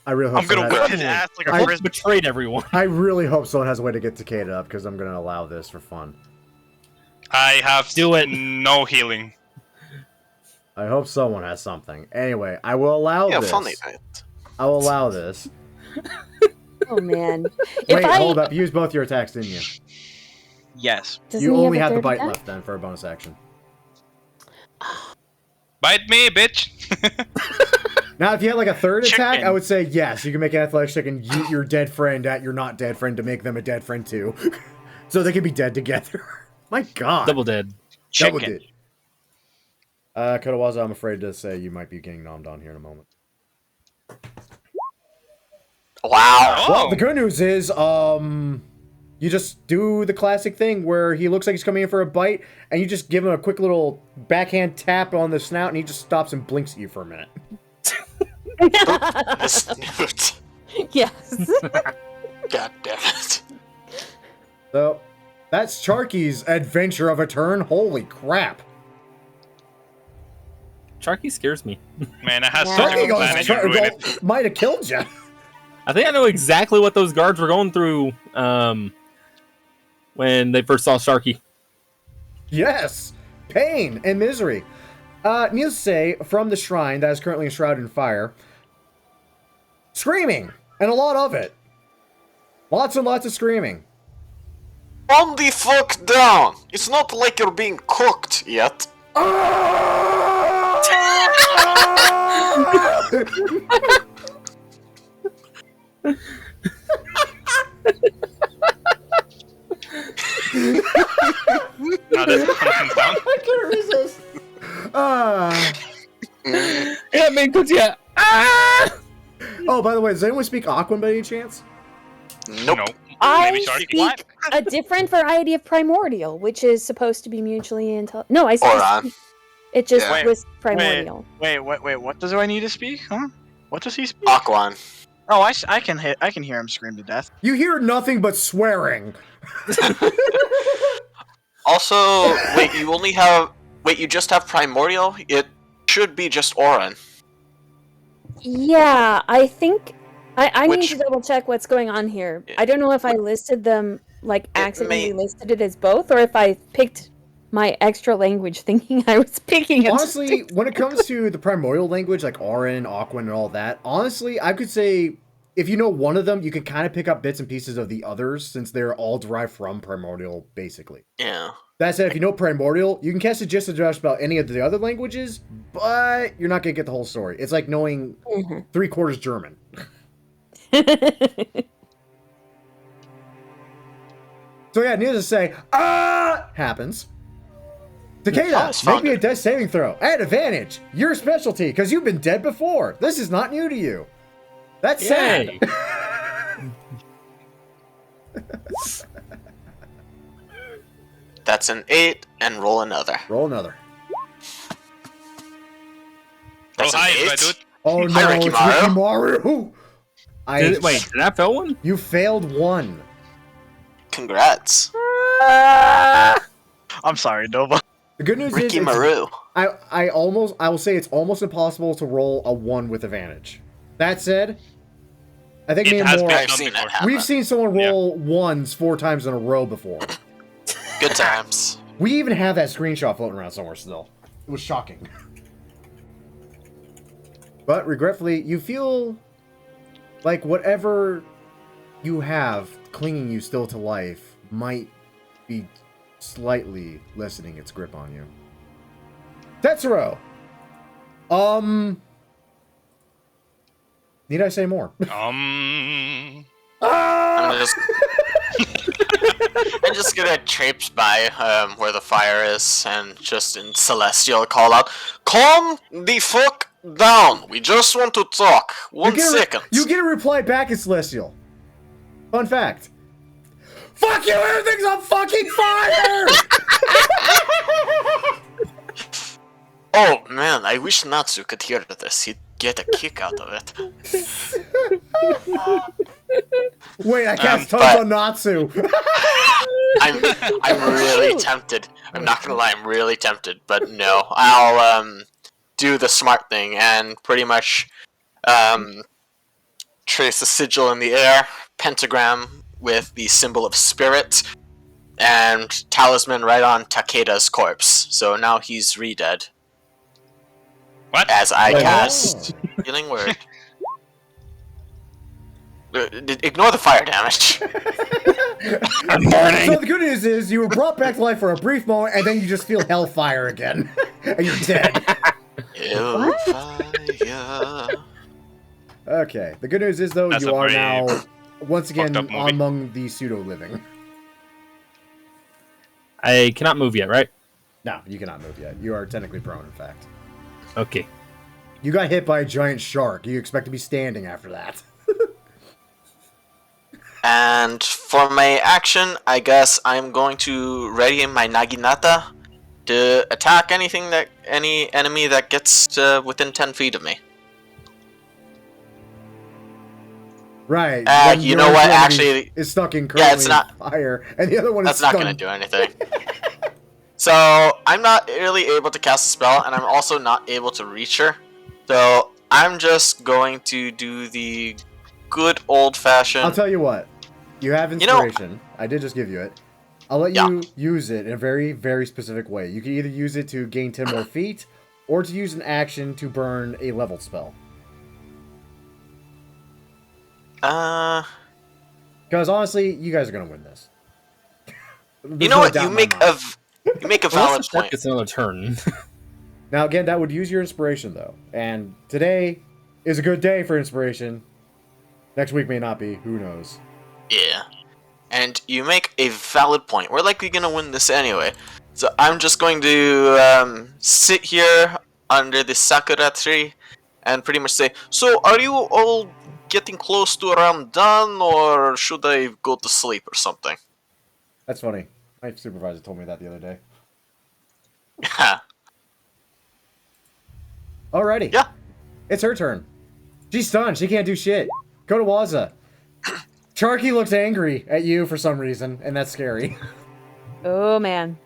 I really hope I'm gonna someone whip has, his ass like a I- frisbee. Betrayed everyone. I really hope someone has a way to get Takeda up because I'm gonna allow this for fun. I have Do it. no healing. I hope someone has something. Anyway, I will allow Yeah, this. funny night. I will allow this. Oh man. Wait, hold up. You used both your attacks, didn't you? Yes. Doesn't You he only have have a the third bite attack? left then for a bonus action. Bite me, bitch. Now, if you had like a third attack, Chicken. I would say yes. You can make an athletics check and yeet your dead friend at your not dead friend to make them a dead friend too, so they can be dead together. My God, Double dead. Double Chicken. did. Kotawaza, I'm afraid to say you might be getting nommed on here in a moment. Wow. Well, the good news is, you just do the classic thing where he looks like he's coming in for a bite, and you just give him a quick little backhand tap on the snout, and he just stops and blinks at you for a minute. The snoot. Yes. God damn it. So, that's Charky's adventure of a turn. Holy crap. Charky scares me. Man, I had Yeah. such a Charky good plan and you ruined it. might have killed you. I think I know exactly what those guards were going through when they first saw Sharky. Yes, pain and misery. Needless to say, from the shrine that is currently enshrouded in fire, screaming, and a lot of it. Lots and lots of screaming. Calm the fuck down. It's not like you're being cooked yet. Now that's something down. I can't resist. Yeah, man, cause yeah. Ah! Oh, by the way, does anyone speak Aquan by any chance? Nope. No. I Maybe Sharky. speak a different variety of primordial, which is supposed to be mutually intelligent. No, I Oran. speak. It just Yeah. was primordial. Wait, what does I need to speak? Huh? What does he speak? Aquan. Oh, I can hear him scream to death. You hear nothing but swearing. Also, wait, you just have primordial? It should be just Oran. Yeah, I think I need Which- to double check what's going on here. I don't know if I listed them like accidentally listed it as both, or if I picked my extra language thinking I was picking it. Honestly, when it comes to the primordial language, like Auran, Aquan, and all that, honestly, I could say if you know one of them, you can kind of pick up bits and pieces of the others since they're all derived from primordial, basically. Yeah. That said, if you know primordial, you can catch the gist of just about any of the other languages, but you're not going to get the whole story. It's like knowing 3/4 German. So yeah, needless to say, happens. Takeda, make me a death saving throw. At advantage. Your specialty, because you've been dead before. This is not new to you. That's sad. Yay. That's an 8, and roll another. Roll another. That's Roll an high, 8. dude. Oh no, Hi, it's Rikimaru. Rikimaru. Wait, did that fail one? You failed one. Congrats. I'm sorry, Nova. The good news Ricky is Maru. I will say it's almost impossible to roll a 1 with advantage. That said, I think me It and has more, been I've done seen before. that happen. we've seen someone roll 1s 4 times in a row before. Good times. We even have that screenshot floating around somewhere still. It was shocking. But regretfully, you feel like whatever you have clinging you still to life might be slightly lessening its grip on you. Tetsuro! Need I say more? I'm just gonna traipse by where the fire is and just in Celestial call out, calm the fuck down. We just want to talk. One second. You get a reply back in Celestial. Fun fact. Fuck you! Everything's on fucking fire! Oh man, I wish Natsu could hear this. He'd get a kick out of it. Wait, I cast but- tons on Natsu. I'm really tempted. I'm not gonna lie, I'm really tempted, but no. I'll do the smart thing and pretty much trace a sigil in the air, pentagram with the symbol of spirit, and talisman right on Takeda's corpse. So now he's re-dead. What? As I Oh. cast Healing Word. Ignore the fire damage. I'm burning. So the good news is you were brought back to life for a brief moment, and then you just feel hellfire again, and you're dead. Yokai. Okay. The good news is, though, That's you a are very now, once again, fucked up movie. among the pseudo-living. I cannot move yet, right? No, you cannot move yet. You are technically prone, in fact. Okay. You got hit by a giant shark. You expect to be standing after that. And for my action, I guess I'm going to ready my Naginata to attack any enemy that gets within 10 feet of me. Right. when You your know what? infirmity Actually, is stuck in yeah, currently it's not. fire, and the other one That's is not stunned. going to do anything. So I'm not really able to cast a spell, and I'm also not able to reach her. So I'm just going to do the good old-fashioned. I'll tell you what. You have You know- inspiration. I did just give you it. I'll let Yeah. you use it in a very, very specific way. You can either use it to gain 10 more feet, or to use an action to burn a leveled spell. Because honestly, you guys are gonna win this. You There's know no what? doubt You in my make mind. you make a Unless valid the shark point. gets another turn. Now again, that would use your inspiration though. And today is a good day for inspiration. Next week may not be. Who knows? Yeah. And you make a valid point. We're likely gonna win this anyway. So I'm just going to sit here under the Sakura Tree and pretty much say, so are you all getting close to around done, or should I go to sleep or something? That's funny. My supervisor told me that the other day. Yeah. Alrighty. Yeah. It's her turn. She's stunned. She can't do shit. Go to Waza. Charky looks angry at you for some reason, and that's scary. Oh man.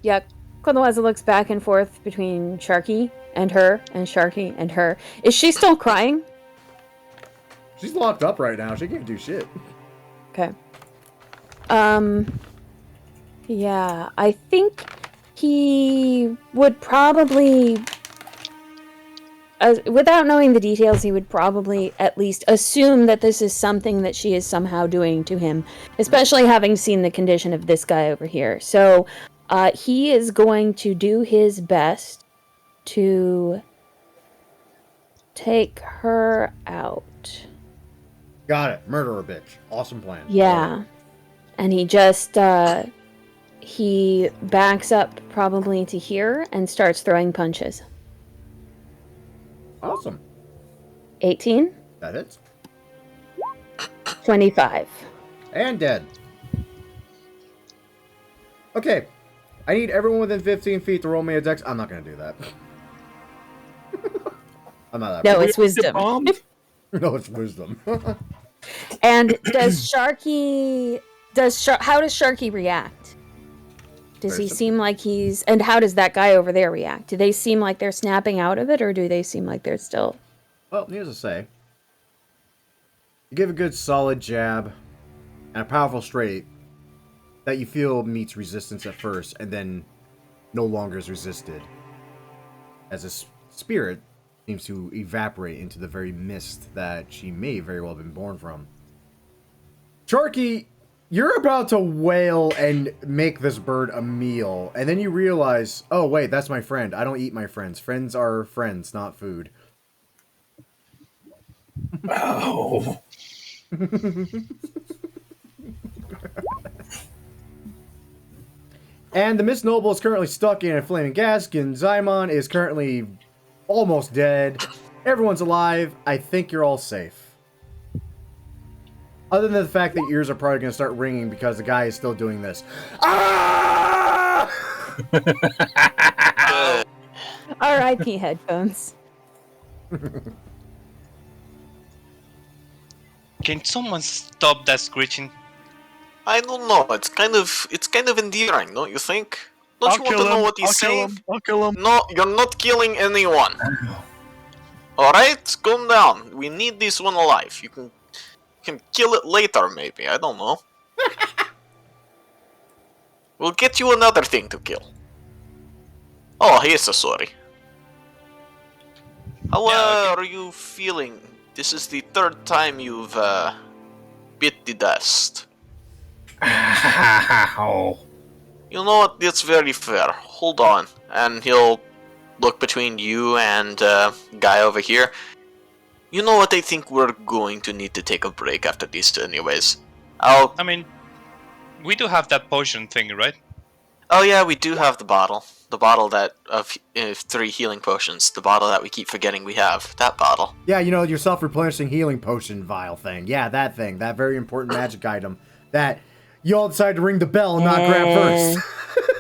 Yeah, Konowaza looks back and forth between Sharky and her, and Sharky and her. Is she still crying? She's locked up right now. She can't do shit. Okay. Yeah, I think he would probably, without knowing the details, he would probably at least assume that this is something that she is somehow doing to him, especially having seen the condition of this guy over here. So, he is going to do his best to take her out. Got it. Murder a bitch. Awesome plan. Yeah. And he just, he backs up probably to here and starts throwing punches. Awesome. 18, That hits. 25. And dead. Okay. I need everyone within 15 feet to roll me a dex. I'm not going to do that. I'm not that No, bad. it's wisdom. No, it's wisdom. And does Sharky, how does Sharky react? Does he Very seem like he's, and how does that guy over there react? Do they seem like they're snapping out of it, or do they seem like they're still... Well, needless to say, you give a good solid jab and a powerful straight that you feel meets resistance at first and then no longer is resisted, as a spirit seems to evaporate into the very mist that she may very well have been born from. Sharky, you're about to wail and make this bird a meal, and then you realize, oh wait, that's my friend. I don't eat my friends. Friends are friends, not food. Oh. And the Miss Noble is currently stuck in a flaming gas. Ginzaimon is currently almost dead. Everyone's alive. I think you're all safe. Other than the fact that your ears are probably going to start ringing because the guy is still doing this. Ah! R.I.P. headphones. Can someone stop that screeching? I don't know. It's kind of endearing, don't you think? Don't you want to know what he's saying? I'll kill him. No, you're not killing anyone. Alright, calm down. We need this one alive. You can kill it later, maybe. I don't know. We'll get you another thing to kill. Oh, here's a sorry. How are you feeling? This is the third time you've bit the dust. Ow. You know what? That's very fair. Hold on, and he'll look between you and guy over here. You know what? I think we're going to need to take a break after this, anyways. I mean, we do have that potion thing, right? Oh yeah, we do have the bottle. The bottle that of 3 healing potions. The bottle that we keep forgetting we have. That bottle. Yeah, you know, your self-replenishing healing potion vial thing. Yeah, that thing. That very important magic item. That you all decided to ring the bell and not grab first.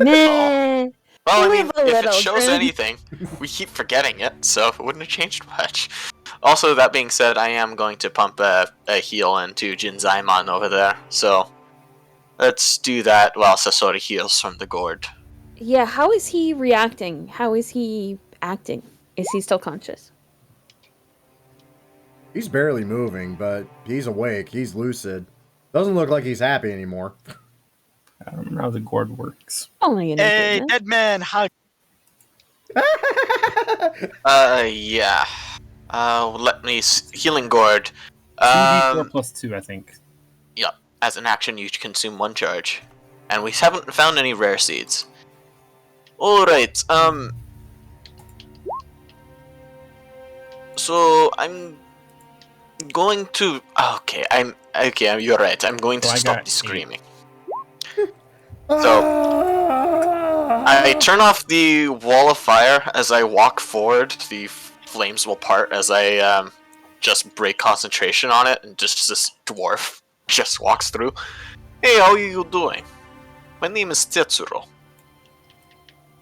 Nah. Well, I We mean, have a if it little shows group. anything, we keep forgetting it, so it wouldn't have changed much. Also, that being said, I am going to pump a heal into Jinzaimon over there, so let's do that while Sasori heals from the gourd. Yeah, how is he reacting? How is he acting? Is he still conscious? He's barely moving, but he's awake. He's lucid. Doesn't look like he's happy anymore. I don't know how the gourd works. Only an Hey, improvement. dead man, hug. Yeah. Let me... Healing gourd. 2d4 plus 2, I think. Yeah, as an action you consume 1 charge. And we haven't found any rare seeds. Alright, so I'm going to... Okay, you're right. I'm going to So I stop got the screaming. So, I turn off the wall of fire as I walk forward. The flames will part as I just break concentration on it, and just this dwarf just walks through. Hey, how are you doing? My name is Tetsuro.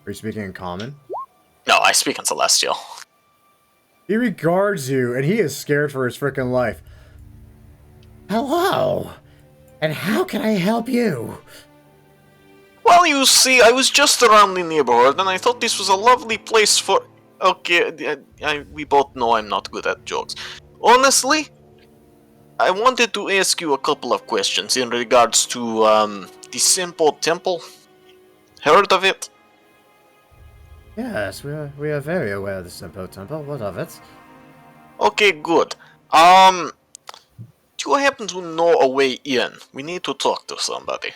Are you speaking in common? No, I speak in Celestial. He regards you, and he is scared for his freaking life. Hello, and how can I help you? Well, you see, I was just around the neighborhood, and I thought this was a lovely place for... Okay, we both know I'm not good at jokes. Honestly, I wanted to ask you a couple of questions in regards to, the Simple Temple. Heard of it? Yes, we are very aware of the Simpo Temple. What of it? Okay, good. Do you happen to know a way in? We need to talk to somebody.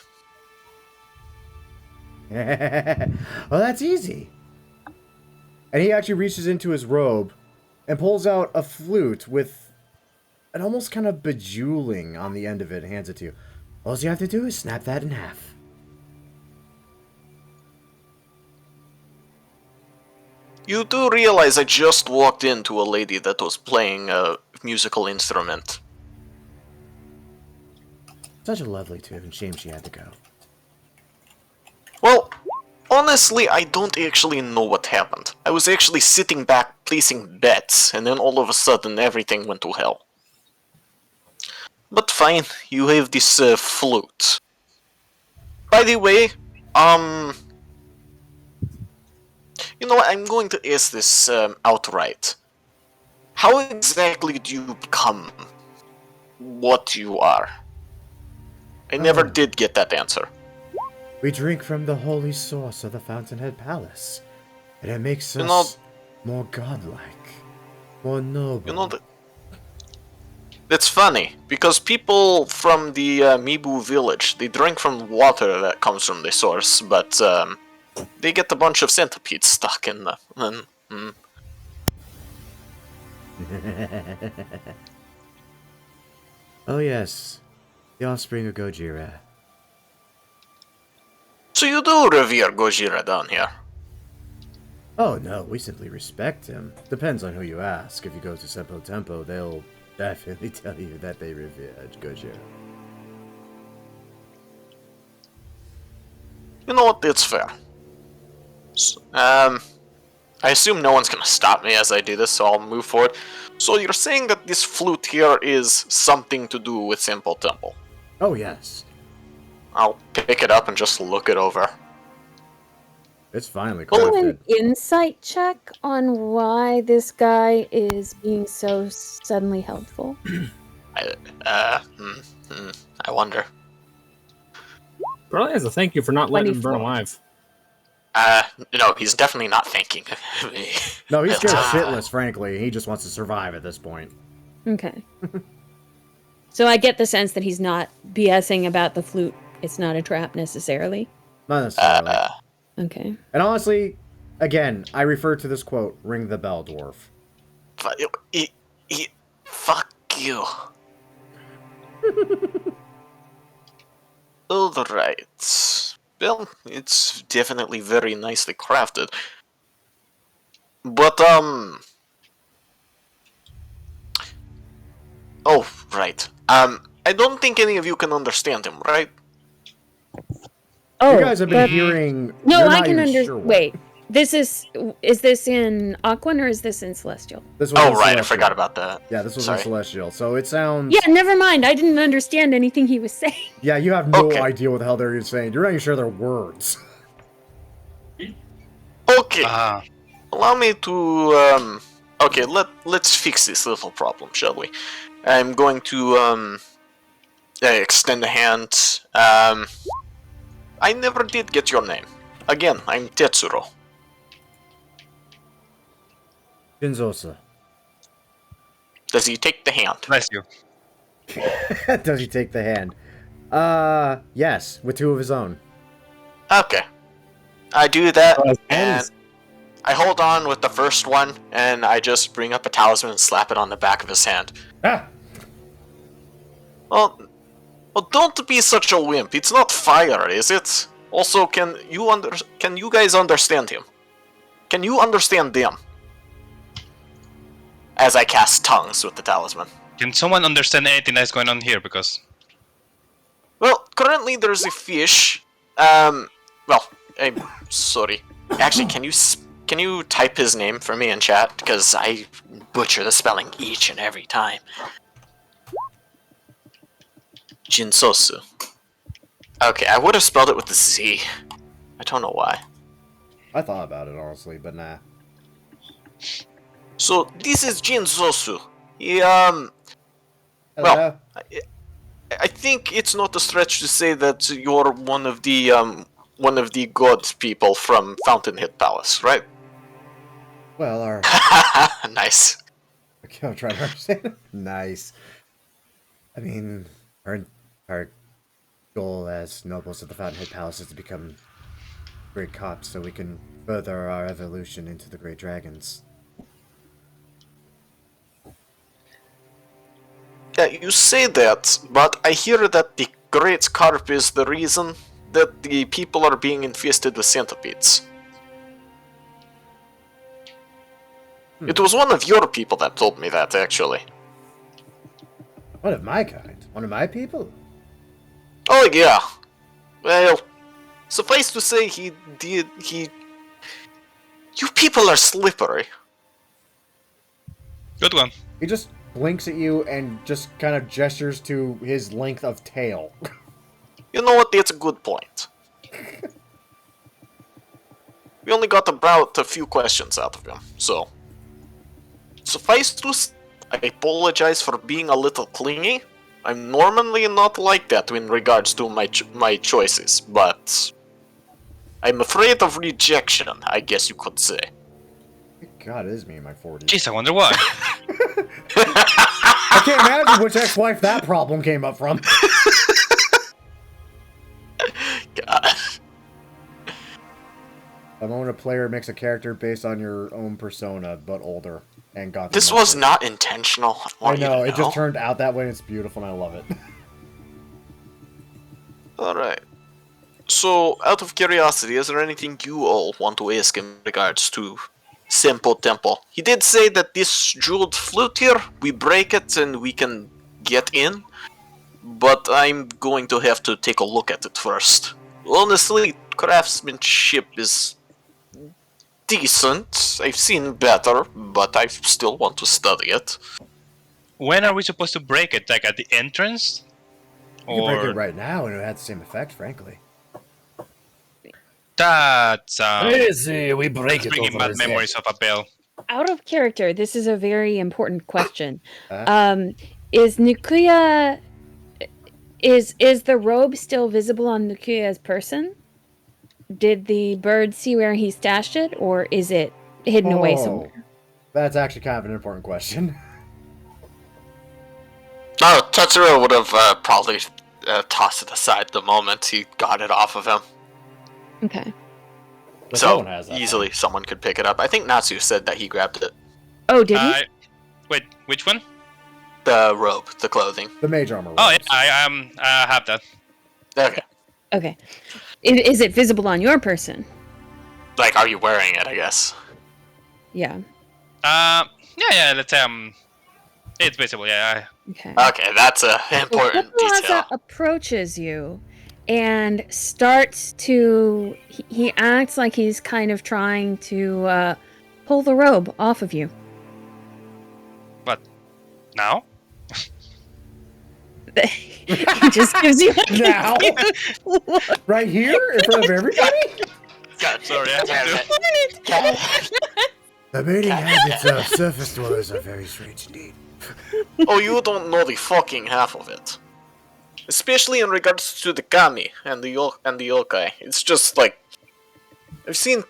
Well, that's easy. And he actually reaches into his robe and pulls out a flute with an almost kind of bejeweling on the end of it and hands it to you. All you have to do is snap that in half. You do realize I just walked into a lady that was playing a musical instrument. Such a lovely tune. Shame she had to go. Well, honestly, I don't actually know what happened. I was actually sitting back placing bets, and then all of a sudden everything went to hell. But fine, you have this flute. By the way, you know what, I'm going to ask this outright. How exactly do you become what you are? I never did get that answer. We drink from the holy source of the Fountainhead Palace, and it makes us You know- more godlike, more noble. You know, that's funny, because people from the Mibu village, they drink from water that comes from the source, but they get a bunch of centipedes stuck in the... Oh yes, the offspring of Gojira. So you do revere Gojira down here? Oh no, we simply respect him. Depends on who you ask. If you go to Seppo Tempo, they'll definitely tell you that they revere Gojira. You know what, that's fair. I assume no one's gonna stop me as I do this, so I'll move forward. So you're saying that this flute here is something to do with Simple Temple? Oh yes, I'll pick it up and just look it over. it's finally Do crafted. an insight check on why this guy is being so suddenly helpful. I wonder. Probably as a thank you for not letting him burn 24. alive. No, he's definitely not thanking me. No, he's scared shitless, frankly. He just wants to survive at this point. Okay. So I get the sense that he's not BSing about the flute. It's not a trap necessarily. Not necessarily. Okay. And honestly, Again, I refer to this quote, ring the bell, dwarf. Fuck you. Alright. Well, it's definitely very nicely crafted. But, oh, right. I don't think any of you can understand him, right? Oh, You guys have been that- hearing... No, you're I not can even understand. sure what. Wait, is this in Aquan or is this in Celestial? This was Oh, in right, I Celestial. forgot about that. Yeah, this was Sorry. in Celestial, so it sounds... Yeah, never mind. I didn't understand anything he was saying. Yeah, you have no Okay. idea what the hell they're even saying. You're not even sure their words. Okay, Ah, allow me to, okay, let's fix this little problem, shall we? I'm going to, extend a hand. I never did get your name. Again, I'm Tetsuro. Jinzosa. Does he take the hand? bless you. Does he take the hand? Yes, with two of his own. Okay. I do that, Well, his and hands- I hold on with the first one, and I just bring up a talisman and slap it on the back of his hand. Ah! Well, don't be such a wimp. It's not fire, is it? Also, can you guys understand him? Can you understand them? As I cast tongues with the talisman. Can someone understand anything that's going on here? Because Well, currently there's a fish. Well, I'm sorry. Actually, can you type his name for me in chat? Because I butcher the spelling each and every time. Jinsosu. Okay, I would have spelled it with a Z. I don't know why. I thought about it, honestly, but nah. So, this is Jinsosu. He, Hello? Well, I think it's not a stretch to say that you're one of the god people from Fountainhead Palace, right? Well, our... Nice. Okay, I'm trying to understand. Nice. I mean, our goal as nobles of the Fountainhead Palace is to become great cops so we can further our evolution into the great dragons. Yeah, you say that, but I hear that the Great Carp is the reason that the people are being infested with centipedes. It was one of your people that told me that, actually. One of my kind? One of my people? Oh, yeah. Well, suffice to say, You people are slippery. good one. He just blinks at you and just kind of gestures to his length of tail. You know what? That's a good point. We only got about a few questions out of him, so... Suffice to I apologize for being a little clingy. I'm normally not like that in regards to my choices, but... I'm afraid of rejection, I guess you could say. God, it is me in my 40s. Jeez, I wonder why. I can't imagine which ex-wife that problem came up from. God. The moment a player makes a character based on your own persona, but older, and got them This up was there. not intentional. I want you know, to it just turned out that way, and it's beautiful, and I love it. Alright. So, out of curiosity, is there anything you all want to ask in regards to Senpo Temple? He did say that this jeweled flute here, we break it and we can get in, but I'm going to have to take a look at it first. Honestly, craftsmanship is decent. I've seen better, but I still want to study it. When are we supposed to break it? Like at the entrance? You can break it right now, and it would have the same effect, frankly. That's Easy, we break it bringing over bad his head. memories of a bell. Out of character, this is a very important question. Uh? Is Nukuya... Is the robe still visible on Nukuya's person? Did the bird see where he stashed it, or is it hidden away somewhere? That's actually kind of an important question. Oh, Tetsuro would have probably tossed it aside the moment he got it off of him. Okay. But So someone has that easily someone could pick it up. I think Natsu said that he grabbed it. Oh, did he? Wait, which one? The robe, the clothing. The mage armor. Oh, yeah, robes. I have that. Okay. Okay. Is it visible on your person? Like, are you wearing it, I guess? Yeah. Yeah, let's it's visible, yeah. Okay. Okay, that's a important Plaza detail. approaches you and starts to. He acts like he's kind of trying to pull the robe off of you. But now? He just gives you a Now? Right here in front of everybody. God, sorry, I have to. The mating habits of surface dwellers are very strange indeed. Oh, you don't know the fucking half of it. Especially in regards to the kami and the yokai. It's just like I've seen.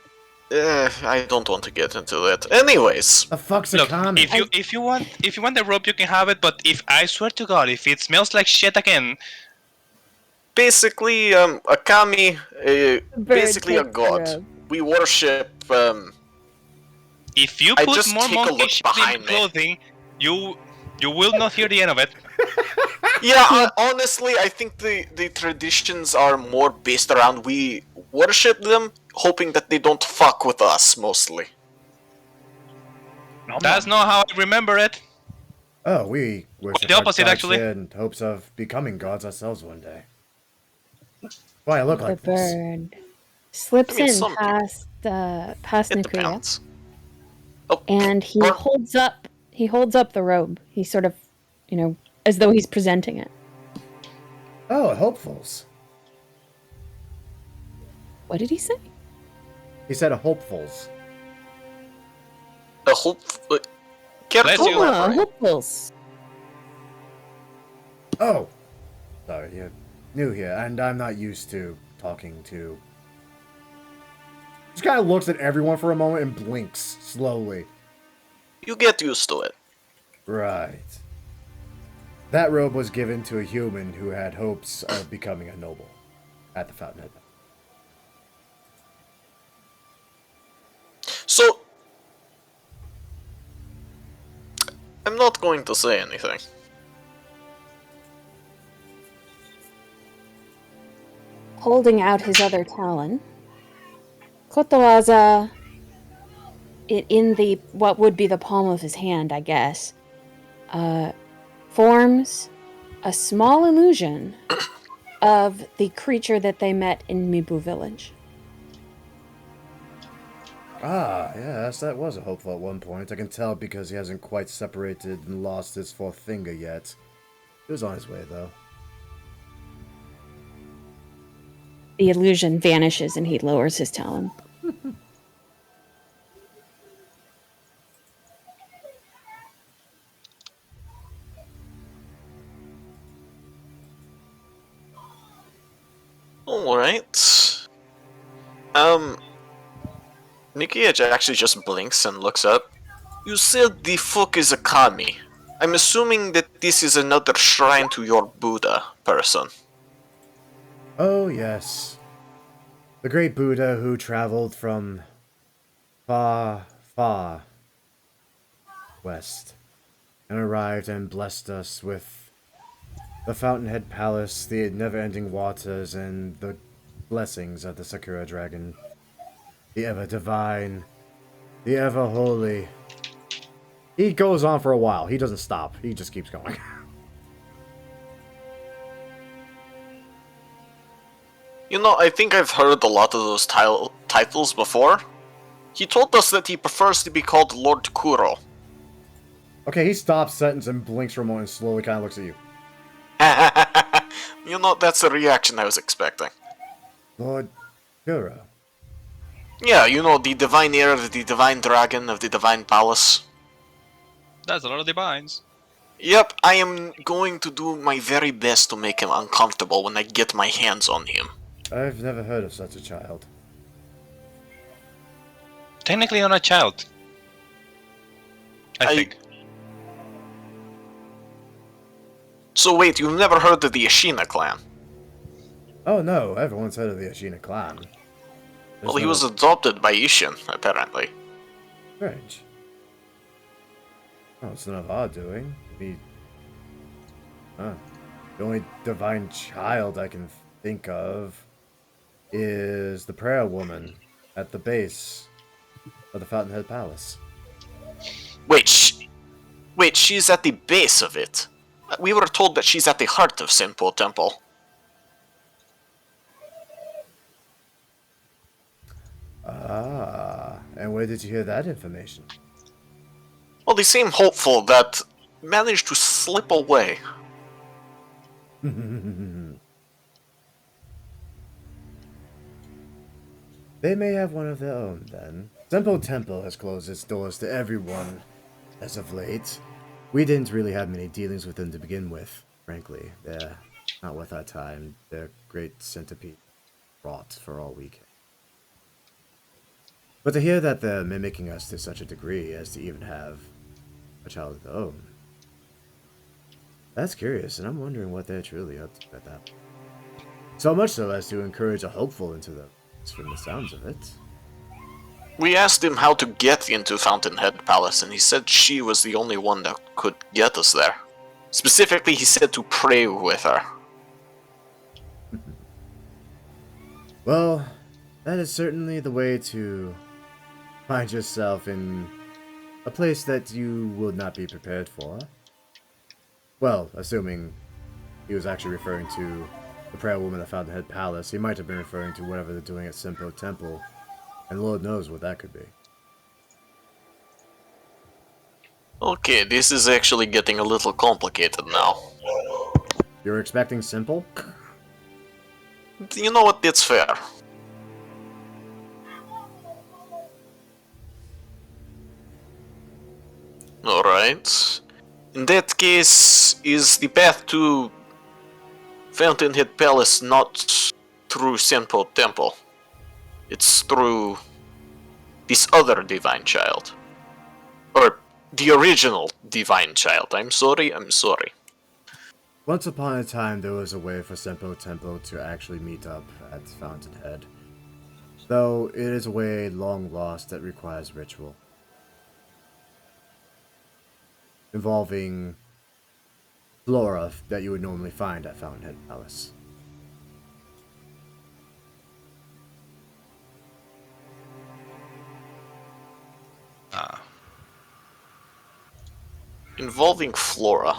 I don't want to get into that. Anyways, The fuck's a Look, kami? if you want the rope, you can have it. But if I swear to God, if it smells like shit again, basically, a kami, basically a takes the god. robe. We worship. if you I put just more take a monkey look shit behind in me. clothing, you will not hear the end of it. Yeah, honestly, I think the traditions are more based around we worship them, hoping that they don't fuck with us, mostly. That's not how I remember it. Oh, we worship the opposite, our gods actually. here in hopes of becoming gods ourselves one day. Why I look The like this? bird slips I mean, in some past It Nakuya, depends. Oh, and he Bur- holds up the robe. He sort of, as though he's presenting it. Oh, hopefuls. What did he say? He said hopefuls. I hope. Care Bless to you. elaborate? Hopefuls. Oh, sorry, you're new here, and I'm not used to talking to. Just kind of looks at everyone for a moment and blinks slowly. You get used to it. Right. That robe was given to a human who had hopes of becoming a noble at the Fountainhead. So, I'm not going to say anything. Holding out his other talon, Kotoaza, in the what would be the palm of his hand, I guess, forms a small illusion of the creature that they met in Mibu village. Ah, yes, that was a hopeful at one point. I can tell because he hasn't quite separated and lost his fourth finger yet. He was on his way, though. The illusion vanishes and he lowers his talon. Alright. Nikki actually just blinks and looks up. You said the fuck is a kami. I'm assuming that this is another shrine to your Buddha person. Oh, yes. The great Buddha who traveled from far, far west and arrived and blessed us with the Fountainhead Palace, the never-ending waters, and the blessings of the Sakura Dragon. The ever-divine, the ever-holy. He goes on for a while. He doesn't stop. He just keeps going. You know, I think I've heard a lot of those titles before. He told us that he prefers to be called Lord Kuro. Okay, he stops sentence and blinks for a moment and slowly kind of looks at you. You know, that's the reaction I was expecting. Lord Kuro. Yeah, you know, the divine heir of the divine dragon of the divine palace. That's a lot of divines. Yep, I am going to do my very best to make him uncomfortable when I get my hands on him. I've never heard of such a child. Technically, not a child. I think. So wait, you've never heard of the Ashina Clan? Oh no, everyone's heard of the Ashina Clan. Well, he was adopted by Ishin, apparently. Strange. Oh, it's none of our doing. The only divine child I can think of is the prayer woman at the base of the Fountainhead Palace. Wait, she's at the base of it. We were told that she's at the heart of Senpo Temple. Ah, and where did you hear that information? Well, they seem hopeful that managed to slip away. They may have one of their own, then. Senpo Temple has closed its doors to everyone as of late. We didn't really have many dealings with them to begin with, frankly. They're not worth our time. They're great centipede rot for all we care. But to hear that they're mimicking us to such a degree as to even have a child of their own, that's curious, and I'm wondering what they're truly up to at that point. So much so as to encourage a hopeful into them, from the sounds of it. We asked him how to get into Fountainhead Palace, and he said she was the only one that could get us there. Specifically, he said to pray with her. Well, that is certainly the way to find yourself in a place that you would not be prepared for. Well, assuming he was actually referring to the prayer woman at Fountainhead Palace, he might have been referring to whatever they're doing at Senpo Temple, and Lord knows what that could be. Okay, this is actually getting a little complicated now. You're expecting simple? You know what, that's fair. Alright. In that case, is the path to Fountainhead Palace not through Senpo Temple? It's through this other divine child. Or the original divine child. I'm sorry. Once upon a time, there was a way for Senpo Temple to actually meet up at Fountainhead. Though it is a way long lost that requires ritual. Involving flora that you would normally find at Fountainhead Palace. Involving flora.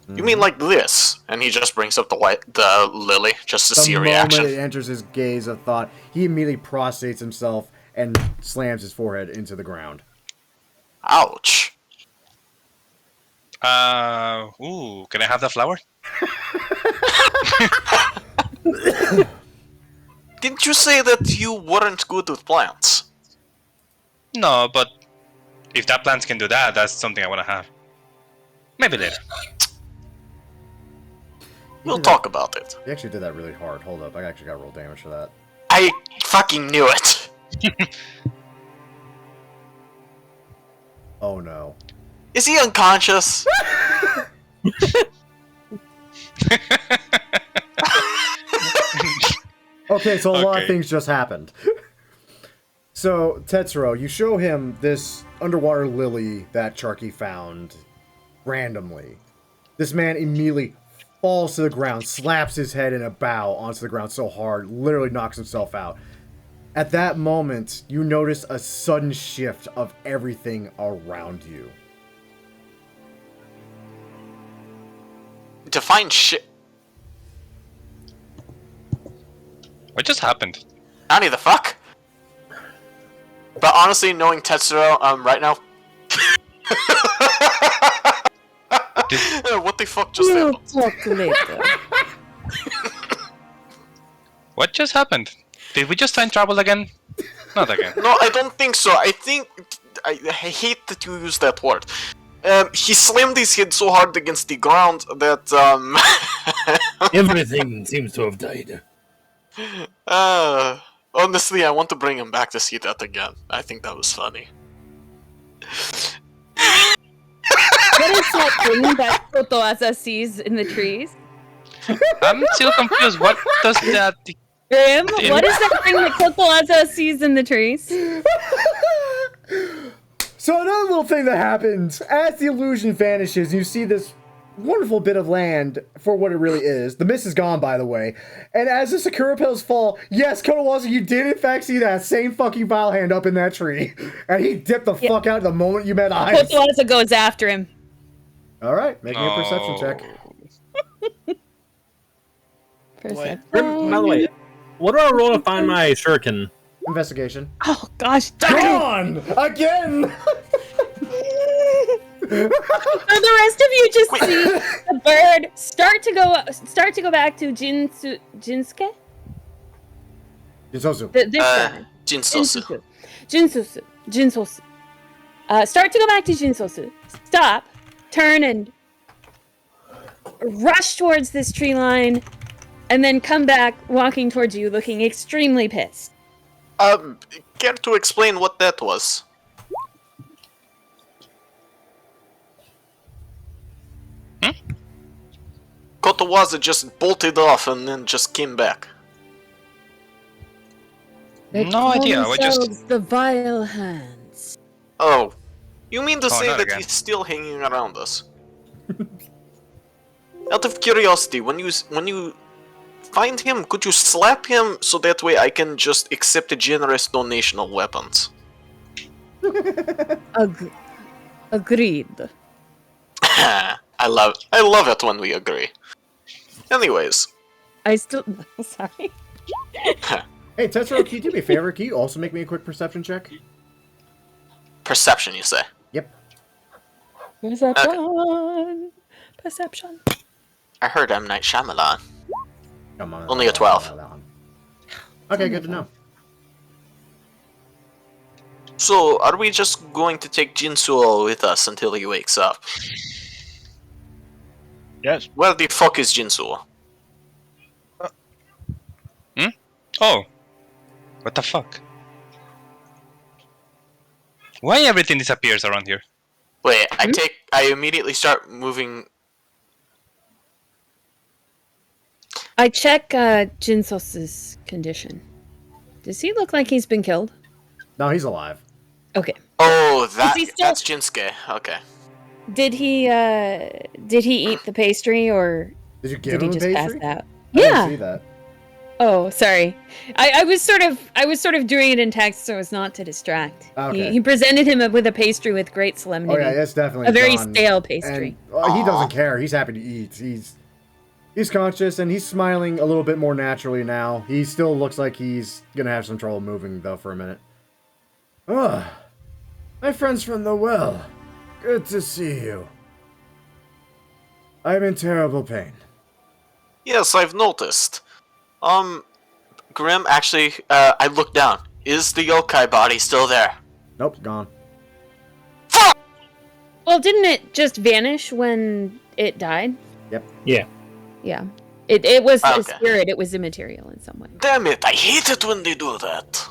You mean like this? And he just brings up the lily just to see a reaction. The moment it enters his gaze of thought, he immediately prostrates himself and slams his forehead into the ground. Ouch. Can I have the flower? Didn't you say that you weren't good with plants? No, but if that plant can do that, that's something I want to have. Maybe later. We'll talk about it. He actually did that really hard. Hold up, I actually got roll damage for that. I fucking knew it. Oh no. Is he unconscious? Okay, so a lot of things just happened. So, Tetsuro, you show him this underwater lily that Charky found randomly. This man immediately falls to the ground, slaps his head in a bow onto the ground so hard, literally knocks himself out. At that moment, you notice a sudden shift of everything around you. To find shit. What just happened? Annie, the fuck? But honestly, knowing Tetsuro, right now. What the fuck just We'll happened? talk later. What just happened? Did we just time travel again? Not again. No, I don't think so. I think... I hate that you use that word. He slammed his head so hard against the ground that, Everything seems to have died. honestly, I want to bring him back to see that again. I think that was funny. What is that thing that Kotoasa sees in the trees? I'm still confused. What does that Grim, what is that thing that Kotoaza sees in the trees? So another little thing that happens as the illusion vanishes, you see this wonderful bit of land for what it really is. The mist is gone, by the way. And as the Sakura petals fall, yes, Kotowaza, you did in fact see that same fucking vile hand up in that tree. And he dipped the fuck out the moment you met eyes. Kotoaza goes after him. Alright, make me a perception check. Perception. By the way, what do I roll to find my shuriken? Investigation. Oh gosh, Gone! Again! So the rest of you just see the bird start to go back to Jinsuke. Jinsosu. This guy. Jinsosu. Jinsosu. Start to go back to Jinsosu. Stop, turn, and rush towards this tree line, and then come back walking towards you, looking extremely pissed. Care to explain what that was? Kotowaza just bolted off and then just came back. No idea. We just the vile hands. Oh, you mean to say not that again. he's still hanging around us? Out of curiosity, when you find him, could you slap him so that way I can just accept a generous donation of weapons? Agreed. I love it when we agree. Anyways, sorry. Hey, Tetsuro, can you do me a favor? Can you also make me a quick perception check? perception, you say? Yep. Perception. Perception. I heard M. Night Shyamalan. Come on. Only a 12. Okay, good to know. So, are we just going to take Jinsuo with us until he wakes up? Yes. Where the fuck is Jinsuo? Oh. What the fuck? Why everything disappears around here? Wait, I immediately start moving. I check Jinso's condition. Does he look like he's been killed? No, he's alive. Okay. Oh, he still- that's Jinsuke. Okay. Did he eat the pastry or Did you give did he him just a pass pastry? out? I didn't Yeah. see that. Oh, sorry. I was sort of doing it in text so as not to distract. Okay. He presented him with a pastry with great solemnity. Oh yeah, that's definitely a very John. stale pastry. And he Aw. doesn't care. He's happy to eat. He's conscious and he's smiling a little bit more naturally now. He still looks like he's gonna have some trouble moving though for a minute. Ugh. My friends from the well. Good to see you. I'm in terrible pain. Yes, I've noticed. Grim, actually, I looked down. Is the yokai body still there? Nope, gone. Well, didn't it just vanish when it died? Yep. Yeah. Yeah. It was a Okay. spirit. It was immaterial in some way. Damn it, I hate it when they do that.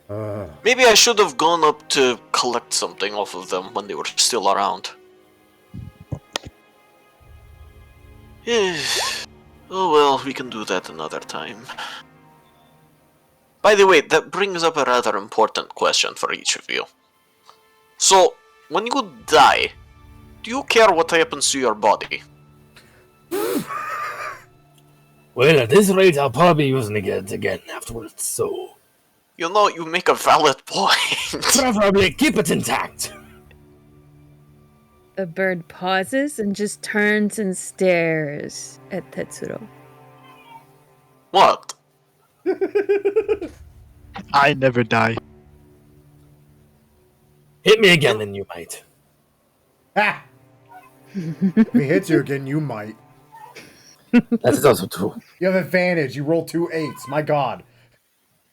Ugh. Maybe I should have gone up to collect something off of them when they were still around. Oh well, we can do that another time. By the way, that brings up a rather important question for each of you. So, when you die, do you care what happens to your body? Well, at this rate, I'll probably be using it again afterwards, so... You know, you make a valid point. Preferably keep it intact. The bird pauses and just turns and stares at Tetsuro. What? I never die. Hit me again and you might. Ha! If he hits you again, you might. That is also true. You have advantage. You rolled 2 8s. My god.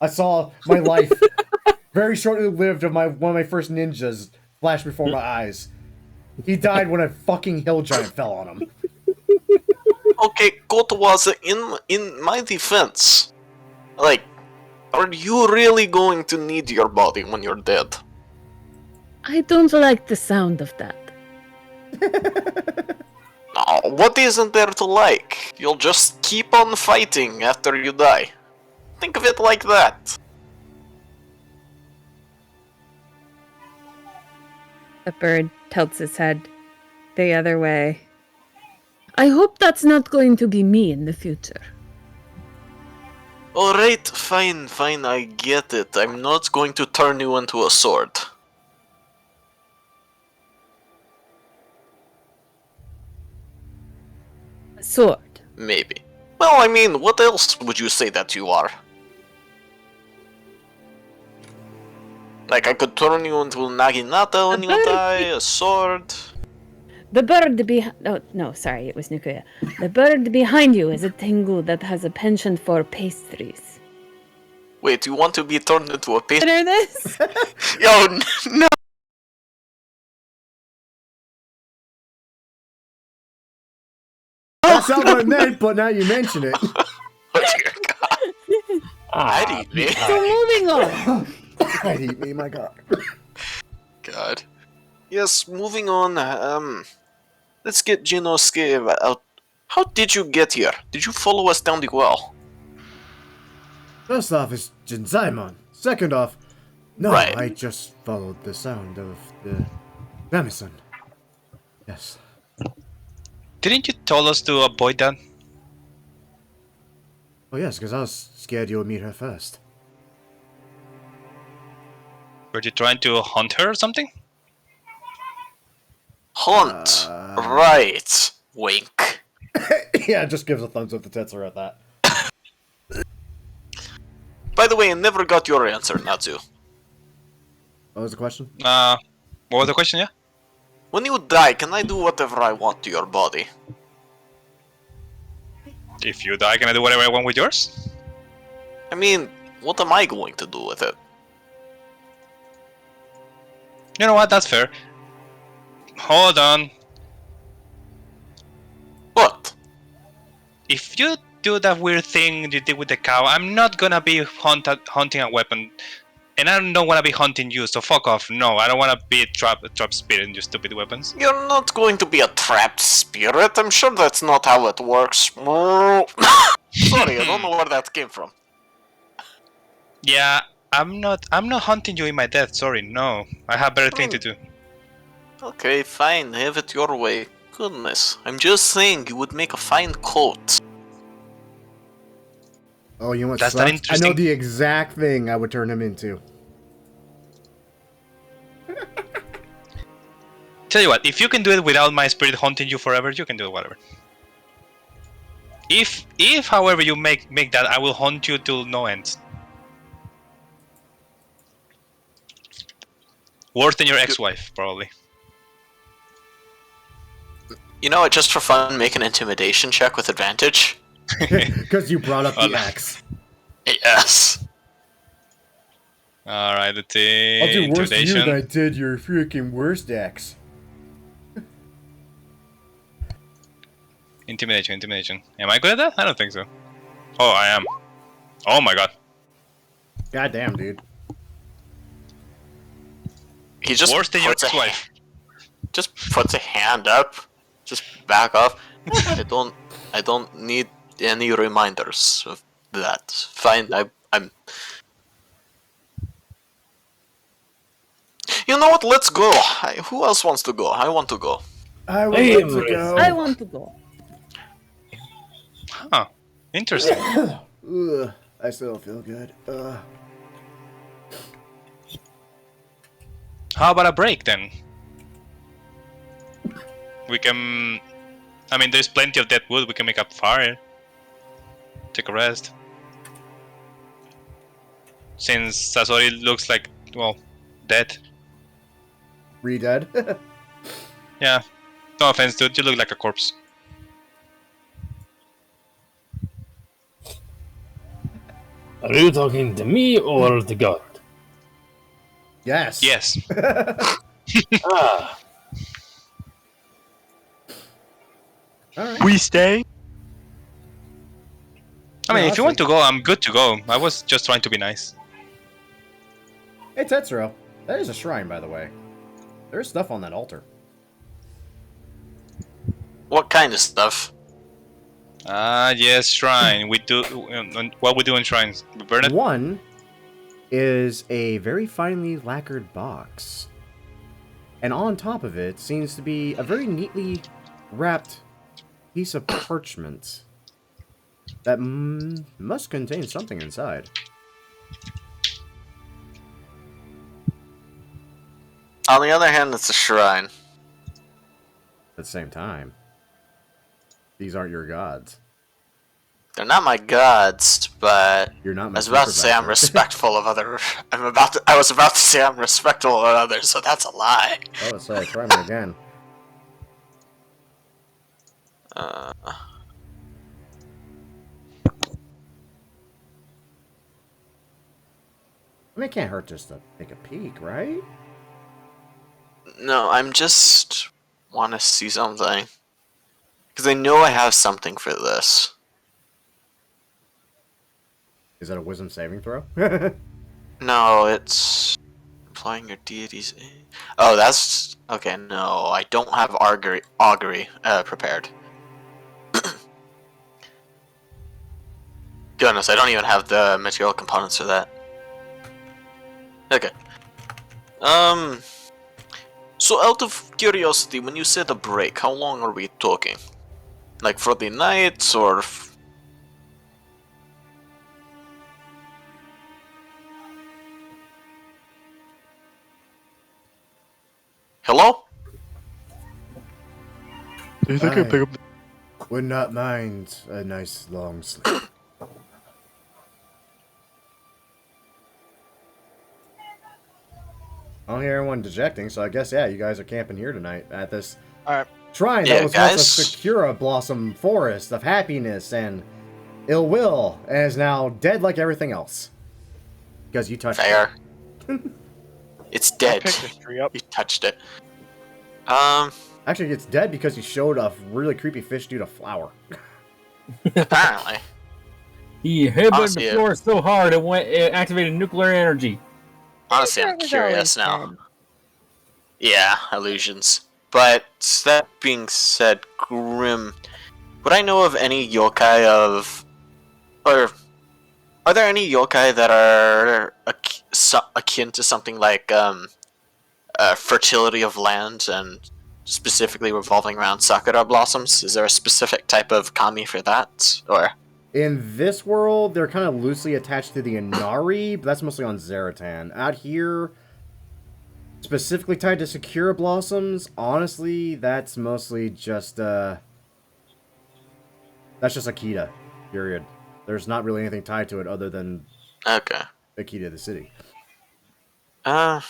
I saw my life very shortly lived of one of my first ninjas flash before my eyes. He died when a fucking hill giant fell on him. Okay, Kotowaza, in my defense, like, are you really going to need your body when you're dead? I don't like the sound of that. Oh, what isn't there to like? You'll just keep on fighting after you die. Think of it like that. The bird tilts its head the other way. I hope that's not going to be me in the future. Alright, fine, I get it. I'm not going to turn you into a sword. A sword. Maybe. Well, I mean, what else would you say that you are? Like, I could turn you into Naginata when you die, a sword. The bird behind... Oh, no, sorry, it was Nukuya. The bird behind you is a Tengu that has a penchant for pastries. Wait, you want to be turned into a pastry? Consider this? Yo, no! That's not what I meant, but now you mention it. Oh dear God. I'd eat me. So moving on. I'd eat me, my god. God. Yes, moving on, let's get Jinosuke out. How did you get here? Did you follow us down the well? First off, it's Jinzaimon. Second off, no, Right. I just followed the sound of the venison. Yes. Didn't you tell us to avoid that? Oh yes, because I was scared you would meet her first. Were you trying to hunt her or something? Hunt. Right. Wink. Yeah, just gives a thumbs up to Tetsuo at that. By the way, I never got your answer, Natsu. What was the question? What was the question, yeah? When you die, can I do whatever I want to your body? If you die, can I do whatever I want with yours? I mean, what am I going to do with it? You know what, that's fair. Hold on. What? If you do that weird thing you did with the cow, I'm not gonna be hunting a weapon. And I don't wanna be hunting you, so fuck off. No, I don't wanna be a trap spirit and your stupid weapons. You're not going to be a trapped spirit. I'm sure that's not how it works. Sorry, I don't know where that came from. Yeah, I'm not hunting you in my death, sorry, no. I have better things to do. Okay, fine, have it your way. Goodness, I'm just saying you would make a fine coat. Oh, you know what That's not sucks? I know interesting. the exact thing I would turn him into. Tell you what, if you can do it without my spirit haunting you forever, you can do it whatever. If however you make that, I will haunt you till no end. Worse than your ex-wife, probably. You know what, just for fun, make an intimidation check with advantage? Because you brought up the Well, X. Yes. Alright, let's see. I'll do worse to you Intimidation. than I did your freaking worst X. Intimidation. Am I good at that? I don't think so. Oh, I am. Oh my god. God damn, dude. He just Worse than your puts a ex-wife. just puts a hand up. Just back off. I don't need any reminders of that. Fine, I'm... You know what, let's go. Who else wants to go? I want to go. I would Hey, like to go. I want to go. Huh. Interesting. Ugh, I still feel good. How about a break then? We can... I mean, there's plenty of dead wood. We can make a fire. Take a rest. Since Sasori looks like, well, dead. Re-dead? Yeah. No offense, dude. You look like a corpse. Are you talking to me or the guard? Yes. Yes. Ah, Alright. We stay. I mean, No, if you want to go, I'm good to go. I was just trying to be nice. Hey, Tetsuro. That is a shrine, by the way. There's stuff on that altar. What kind of stuff? Ah, yes, shrine. We do what we do in shrines. We burn it. One is a very finely lacquered box. And on top of it seems to be a very neatly wrapped piece of parchment that must contain something inside. On the other hand, it's a shrine. At the same time, these aren't your gods. They're not my gods, but You're not I my was about to say I'm supervisor. respectful of other. I was about to say I'm respectful of others, so that's a lie. Oh, sorry, try me again. I mean, it can't hurt just to take a peek, right? No, I'm just want to see something because I know I have something for this. Is that a wisdom saving throw? No, it's applying your deities. Oh, that's okay. No, I don't have augury prepared. Goodness, I don't even have the material components for that. Okay. So out of curiosity, when you said a break, how long are we talking? Like for the night, or? Hello? Do you think I pick up? Would not mind a nice long sleep. I don't hear anyone dejecting, so I guess, yeah, you guys are camping here tonight at this Alright. shrine Yeah, that was once a guys. Sakura blossom forest of happiness and ill will, and is now dead like everything else. Because you touched Fair. it. It's I dead. picked this tree up. You touched it. Actually, it's dead because you showed a really creepy fish dude a flower. Apparently. He headbutted Honestly, the floor so hard it activated nuclear energy. Honestly, I'm That was curious always now. dead. Yeah, illusions. But that being said, Grim, would I know of any yokai or are there any yokai that are akin to something like fertility of land and specifically revolving around sakura blossoms? Is there a specific type of kami for that, or? In this world, they're kind of loosely attached to the Inari, but that's mostly on Zaratan. Out here, specifically tied to Sakura Blossoms, honestly, that's mostly just, that's just Akita, period. There's not really anything tied to it other than Okay. Akita the city. Uh,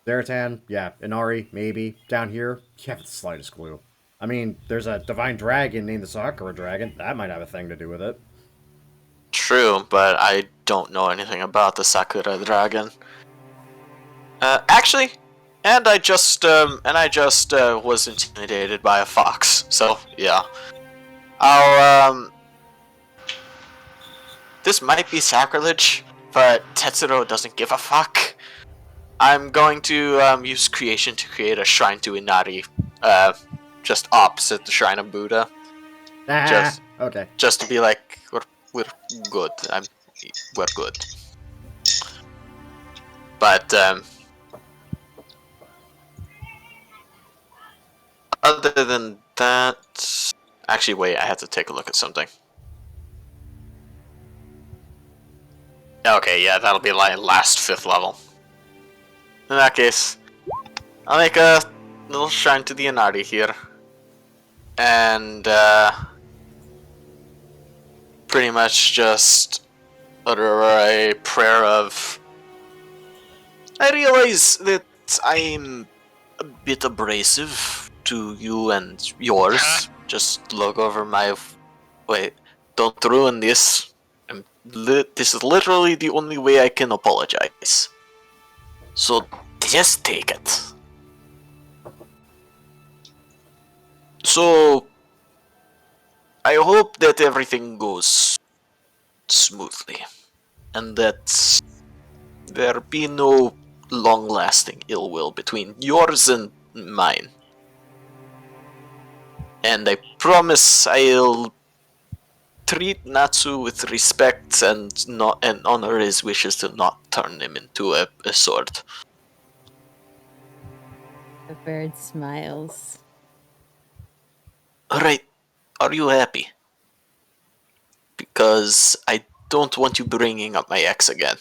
Zaratan, yeah. Inari, maybe. Down here, you haven't the slightest clue. I mean, there's a divine dragon named the Sakura Dragon. That might have a thing to do with it. True, but I don't know anything about the Sakura Dragon. Actually, and I just was intimidated by a fox. So yeah, I'll This might be sacrilege, but Tetsuro doesn't give a fuck. I'm going to use creation to create a shrine to Inari, just opposite the shrine of Buddha. Just- Okay. Just to be like, we're good. We're good. But other than that, actually, wait. I have to take a look at something. Okay, yeah, that'll be like last 5th level. In that case, I'll make a little shrine to the Inari here, and pretty much just utter a prayer of. I realize that I'm a bit abrasive to you and yours. Just look over my. Wait, don't ruin this. This is literally the only way I can apologize. So just take it. So I hope that everything goes smoothly, and that there be no long-lasting ill will between yours and mine. And I promise I'll treat Natsu with respect and honor his wishes to not turn him into a sword. The bird smiles. Alright, are you happy? Because I don't want you bringing up my ex again.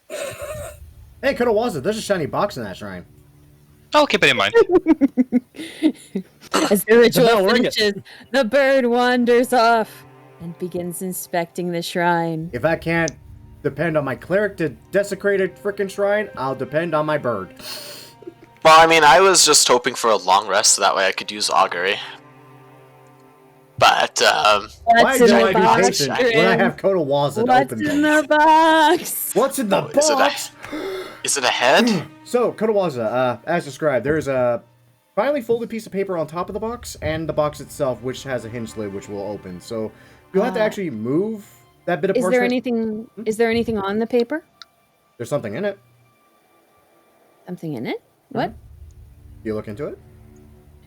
Hey, Kotawaza, there's a shiny box in that shrine. I'll keep it in mind. As the ritual bell, ring it. finishes, the bird wanders off and begins inspecting the shrine. If I can't depend on my cleric to desecrate a frickin' shrine, I'll depend on my bird. Well, I mean, I was just hoping for a long rest, so that way I could use augury. But, Why What's do in I the be box? patient when I have Kotawaza to What's open in things? the box? What's in the Oh, is it a- box? is it a head? So, Kotawaza, as described, there is a finely folded piece of paper on top of the box, and the box itself, which has a hinge lid, which will open. So, you'll have to actually move that bit of Is parchment. there anything? Is there anything on the paper? There's something in it. Something in it? What? Do you look into it?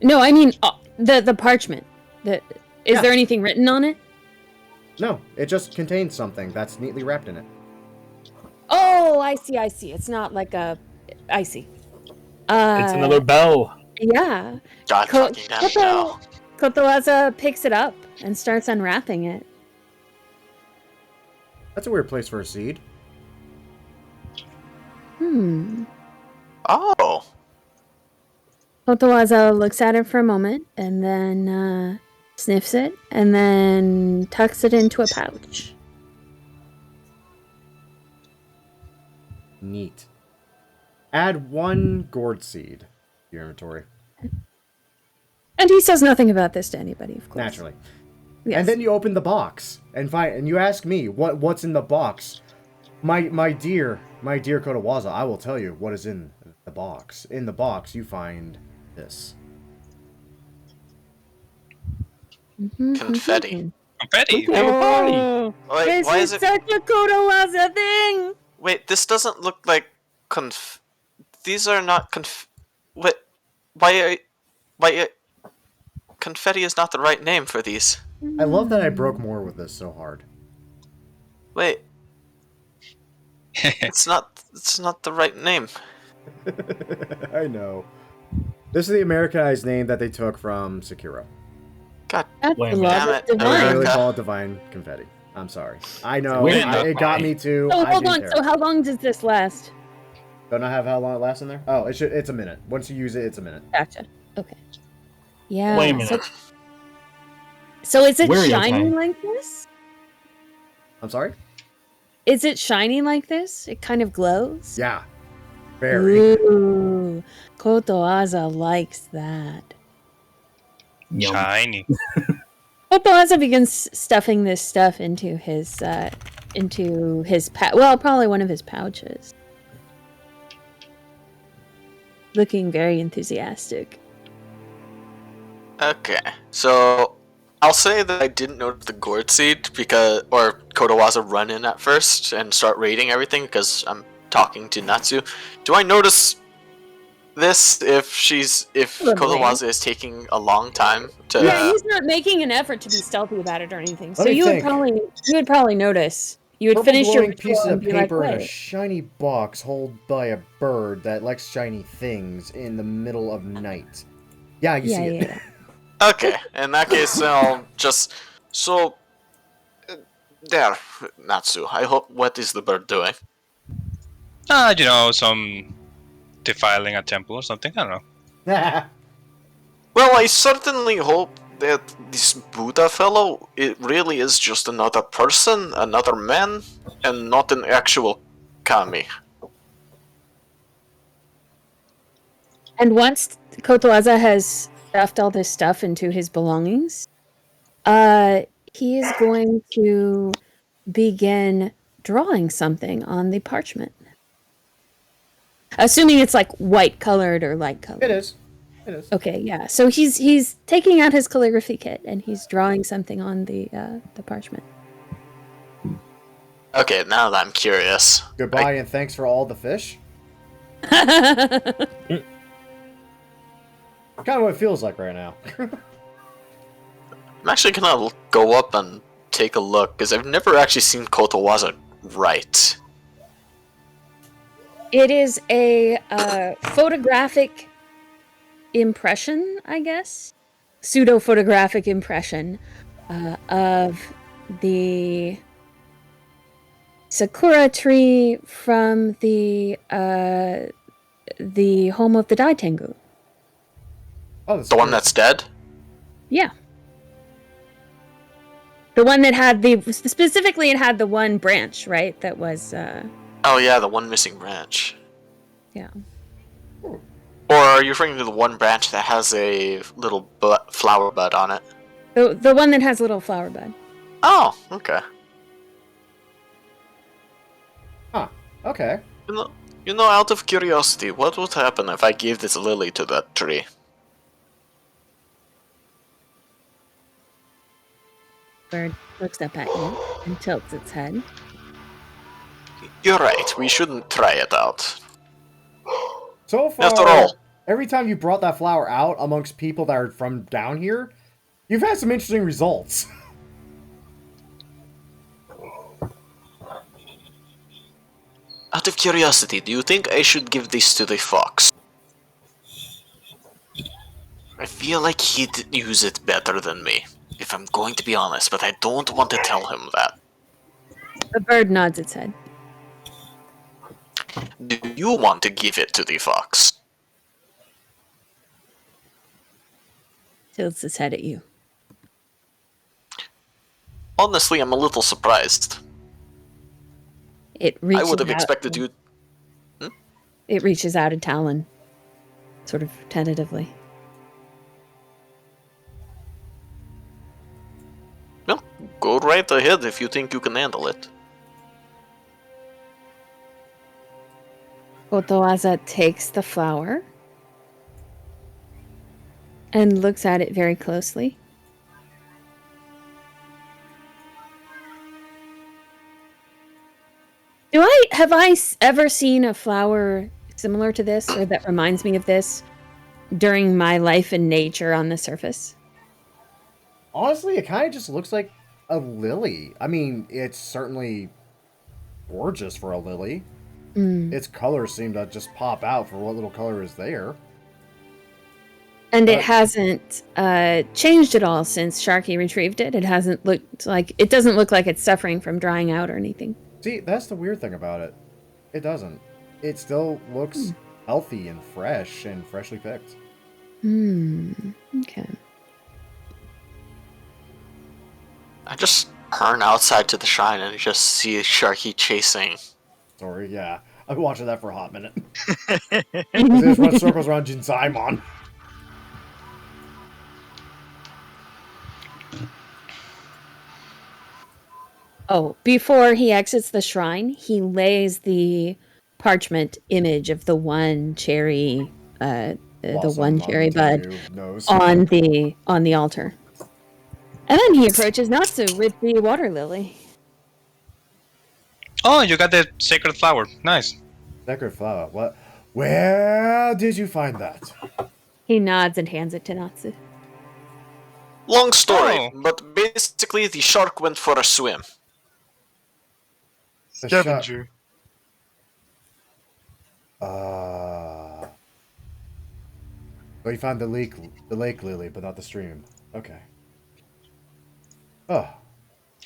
No, I mean the parchment. Is Yeah. there anything written on it? No, it just contains something that's neatly wrapped in it. Oh, I see. I see. It's not like a. I see. It's another bell. Yeah. God fucking damn it now. Kotowaza picks it up and starts unwrapping it. That's a weird place for a seed. Oh. Kotowaza looks at it for a moment and then sniffs it and then tucks it into a pouch. Neat. Add 1 gourd seed to your inventory. And he says nothing about this to anybody, of course. Naturally. Yes. And then you open the box and you ask me what's in the box. My dear Kotawaza, I will tell you what is in the box. In the box you find this. Confetti. Confetti. Oh, Wait, this why is is it... such a Kotowaza thing! Wait, this doesn't look like These are not What? Why? Confetti is not the right name for these. I love that I broke more with this so hard. Wait. It's not the right name. I know. This is the Americanized name that they took from Sakura. God That's Wait a the minute. love Damn of it. They divine. really America. call it divine confetti. I'm sorry. I know. Weird, It got me too. So I hold didn't on, care. so how long does this last? Don't I have how long it lasts in there? Oh, it's a minute. Once you use it, it's a minute. Gotcha. Okay. Yeah. Wait a minute. So is it Where are you, shining Yokai? like this? I'm sorry? Is it shiny like this? It kind of glows? Yeah. Very. Ooh. Kotowaza likes that. Yum. Shiny. Kotowaza begins stuffing this stuff into his probably one of his pouches. Looking very enthusiastic. Okay, so I'll say that I didn't notice the gourd seed or Kotawaza run in at first and start raiding everything because I'm talking to Natsu. Do I notice this if Kotawaza is taking a long time to? Yeah, he's not making an effort to be stealthy about it or anything. So me you would think. probably notice. You would Purple finish your glowing ritual piece of and be like, paper in a "Wait." shiny box held by a bird that likes shiny things in the middle of night. Yeah, you see it. Yeah. Okay, in that case, I'll just there, Natsu. I hope. What is the bird doing? Some defiling a temple or something. I don't know. Well, I certainly hope that this Buddha fellow, it really is just another person, another man, and not an actual kami. And once Kotowaza has stuffed all this stuff into his belongings, he is going to begin drawing something on the parchment. Assuming it's like white colored or light colored. It is. It is. Okay, yeah. So he's taking out his calligraphy kit and he's drawing something on the parchment. Okay, now that I'm curious. Goodbye and thanks for all the fish. Kind of what it feels like right now. I'm actually gonna go up and take a look, because I've never actually seen Kotowaza right. It is a photographic impression, I guess, pseudo-photographic impression of the Sakura Tree from the home of the Daitengu. Oh, The one that's dead? Yeah. The one that had specifically it had the one branch, right? That was, Oh yeah, the one missing branch. yeah. Or are you referring to the one branch that has a little flower bud on it? The one that has a little flower bud. Oh, okay. Huh. Okay. You know, out of curiosity, what would happen if I gave this lily to that tree? Bird looks up at you and tilts its head. You're right, we shouldn't try it out. So far, After all, every time you brought that flower out amongst people that are from down here, you've had some interesting results. out of curiosity, do you think I should give this to the fox? I feel like he'd use it better than me, if I'm going to be honest, but I don't want to tell him that. The bird nods its head. Do you want to give it to the fox? Tilts its head at you. Honestly, I'm a little surprised. It reaches I would have out. expected you... It reaches out a talon, sort of tentatively. Well, go right ahead if you think you can handle it. Kotowaza takes the flower and looks at it very closely. Have I ever seen a flower similar to this, or that reminds me of this, during my life in nature on the surface? Honestly, it kind of just looks like a lily. I mean, it's certainly gorgeous for a lily. Its colors seem to just pop out for what little color is there. And it hasn't changed at all since Sharky retrieved it. It hasn't looked like... It doesn't look like it's suffering from drying out or anything. See, that's the weird thing about it. It doesn't. It still looks healthy and fresh and freshly picked. Okay. I just turn outside to the shrine and just see Sharky chasing. Sorry, yeah. I've been watching that for a hot minute. They just run circles around Jinzaimon. Oh, before he exits the shrine, he lays the parchment image of the one cherry, the one cherry bud on the altar. And then he approaches Natsu with the water lily. Oh, you got the sacred flower. Nice. Sacred flower. What? Where did you find that? He nods and hands it to Natsu. Long story, Oh. but basically the shark went for a swim. The shark. Scavenger. So you found the lake lily, but not the stream. Okay. Oh,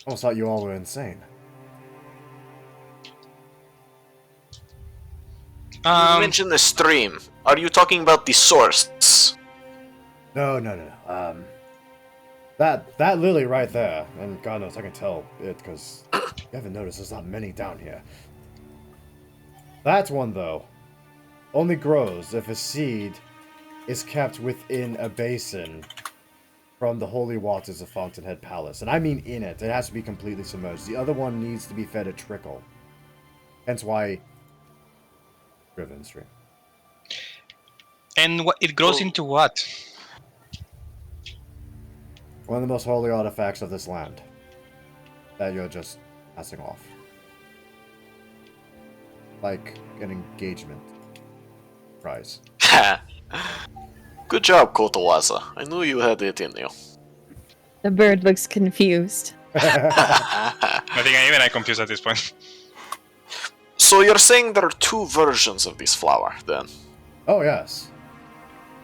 almost thought you all were insane. You mentioned the stream. Are you talking about the source? No. That lily right there, and God knows I can tell it because you haven't noticed there's not many down here. That one though, only grows if a seed is kept within a basin from the holy waters of Fountainhead Palace. And I mean in it. It has to be completely submerged. The other one needs to be fed a trickle. Hence why... Driven stream. And what it grows into what? One of the most holy artifacts of this land. That you're just passing off. Like an engagement prize. Good job, Kotowaza. I knew you had it in you. The bird looks confused. I think even I confused at this point. So you're saying there are two versions of this flower, then? Oh, yes.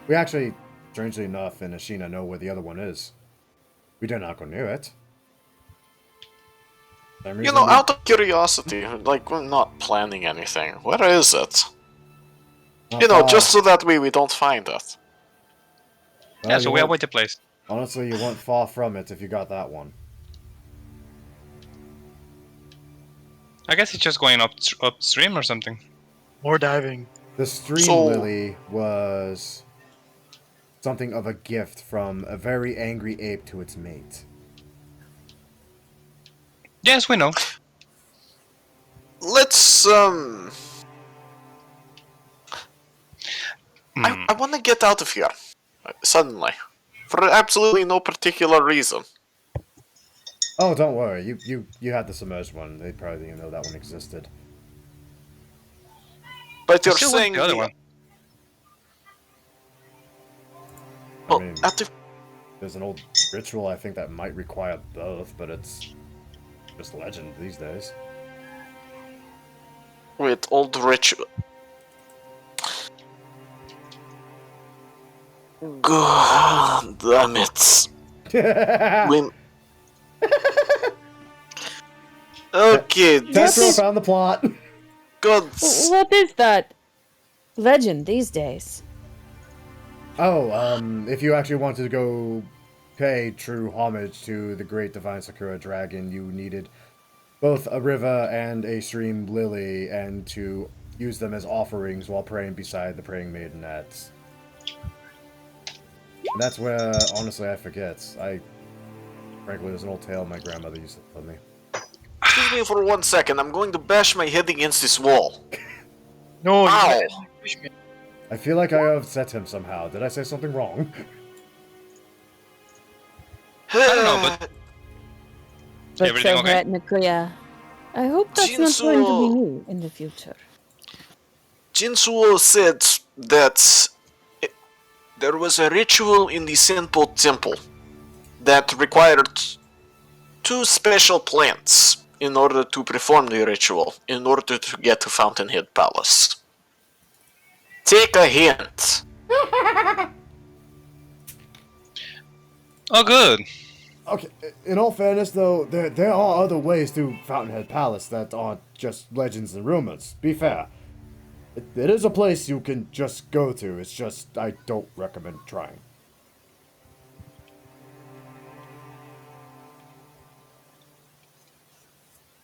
We actually, strangely enough, in Ashina know where the other one is. We did not go near it. Same You reason know, we- out of curiosity, like, we're not planning anything. Where is it? not You know, far. just so that way we don't find it. Well, Yeah, so you we weren't- avoid the place. Honestly, you weren't far from it if you got that one. I guess it's just going upstream or something. More diving. The stream So- lily was something of a gift from a very angry ape to its mate. Yes, we know. Let's, I want to get out of here. Suddenly. For absolutely no particular reason. Oh, don't worry. You had the submerged one. They probably didn't know that one existed. But I you're still want saying the other one. Well, mean- at the There's an old ritual I think that might require both, but it's just legend these days. with old ritual. God damn it. Win. Okay, Tetro this found the plot. gods. What is that legend these days? Oh, if you actually wanted to go pay true homage to the great divine Sakura dragon, you needed both a river and a stream lily, and to use them as offerings while praying beside the praying maidenettes. And that's where, honestly, I forget. Frankly, there's an old tale my grandmother used to tell me. Excuse me for 1 second. I'm going to bash my head against this wall. No, you Ow! can't push me. I feel like I upset him somehow. Did I say something wrong? I don't know, but But everything okay? Nakuya, I hope that's not going to be me in the future. Jinsuo said that there was a ritual in the Senpo Temple that required 2 special plants in order to perform the ritual, in order to get to Fountainhead Palace. Take a hint. Oh, good. Okay, in all fairness, though, there are other ways to Fountainhead Palace that aren't just legends and rumors. Be fair. It is a place you can just go to. It's just, I don't recommend trying.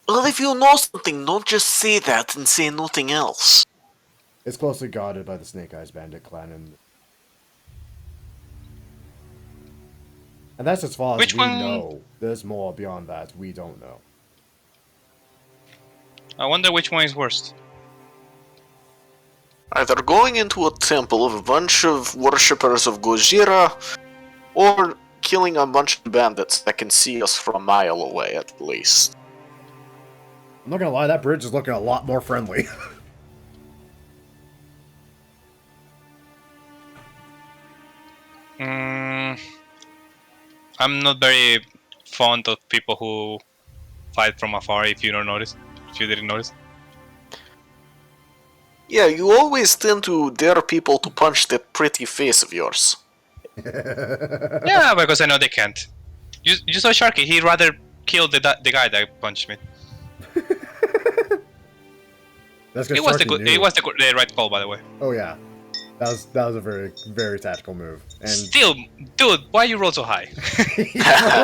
Well, if you know something, don't just say that and say nothing else. It's closely guarded by the Snake Eyes Bandit clan, and that's as far as Which we one? know. There's more beyond that we don't know. I wonder which one is worst. Either going into a temple of a bunch of worshippers of Gojira, or killing a bunch of bandits that can see us from a mile away at least. I'm not gonna lie, that bridge is looking a lot more friendly. I'm not very fond of people who fight from afar. If you didn't notice. Yeah, you always tend to dare people to punch that pretty face of yours. Yeah, because I know they can't. You saw Sharky. He'd rather kill the guy that punched me. That's It because was the Sharky good. knew. It was the right call, by the way. Oh yeah, that was a very, very tactical move. And Still, dude, why you roll so high? for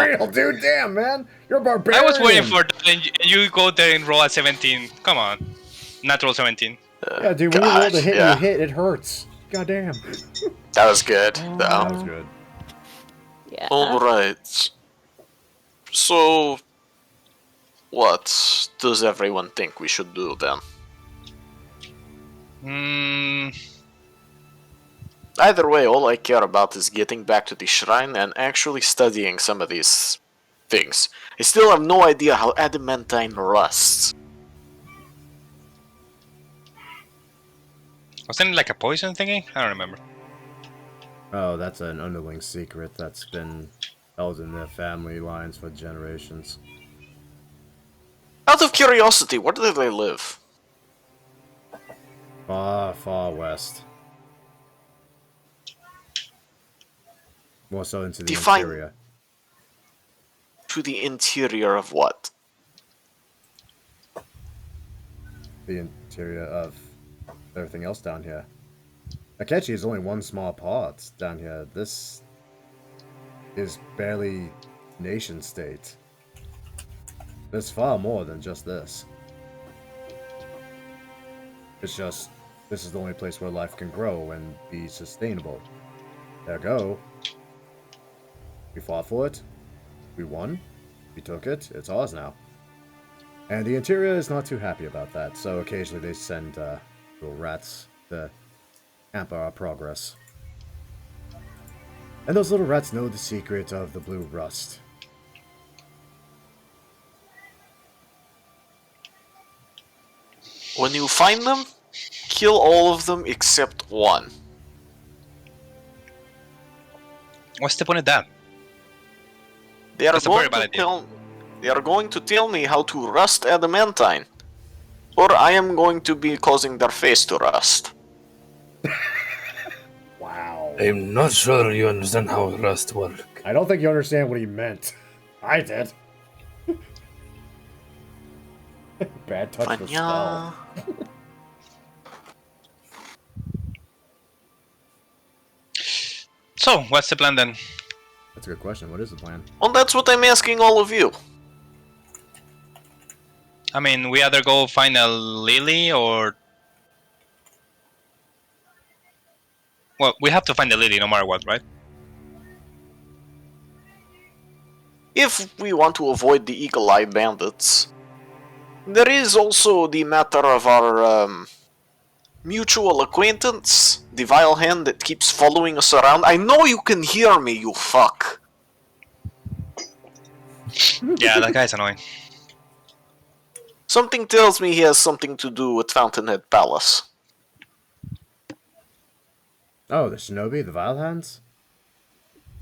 real, dude, damn man, you're a barbarian. I was waiting for that, and you go there and roll at 17. Come on, natural 17. Yeah, dude, when you roll the hit yeah. and you hit, it hurts. God damn. That was good, That though. was good. Yeah. Alright. So, what does everyone think we should do then? Either way, all I care about is getting back to the shrine and actually studying some of these things. I still have no idea how adamantine rusts. Wasn't it like a poison thingy? I don't remember. Oh, that's an underling secret that's been held in their family lines for generations. Out of curiosity, where do they live? Far, far west. More so into the Define- interior. To the interior of what? The interior of everything else down here. Akechi is only one small part down here. This is barely nation state. There's far more than just this. It's just, this is the only place where life can grow and be sustainable. There go. We fought for it. We won. We took it. It's ours now. And the interior is not too happy about that, so occasionally they send little rats to hamper our progress. And those little rats know the secret of the blue rust. When you find them, kill all of them except one. What's the point of that? They are That's a very going bad to idea. they are going to tell me how to rust adamantine. Or I am going to be causing their face to rust. Wow. I'm not sure you understand how rust works. I don't think you understand what he meant. I did. Bad touch the spell. Fanya. So, what's the plan then? That's a good question. What is the plan? Well, that's what I'm asking all of you. I mean, we either go find a lily or... Well, we have to find a lily no matter what, right? If we want to avoid the Eagle Eye bandits, there is also the matter of our mutual acquaintance, the vile hand that keeps following us around. I know you can hear me, you fuck. Yeah, that guy's annoying. Something tells me he has something to do with Fountainhead Palace. Oh, the shinobi? The Vile Hands?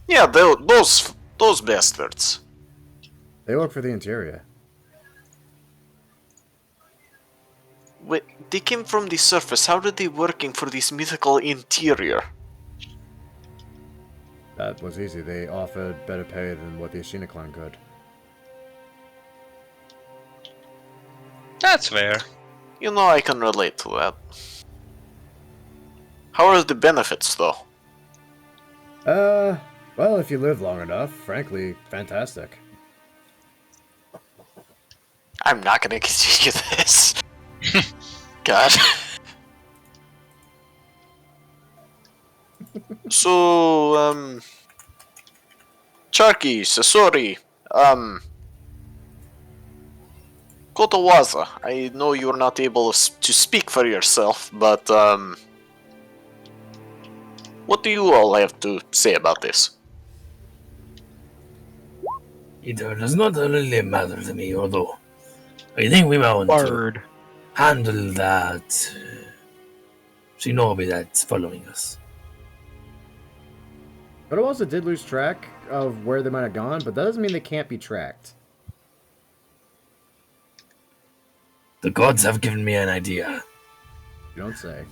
Yeah, those bastards. They work for the interior. Wait, they came from the surface. How are they working for this mythical interior? That was easy. They offered better pay than what the Ashina Clan could. That's fair. You know, I can relate to that. How are the benefits, though? Well, if you live long enough, frankly, fantastic. I'm not gonna continue this. God. So, Charky, Sasori, Kotowaza, I know you're not able to speak for yourself, but, what do you all have to say about this? It does not really matter to me, although I think we want to Word. handle that shinobi that's following us. But it also did lose track of where they might have gone, but that doesn't mean they can't be tracked. The gods have given me an idea. You don't say.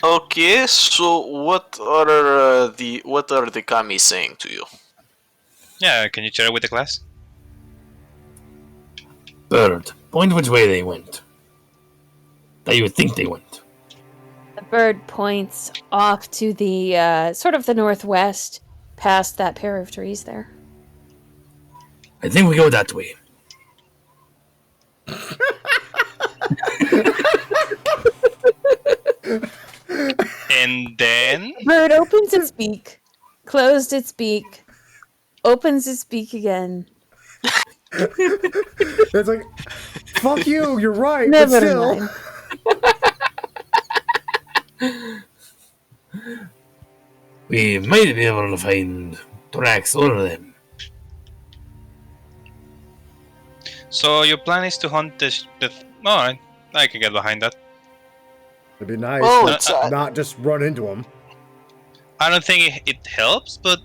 Okay, so what are the kami saying to you? Yeah, can you share it with the class? Bird, point which way they went. That you would think they went. The bird points off to the sort of the northwest, past that pair of trees there. I think we go that way. And then... Bird opens its beak, closed its beak, opens its beak again. It's like, fuck you, you're right, Never but still. mind. We might be able to find tracks over them. So your plan is to hunt the alright, I can get behind that. It'd be nice Oh, to it's, not just run into them. I don't think it helps, but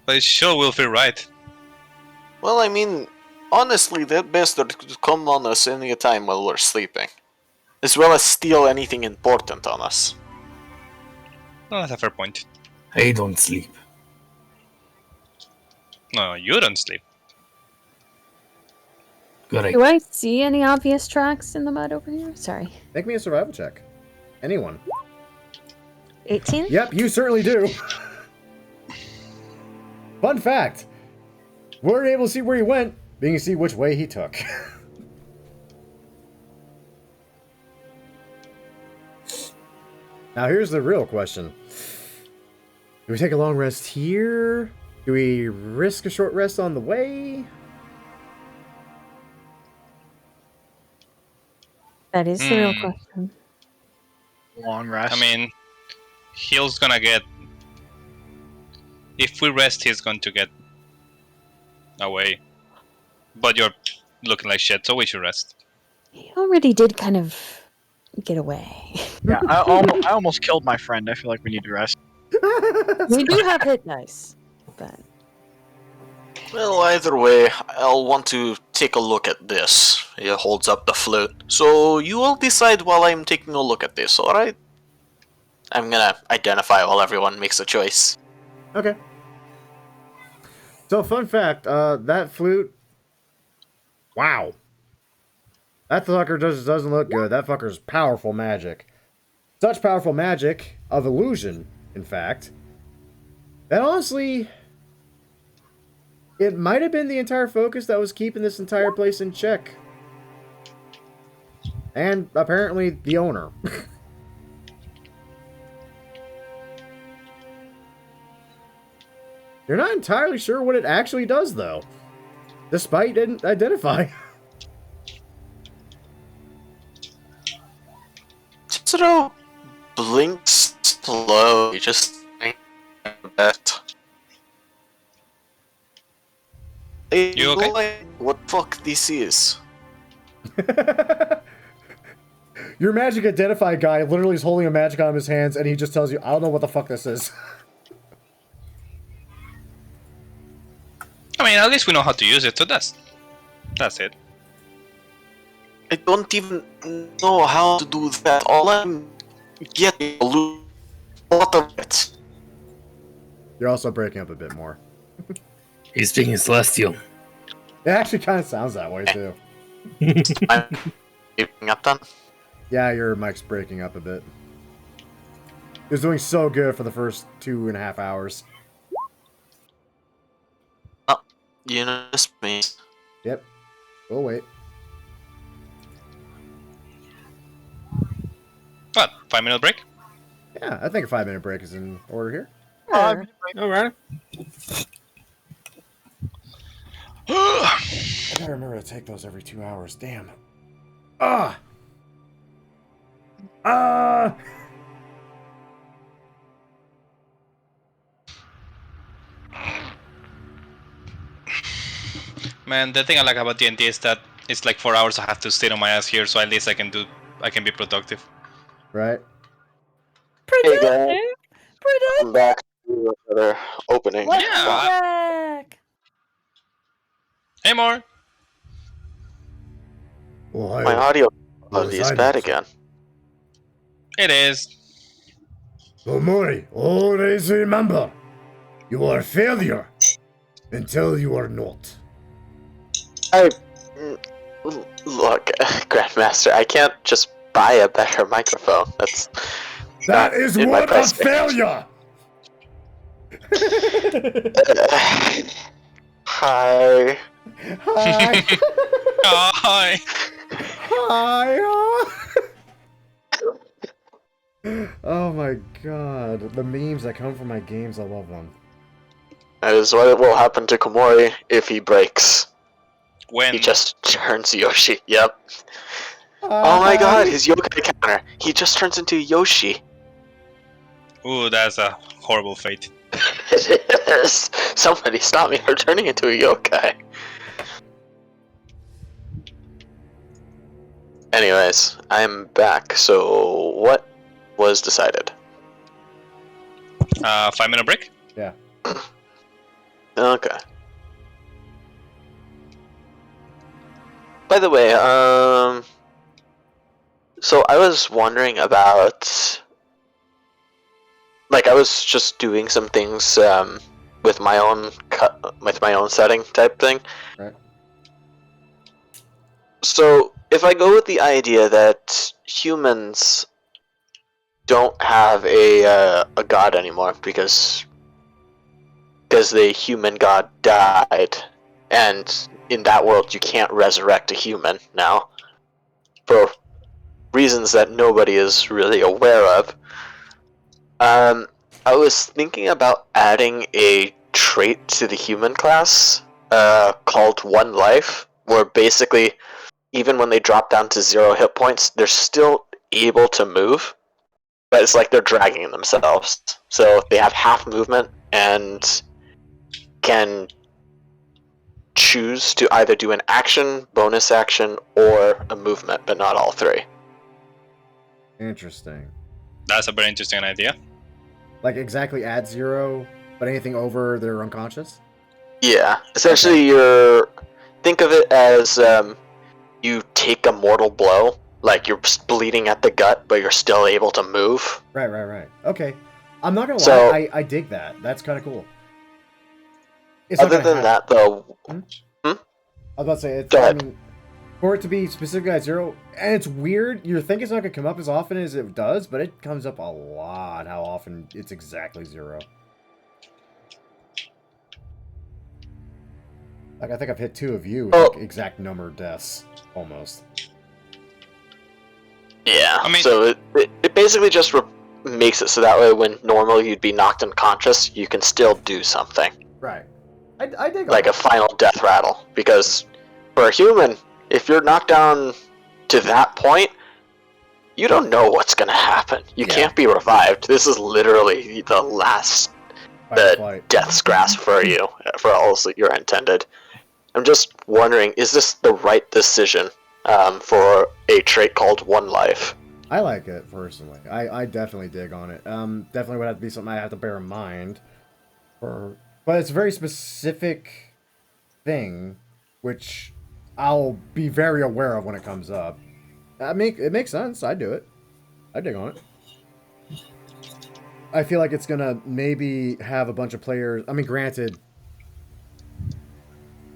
it sure will feel right. Well, I mean, honestly, that bastard could come on us any time while we're sleeping. As well as steal anything important on us. No, that's a fair point. I don't sleep. No, you don't sleep. Correct. Do I see any obvious tracks in the mud over here? Sorry. Make me a survival check. Anyone. 18? Yep, you certainly do. Fun fact. We're able to see where he went, being to see which way he took. Now here's the real question. Do we take a long rest here? Do we risk a short rest on the way? That is the real question. Long rest. I mean, he's gonna get. If we rest, he's going to get away. But you're looking like shit, so we should rest. He already did kind of get away. yeah, I almost killed my friend. I feel like we need to rest. We do have hit dice, but Well, either way, I'll want to take a look at this. He holds up the flute. So you all decide while I'm taking a look at this, alright? I'm gonna identify while everyone makes a choice. Okay. So, fun fact, that flute... Wow. That fucker doesn't look good. That fucker's powerful magic. Such powerful magic, of illusion, in fact, that honestly... It might have been the entire focus that was keeping this entire place in check. And apparently the owner. You're not entirely sure what it actually does, though. Despite didn't identify. Cicero blinks slow. Just that. You okay? Like what fuck this is? Your magic identify guy literally is holding a magic on his hands, and he just tells you, I don't know what the fuck this is. I mean, at least we know how to use it, so that's it. I don't even know how to do that. All I'm getting a lot of it. You're also breaking up a bit more. He's speaking Celestial. It actually kind of sounds that way, too. I'm keeping up then. Yeah, your mic's breaking up a bit. It was doing so good for the first 2.5 hours. Oh, you noticed me. Yep. We'll wait. What? 5-minute break? Yeah, I think a 5-minute break is in order here. sure. All right. I gotta remember to take those every 2 hours. Damn. Ah! Ah! Man, the thing I like about D&D is that it's like 4 hours I have to sit on my ass here, so at least I can be productive. Right? Hey guys, Productive. I'm back to another opening. Welcome Yeah. back. Hey, more. My audio quality is bad again. It is. Omori, always remember, you are a failure until you are not. Look, Grandmaster, I can't just buy a better microphone. That's That not is in my what a price range. failure! Hi. Hi. Oh, hi. Hi. Oh my god. The memes that come from my games, I love them. That is what will happen to Komori if he breaks. When? He just turns Yoshi. Yep. Oh my god, his yokai counter. He just turns into Yoshi. Ooh, that's a horrible fate. It is. Somebody stop me from turning into a yokai. Anyways, I'm back. So, what was decided? 5-minute break. Yeah. Okay. By the way, so I was wondering about, like, I was just doing some things with my own setting type thing. Right. So if I go with the idea that humans don't have a god anymore because the human god died, and in that world you can't resurrect a human now for reasons that nobody is really aware of. I was thinking about adding a trait to the human class called One Life, where basically even when they drop down to 0 hit points, they're still able to move, but it's like they're dragging themselves. So they have half movement and can choose to either do an action, bonus action, or a movement, but not all three. Interesting. That's a very interesting idea. Like exactly at 0, but anything over, they're unconscious? Yeah, essentially think of it as you take a mortal blow, like you're bleeding at the gut, but you're still able to move. Right. Okay. I'm not gonna So- lie, I dig that. That's kind of cool. It's Other not gonna than happen. that, though, I was about to say, it's, Go I ahead. mean, for it to be specific at 0, and it's weird, you think it's not gonna come up as often as it does, but it comes up a lot how often it's exactly 0. Like, I think I've hit 2 of you with, Oh. like, exact number of deaths, almost. yeah. I mean- So it basically just makes it so that way when normally you'd be knocked unconscious, you can still do something. Right. I dig Like all a final death rattle, because for a human, if you're knocked down to that point, you don't know what's gonna happen. You Yeah. can't be revived. This is literally the last that. Fight. death's grasp for you, for all you're intended. I'm just wondering, is this the right decision for a trait called One Life? I like it, personally. I definitely dig on it. Definitely would have to be something I have to bear in mind. But it's a very specific thing, which I'll be very aware of when it comes up. It makes sense. I do it. I dig on it. I feel like it's gonna maybe have a bunch of players. I mean, granted,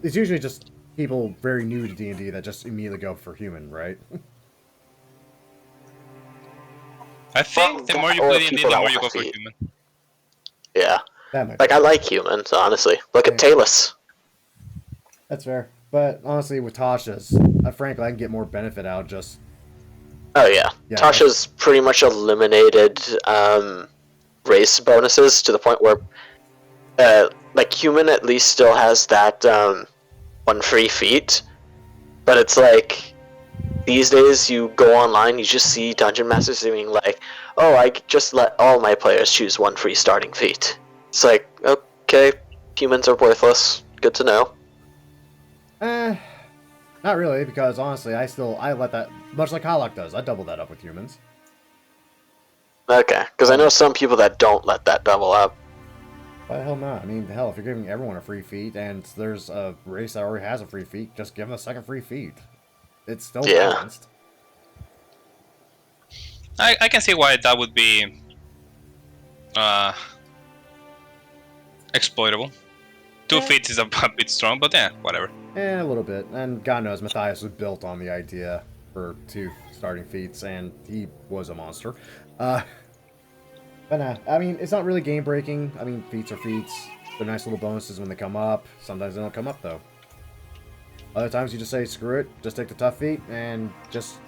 it's usually just people very new to D&D that just immediately go for human, right? I think the more you Or play D&D, people the that more you wanna go for see it. human. Yeah, That might like be. I like humans, honestly. Look at Yeah. Talus. That's fair. But honestly, with Tasha's, frankly, I can get more benefit out just. Oh yeah, Yeah, Tasha's pretty much eliminated race bonuses to the point where, like human at least still has that 1 free feat, but it's like these days you go online, you just see dungeon masters doing like, oh, I just let all my players choose 1 free starting feat. It's like, okay, humans are worthless. Good to know. Not really, because honestly, I let that, much like Halak does, I double that up with humans. Okay, because I know some people that don't let that double up. Why the hell not? I mean, hell, if you're giving everyone a free feat, and there's a race that already has a free feat, just give them a second free feat. It's still Yeah. balanced. I can see why that would be exploitable. 2 feet is a bit strong, but yeah, whatever. A little bit. And God knows, Matthias was built on the idea for 2 starting feats, and he was a monster. But nah, I mean, it's not really game breaking. I mean, feats are feats. They're nice little bonuses when they come up. Sometimes they don't come up, though. Other times you just say, screw it, just take the tough feat, and just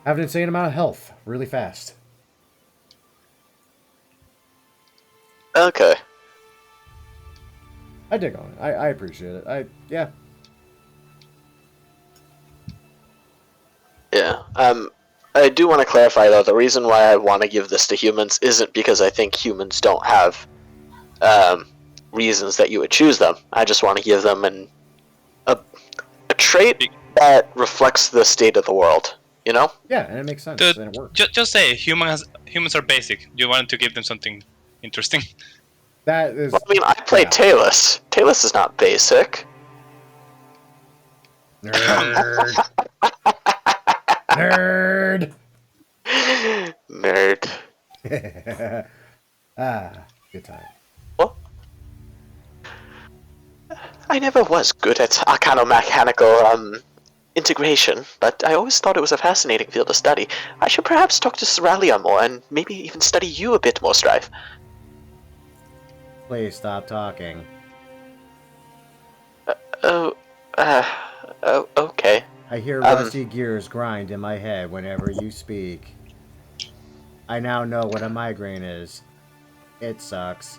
have an insane amount of health really fast. Okay. I dig on it. I appreciate it. Yeah. Yeah. I do want to clarify though, the reason why I want to give this to humans isn't because I think humans don't have reasons that you would choose them. I just want to give them a trait that reflects the state of the world, you know? Yeah, and it makes sense, Dude, and it works. Just say humans are basic. You want to give them something interesting. That is. Well, I mean, I played yeah. Talus. Talus is not basic. Nerd. Nerd. Nerd. Good time. Well, I never was good at mechanical integration, but I always thought it was a fascinating field of study. I should perhaps talk to Soralia more and maybe even study you a bit more, Strife. Please stop talking. Oh, okay. I hear rusty gears grind in my head whenever you speak. I now know what a migraine is. It sucks.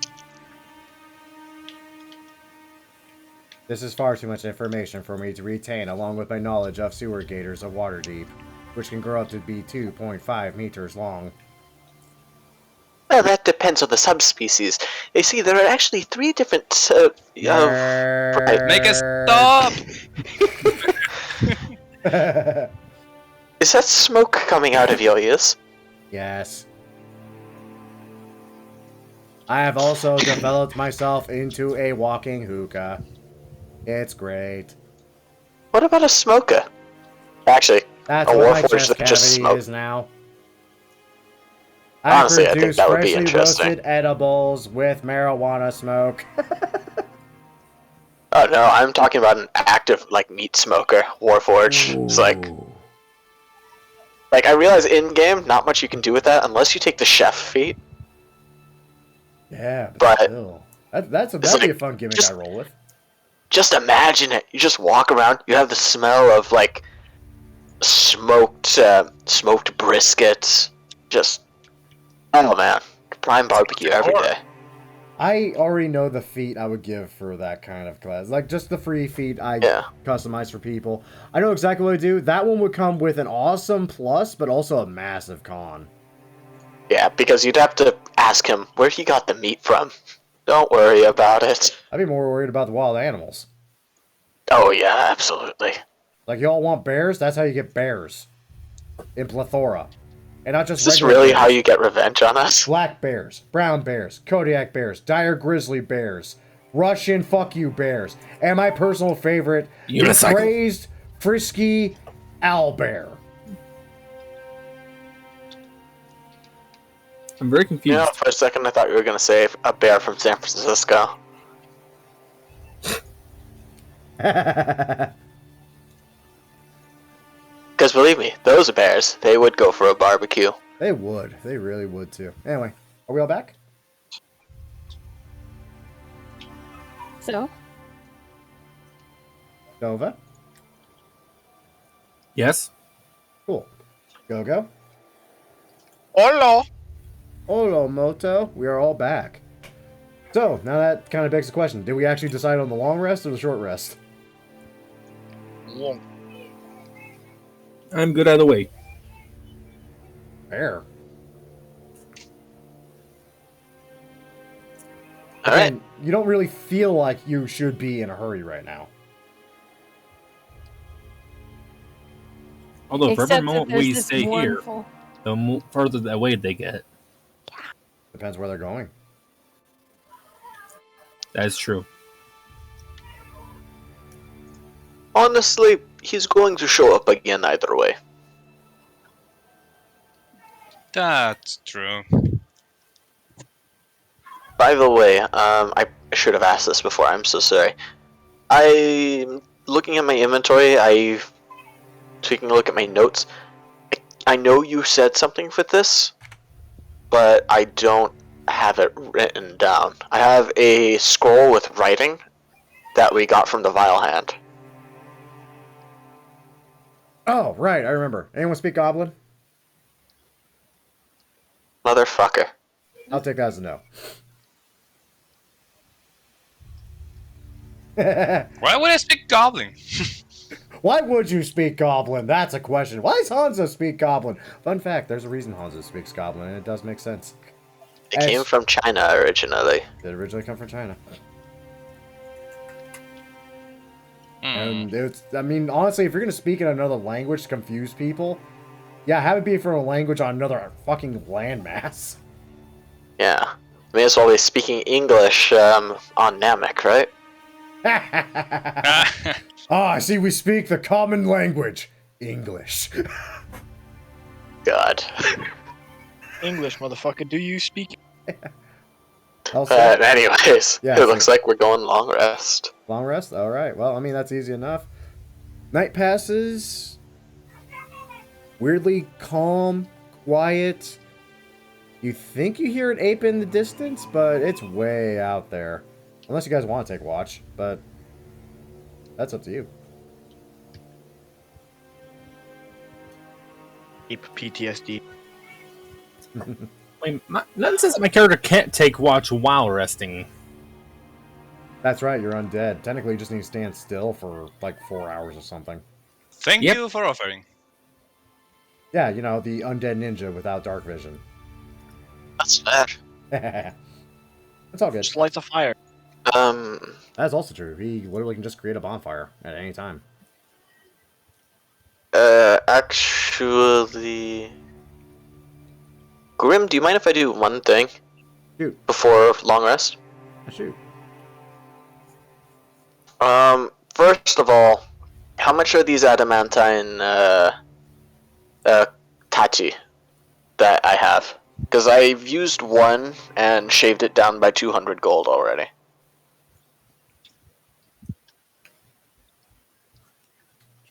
This is far too much information for me to retain, along with my knowledge of sewer gators of Waterdeep, which can grow up to be 2.5 meters long. Well, that depends on the subspecies. You see, there are actually 3 different, right. Make it stop! Is that smoke coming out of your ears? Yes. I have also developed myself into a walking hookah. It's great. What about a smoker? Actually, That's a what my warforged chest that just cavity smoke. is now. Honestly, I think produce that would be freshly interesting. roasted edibles with marijuana smoke. Oh no, I'm talking about an active, like, meat smoker, warforged. It's like, I realize in-game, not much you can do with that unless you take the chef feat. Yeah, But still. That'd be like, a fun gimmick just- I roll with. Just imagine it. You just walk around, you have the smell of, like, smoked briskets. Just, oh man, prime barbecue every day. I already know the feat I would give for that kind of class. Like, just the free feat I Yeah. customize for people. I know exactly what to do. That one would come with an awesome plus, but also a massive con. Yeah, because you'd have to ask him where he got the meat from. Don't worry about it. I'd be more worried about the wild animals. Oh yeah, absolutely. Like, y'all want bears? That's how you get bears. In plethora. And not just Is this regular really bears. how you get revenge on us? Black bears, brown bears, Kodiak bears, dire grizzly bears, Russian fuck you bears, and my personal favorite, the Unicycle. crazed, frisky owl bear. I'm very You confused. know, for a second I thought you were gonna say a bear from San Francisco. Because believe me, those bears, they would go for a barbecue. They would. They really would too. Anyway, are we all back? So, Nova? Yes? Cool. Go. Hola. Hola, Moto. We are all back. So, now that kind of begs the question. Did we actually decide on the long rest or the short rest? I'm good either way. Fair. Alright. And you don't really feel like you should be in a hurry right now. Although, for every except that moment there's we this stay here, mournful. the further away they get. Depends where they're going. That's true. Honestly, he's going to show up again either way. That's true. By the way, I should have asked this before, I'm so sorry. I'm looking at my inventory, taking a look at my notes. I know you said something for this, but I don't have it written down. I have a scroll with writing that we got from the Vile Hand. Oh, right, I remember. Anyone speak Goblin? Motherfucker. I'll take that as a no. Why would I speak Goblin? Why would you speak Goblin? That's a question. Why does Hanzo speak Goblin? Fun fact, there's a reason Hanzo speaks Goblin, and it does make sense. It came from China originally. It originally come from China. Hmm. And it's, I mean, honestly, if you're going to speak in another language to confuse people, yeah, have it be from a language on another fucking landmass. Yeah. May as well be speaking English on Namek, right? I see we speak the common language. English. God. English, motherfucker. Do you speak? Also, Anyways, Yeah, it so- looks like we're going long rest. long rest? Alright, well, I mean, that's easy enough. Night passes. Weirdly calm, quiet. You think you hear an ape in the distance, but it's way out there. Unless you guys want to take watch, but that's up to you. Ape PTSD. I mean, nothing says that my character can't take watch while resting. That's right, you're undead. Technically, you just need to stand still for like 4 hours or something. Thank Yep. you for offering. Yeah, you know, the undead ninja without dark vision. That's fair. It's all good. Just lights a fire. That's also true. He literally can just create a bonfire at any time. Actually... Grim, do you mind if I do one thing? Shoot. Before long rest? Shoot. First of all, how much are these adamantine, tachi that I have? Because I've used one and shaved it down by 200 gold already.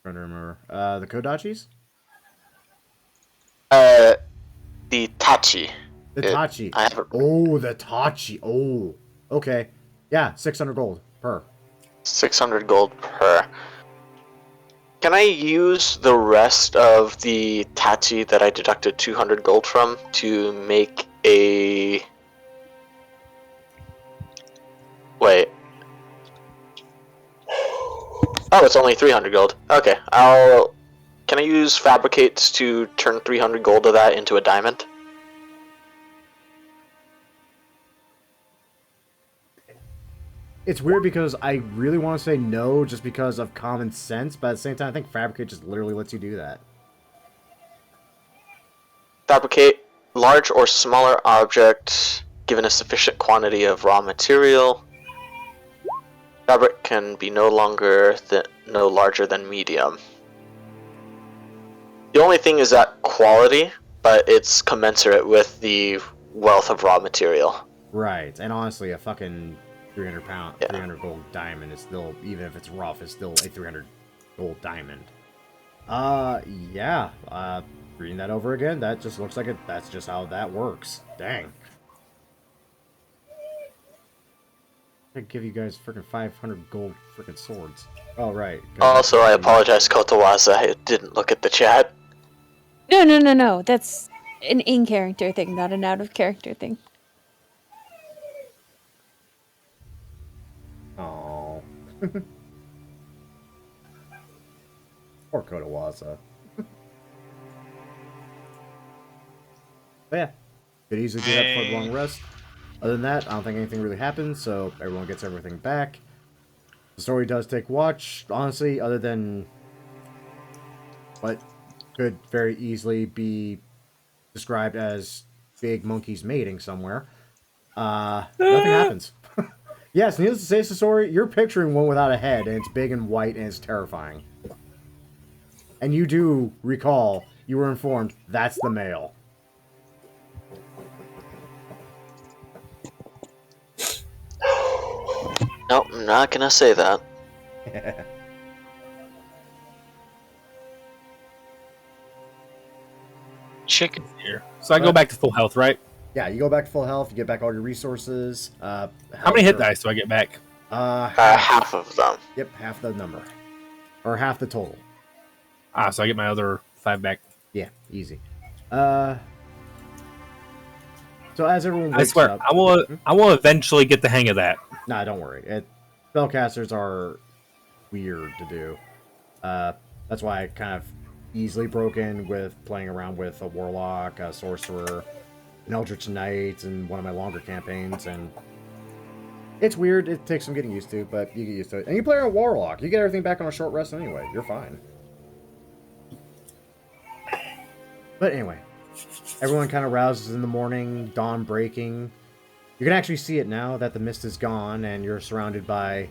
Trying to remember. The Kodachis? The tachi. The It- Tachi. I have it. Oh, the Tachi. Oh. Okay. Yeah, 600 gold per. 600 gold per. Can I use the rest of the tachi that I deducted 200 gold from to make a... Wait. Oh, it's only 300 gold. Okay, Can I use fabricates to turn 300 gold of that into a diamond? It's weird because I really want to say no just because of common sense, but at the same time, I think Fabricate just literally lets you do that. Fabricate large or smaller object given a sufficient quantity of raw material. Fabric can be no larger than medium. The only thing is that quality, but it's commensurate with the wealth of raw material. Right, and honestly, a fucking 300 gold diamond is still, even if it's rough, it's still a 300 gold diamond. Yeah, reading that over again, that just looks like it, that's just how that works. Dang. I could give you guys freaking 500 gold freaking swords. Oh, right. Also, I apologize, Kotowaza, I didn't look at the chat. No. That's an in-character thing, not an out-of-character thing. Oh. Poor Kotowaza. But yeah, could easily do that for the long rest. Other than that, I don't think anything really happens, so everyone gets everything back. The story does take watch, honestly, other than what could very easily be described as big monkeys mating somewhere. Nothing happens. Yes, needless to say, Sasori, you're picturing one without a head, and it's big and white, and it's terrifying. And you do recall, you were informed, that's the male. Nope, I'm not gonna say that. Chicken. Here. So I go back to full health, right? Yeah, you go back to full health, you get back all your resources. How many hit dice do I get back? Half of them. Yep, half the number. Or half the total. So I get my other 5 back. Yeah, easy. So as everyone I wakes swear, up... I will eventually get the hang of that. Nah, don't worry. Spellcasters are weird to do. That's why I kind of easily broke in with playing around with a warlock, a sorcerer, an eldritch knight, and one of my longer campaigns, and it's weird. It takes some getting used to, but you get used to it. And you play a warlock. You get everything back on a short rest anyway. You're fine. But anyway, everyone kind of rouses in the morning, dawn breaking. You can actually see it now that the mist is gone and you're surrounded by...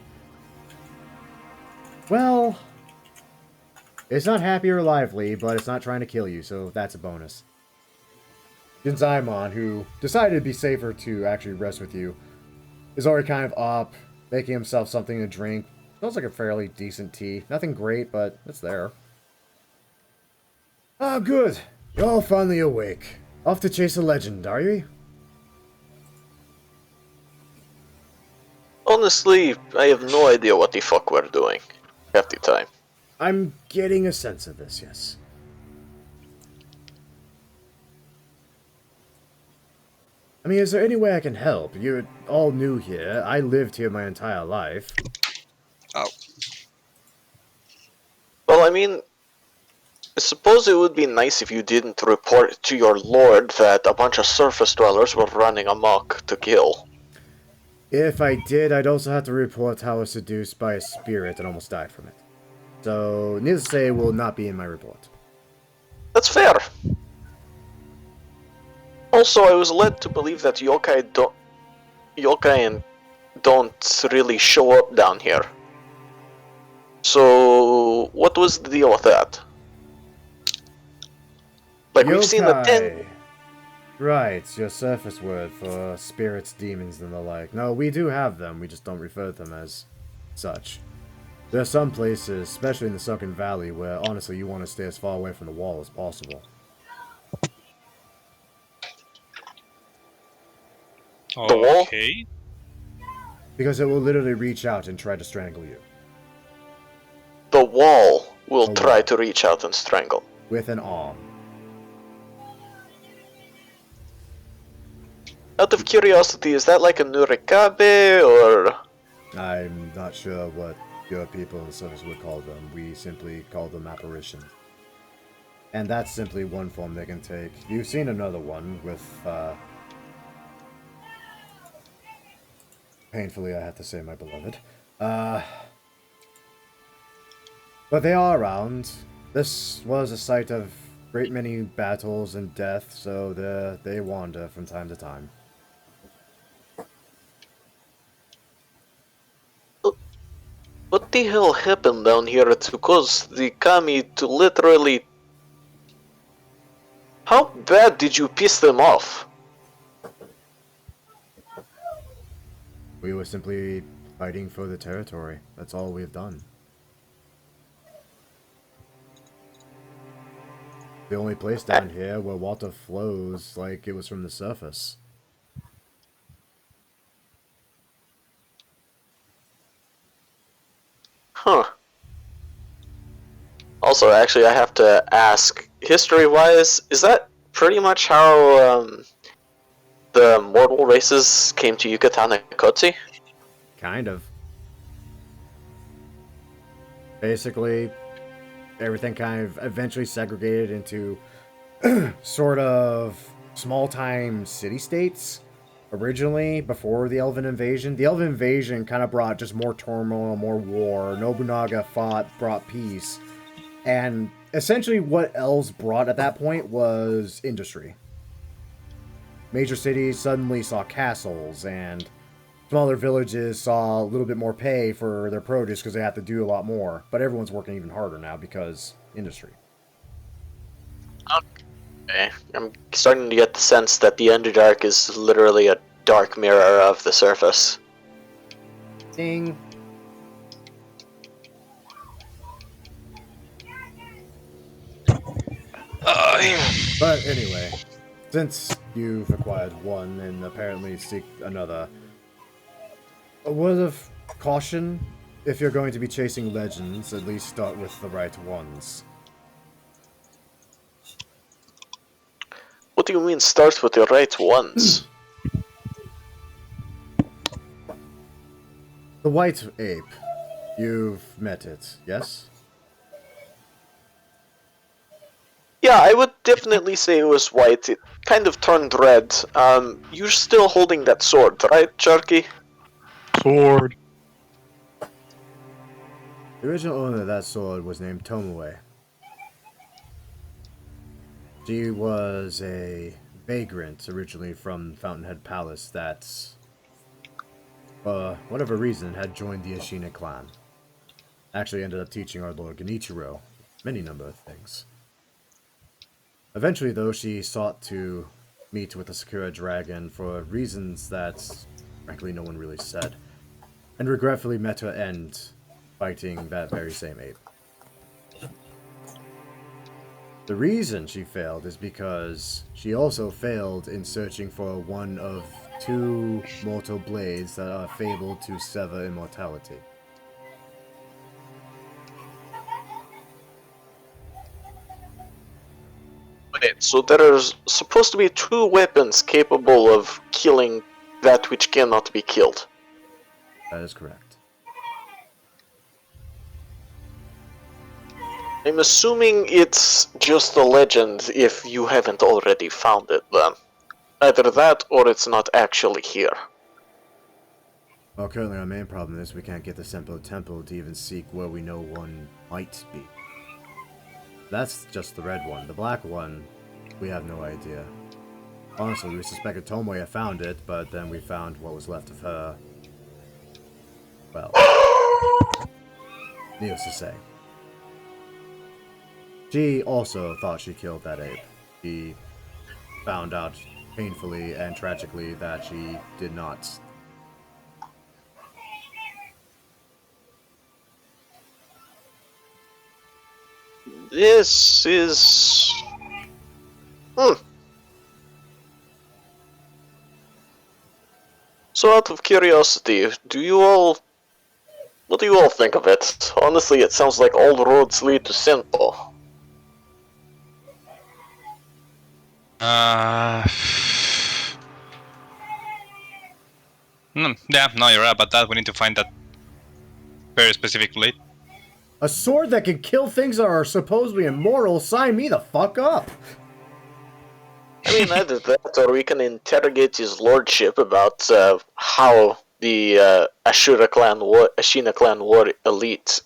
Well... It's not happy or lively, but it's not trying to kill you, so that's a bonus. Jinzaimon, who decided it'd be safer to actually rest with you, is already kind of up, making himself something to drink. Smells like a fairly decent tea. Nothing great, but it's there. Ah, good. You're all finally awake. Off to chase a legend, are you? Honestly, I have no idea what the fuck we're doing half the time. I'm getting a sense of this, yes. I mean, is there any way I can help? You're all new here. I lived here my entire life. Oh. Well, I mean, I suppose it would be nice if you didn't report to your lord that a bunch of surface dwellers were running amok to kill. If I did, I'd also have to report how I was seduced by a spirit and almost died from it. So, needless to say, it will not be in my report. That's fair. Also, I was led to believe that yokai don't really show up down here. So, what was the deal with that? Like, we've seen the 10... Right, your surface word for spirits, demons, and the like. No, we do have them, we just don't refer to them as such. There are some places, especially in the Sunken Valley, where honestly you want to stay as far away from the wall as possible. The wall? Okay. Because it will literally reach out and try to strangle you. The wall will A try wall. to reach out and strangle. With an arm. Out of curiosity, is that like a nurikabe, or... I'm not sure what your people in the service would call them. We simply call them apparitions. And that's simply one form they can take. You've seen another one with, painfully, I have to say, my beloved. But they are around. This was a site of great many battles and death, so they wander from time to time. What the hell happened down here to cause the kami to literally... How bad did you piss them off? We were simply fighting for the territory. That's all we've done. The only place down here where water flows like it was from the surface. Huh. Also, actually, I have to ask, history-wise, is that pretty much how the mortal races came to Yucatan and Kotsi? Kind of. Basically, everything kind of eventually segregated into sort of small-time city-states. Originally, before the Elven Invasion. The Elven Invasion kind of brought just more turmoil, more war. Nobunaga brought peace. And essentially what elves brought at that point was industry. Major cities suddenly saw castles, and smaller villages saw a little bit more pay for their produce because they had to do a lot more. But everyone's working even harder now because industry. Okay. I'm starting to get the sense that the Underdark is literally a dark mirror of the surface. Ding. But anyway, since you've acquired one and apparently seek another, a word of caution: if you're going to be chasing legends, at least start with the right ones. What do you mean start with the right ones? The white ape. You've met it, yes? Yeah, I would definitely say it was white. It kind of turned red. You're still holding that sword, right, Sharky? Sword. The original owner of that sword was named Tomoe. She was a vagrant originally from Fountainhead Palace that for whatever reason, had joined the Ashina Clan. Actually ended up teaching our Lord Genichiro many number of things. Eventually, though, she sought to meet with the Sakura Dragon for reasons that, frankly, no one really said, and regretfully met her end fighting that very same ape. The reason she failed is because she also failed in searching for one of 2 mortal blades that are fabled to sever immortality. Wait, so there are supposed to be 2 weapons capable of killing that which cannot be killed. That is correct. I'm assuming it's just a legend if you haven't already found it then. Either that or it's not actually here. Well, currently our main problem is we can't get the Senpo Temple to even seek where we know one might be. That's just the red one. The black one, we have no idea. Honestly, we suspected Tomoe found it, but then we found what was left of her. Well, needless to say. She also thought she killed that ape. She found out painfully and tragically that she did not. This is... So out of curiosity, what do you all think of it? Honestly, it sounds like all roads lead to Senpo. Yeah, no, you're right about that. We need to find that very specific blade. A sword that can kill things that are supposedly immortal? Sign me the fuck up! I mean, either that, or we can interrogate his lordship about how the Ashina Clan war elite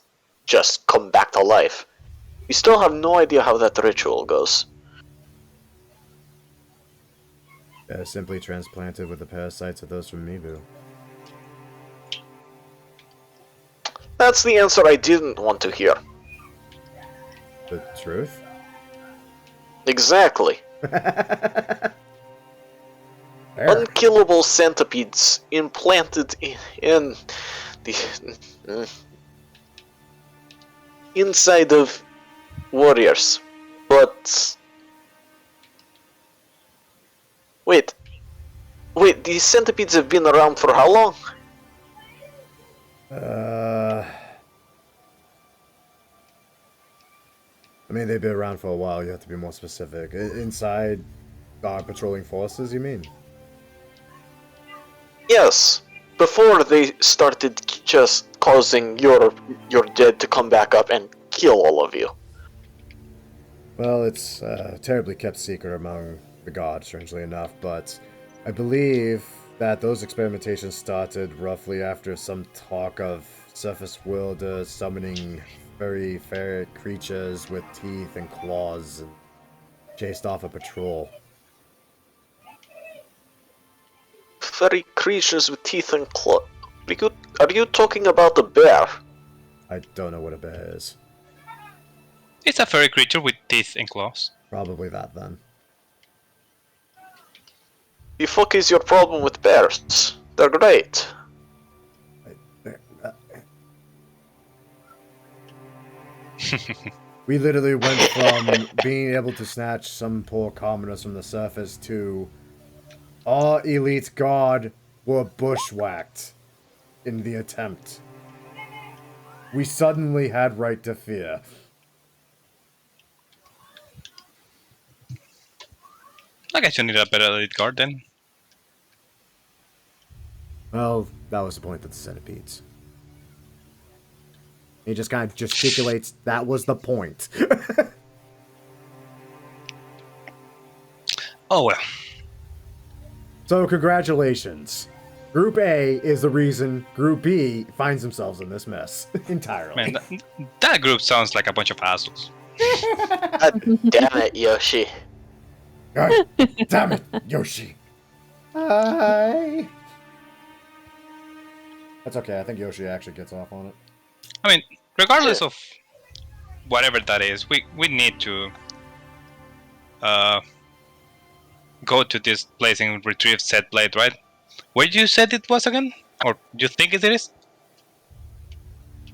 just come back to life. We still have no idea how that ritual goes. Simply transplanted with the parasites of those from Mibu. That's the answer I didn't want to hear. The truth? Exactly. Fair. Unkillable centipedes implanted in the inside of warriors. But wait, these centipedes have been around for how long? I mean, they've been around for a while, you have to be more specific. Inside guard patrolling forces, you mean? Yes, before they started just causing your dead to come back up and kill all of you. Well, it's a terribly kept secret among the gods, strangely enough, but I believe that those experimentations started roughly after some talk of surface wielders summoning very fair creatures with teeth and claws and chased off a patrol. Furry creatures with teeth and claws. Are you talking about the bear? I don't know what a bear is. It's a furry creature with teeth and claws. Probably that then. The fuck is your problem with bears? They're great. We literally went from being able to snatch some poor commoners from the surface to our elite god were bushwhacked in the attempt. We suddenly had right to fear. I guess you need a better elite guard then. Well, that was the point of the centipedes. He just kind of gesticulates, that was the point. Oh well. So, congratulations. Group A is the reason Group B finds themselves in this mess entirely. Man, that group sounds like a bunch of assholes. God damn it, Yoshi. God damn it, Yoshi. Hi. That's okay. I think Yoshi actually gets off on it. I mean, regardless of whatever that is, we need to go to this place and retrieve said blade, right? Where you said it was again? Or you think it is?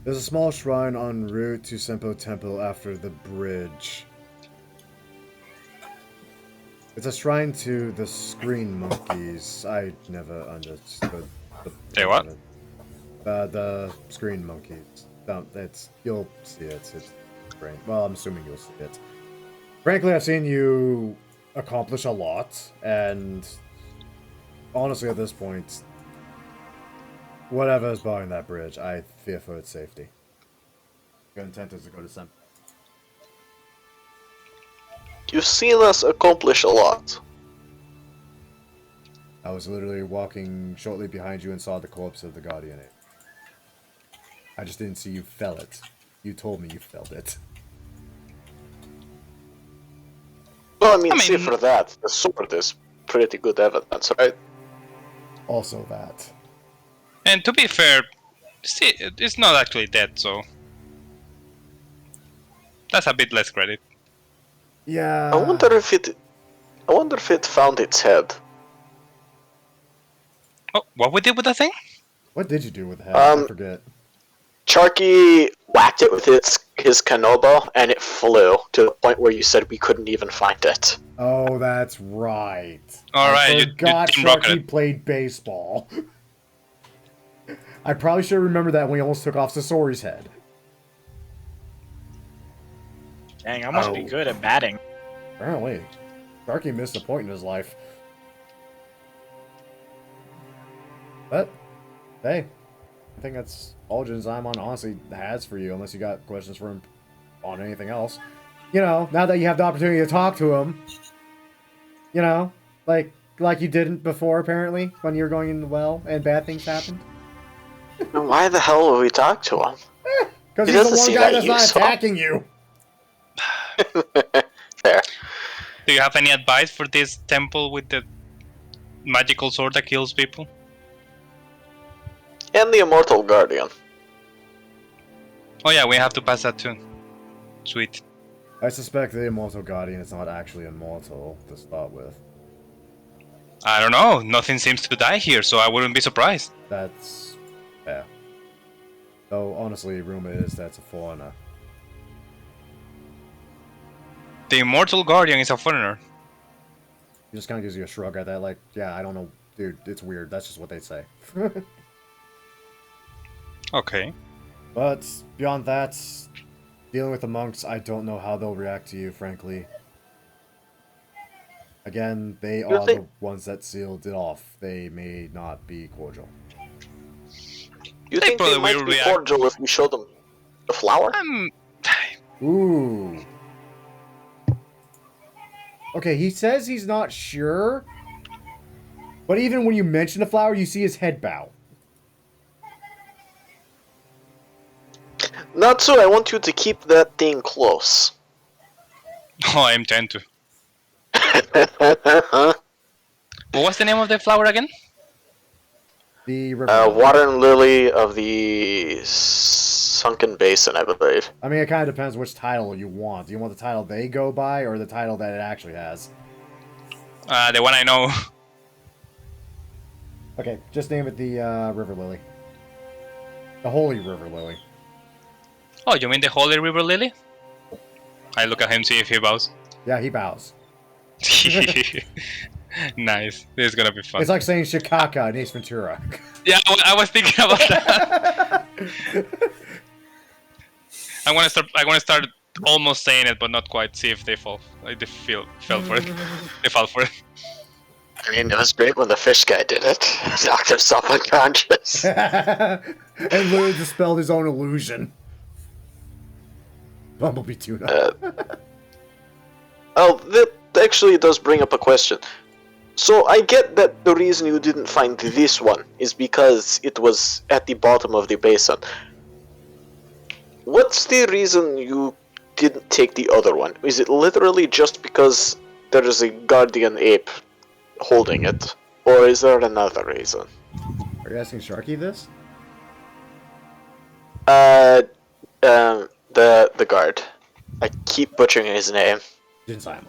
There's a small shrine en route to Senpo Temple after the bridge. It's a shrine to the screen monkeys. I never understood They what? The screen monkeys. You'll see it. It's great. Well, I'm assuming you'll see it. Frankly, I've seen you accomplish a lot, and honestly, at this point, whatever is behind that bridge, I fear for its safety. Your intent is to go to Senpo. You've seen us accomplish a lot. I was literally walking shortly behind you and saw the corpse of the Guardian Ape. I just didn't see you fell it. You told me you felt it. Well, I mean, see, for that, the sword is pretty good evidence, right? Also that. And to be fair, see, it's not actually dead, so that's a bit less credit. Yeah. I wonder if it found its head. Oh, what we did with that thing? What did you do with the head? I forget. Sharky whacked it with his kanobo, and it flew to the point where you said we couldn't even find it. Oh, that's right. Alright, I forgot Team Rocket Sharky it. played baseball. I probably should remember that when he almost took off Sasori's head. Dang, I must be good at batting. Apparently. Sharky missed a point in his life. But, hey, I think that's all Jinzaimon honestly has for you, unless you got questions for him on anything else. You know, now that you have the opportunity to talk to him, you know, like you didn't before, apparently, when you were going in the well and bad things happened. And why the hell would we talk to him? Because He he's the doesn't one seem guy that that's not useful. attacking you. Fair. Do you have any advice for this temple with the magical sword that kills people? And the Immortal Guardian. Oh yeah, we have to pass that too. Sweet. I suspect the Immortal Guardian is not actually immortal to start with. I don't know. Nothing seems to die here, so I wouldn't be surprised. That's fair. Though, honestly, rumor is that's a foreigner. The Immortal Guardian is a foreigner. He just kind of gives you a shrug at that, like, yeah, I don't know, dude, it's weird. That's just what they say. Okay. But, beyond that, dealing with the monks, I don't know how they'll react to you, frankly. Again, they are the ones that sealed it off. They may not be cordial. You They think they probably might will be react. cordial if we show them the flower? Ooh. Okay, he says he's not sure. But even when you mention the flower, you see his head bow. Not so, I want you to keep that thing close. Oh, I intend to. What was the name of the flower again? The river. Water and Lily of the Sunken Basin, I believe. I mean, it kind of depends which title you want. Do you want the title they go by, or the title that it actually has? The one I know. Okay, just name it the River Lily. The Holy River Lily. Oh, you mean the Holy River Lily? I look at him, see if he bows. Yeah, he bows. Nice. This is gonna be fun. It's like saying Shikaka in Ace Ventura. Yeah, I was thinking about that. I'm gonna start almost saying it, but not quite. See if they fall. Like they fell for it. They fall for it. I mean, it was great when the fish guy did it. Knocked himself unconscious. And literally dispelled his own illusion. Bumblebee tuna. Oh, that actually does bring up a question. So I get that the reason you didn't find this one is because it was at the bottom of the basin. What's the reason you didn't take the other one? Is it literally just because there is a guardian ape holding it? Or is there another reason? Are you asking Sharky this? The guard. I keep butchering his name. Jinsaimon.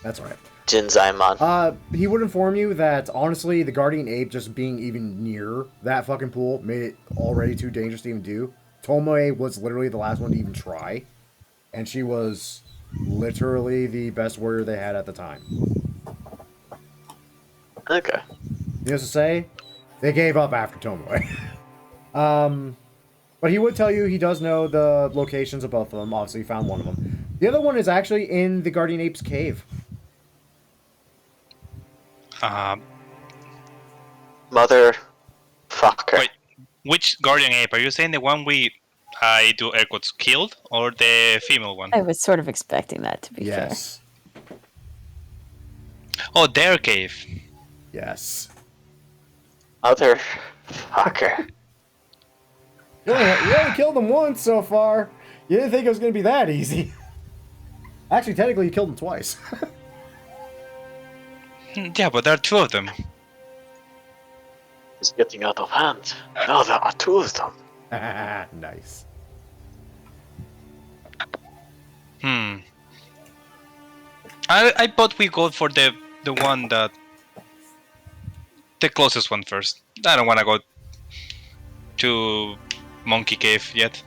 That's right. Jinzaimon. He would inform you that, honestly, the Guardian Ape just being even near that fucking pool made it already too dangerous to even do. Tomoe was literally the last one to even try, and she was literally the best warrior they had at the time. Okay. Needless to say, they gave up after Tomoe. But he would tell you he does know the locations of both of them. Obviously, he found one of them. The other one is actually in the Guardian Ape's cave. Motherfucker. Wait, which guardian ape? Are you saying the one I do air quotes, killed? Or the female one? I was sort of expecting that, to be Yes. Oh, their cave. Yes. Motherfucker. You only killed him once so far. You didn't think it was going to be that easy. Actually, technically, you killed him twice. Yeah, but there are two of them. It's getting out of hand. No, there are two of them. Nice. I thought we go for the one that... the closest one first. I don't want to go to Monkey Cave yet.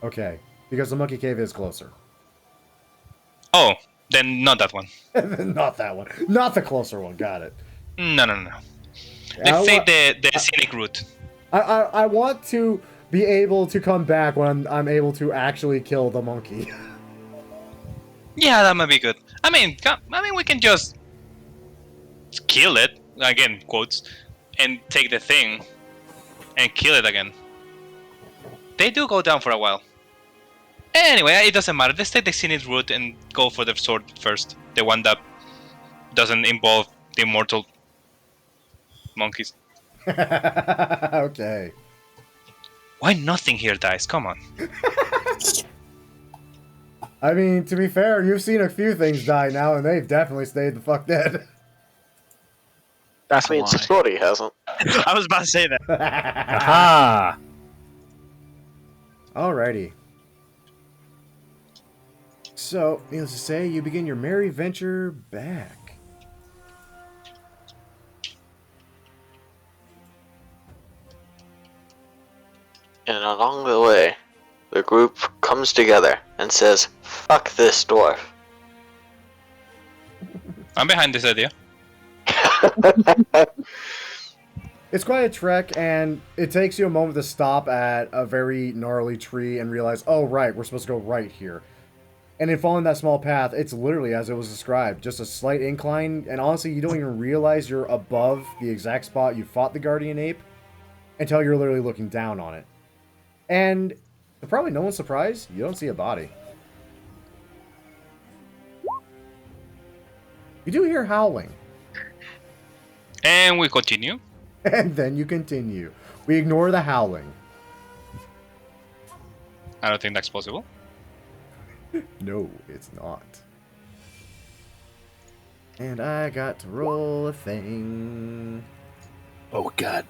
Okay, because the Monkey Cave is closer. Oh, then not that one. Not that one. Not the closer one. Got it. No. Let's say the scenic route. I want to be able to come back when I'm able to actually kill the monkey. Yeah, that might be good. I mean, we can just kill it, again, quotes, and take the thing and kill it again. They do go down for a while. Anyway, it doesn't matter. Let's take the scenic route and go for the sword first. The one that doesn't involve the immortal monkeys. Okay. Why nothing here dies? Come on. I mean, to be fair, you've seen a few things die now, and they've definitely stayed the fuck dead. That's I mean, a lie. Satori hasn't. I was about to say that. Aha! Alrighty. So, needless to say, you begin your merry venture back. And along the way, the group comes together and says, "Fuck this dwarf." I'm behind this idea. It's quite a trek, and it takes you a moment to stop at a very gnarly tree and realize, oh, right, we're supposed to go right here. And in following that small path, it's literally as it was described, just a slight incline, and honestly, you don't even realize you're above the exact spot you fought the Guardian Ape until you're literally looking down on it. And, to probably no one's surprise, you don't see a body. You do hear howling. And we continue. And then you continue. We ignore the howling. I don't think that's possible. No, it's not. And I got to roll a thing. Oh god.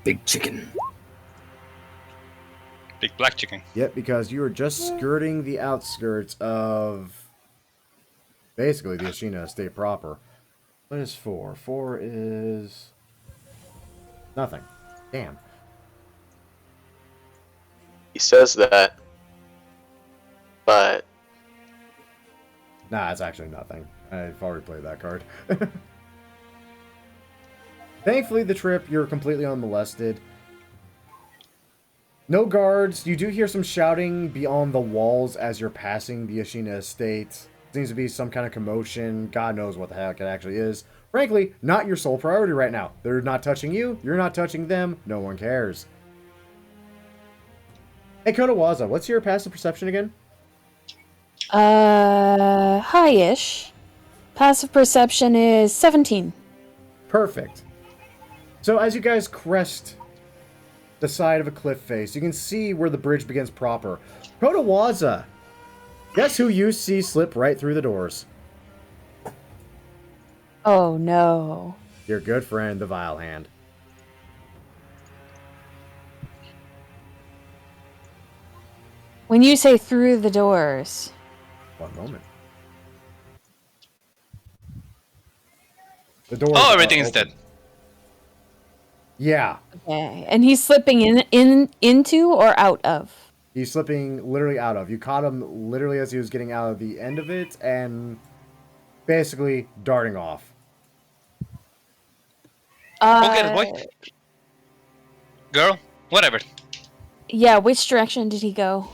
Big chicken. Big black chicken. Yep, because you are just skirting the outskirts of basically the Ashina estate proper. What is 4? 4 is nothing. Damn. He says that, but Nah, it's actually nothing. I've already played that card. Thankfully, the trip, you're completely unmolested. No guards. You do hear some shouting beyond the walls as you're passing the Ashina estate. Seems to be some kind of commotion. God knows what the heck it actually is. Frankly, not your sole priority right now. They're not touching you. You're not touching them. No one cares. Hey, Kotawaza, what's your passive perception again? High-ish. Passive perception is 17. Perfect. So as you guys crest the side of a cliff face, you can see where the bridge begins proper. Kotawaza, guess who you see slip right through the doors? Oh no. Your good friend, the Vile Hand. When you say through the doors, One moment. The doors Oh, are everything is open. dead. Yeah. okay, and he's slipping into or out of. He's slipping literally out of. You caught him literally as he was getting out of the end of it and basically darting off. Go get it, boy. Girl, whatever. Yeah, which direction did he go?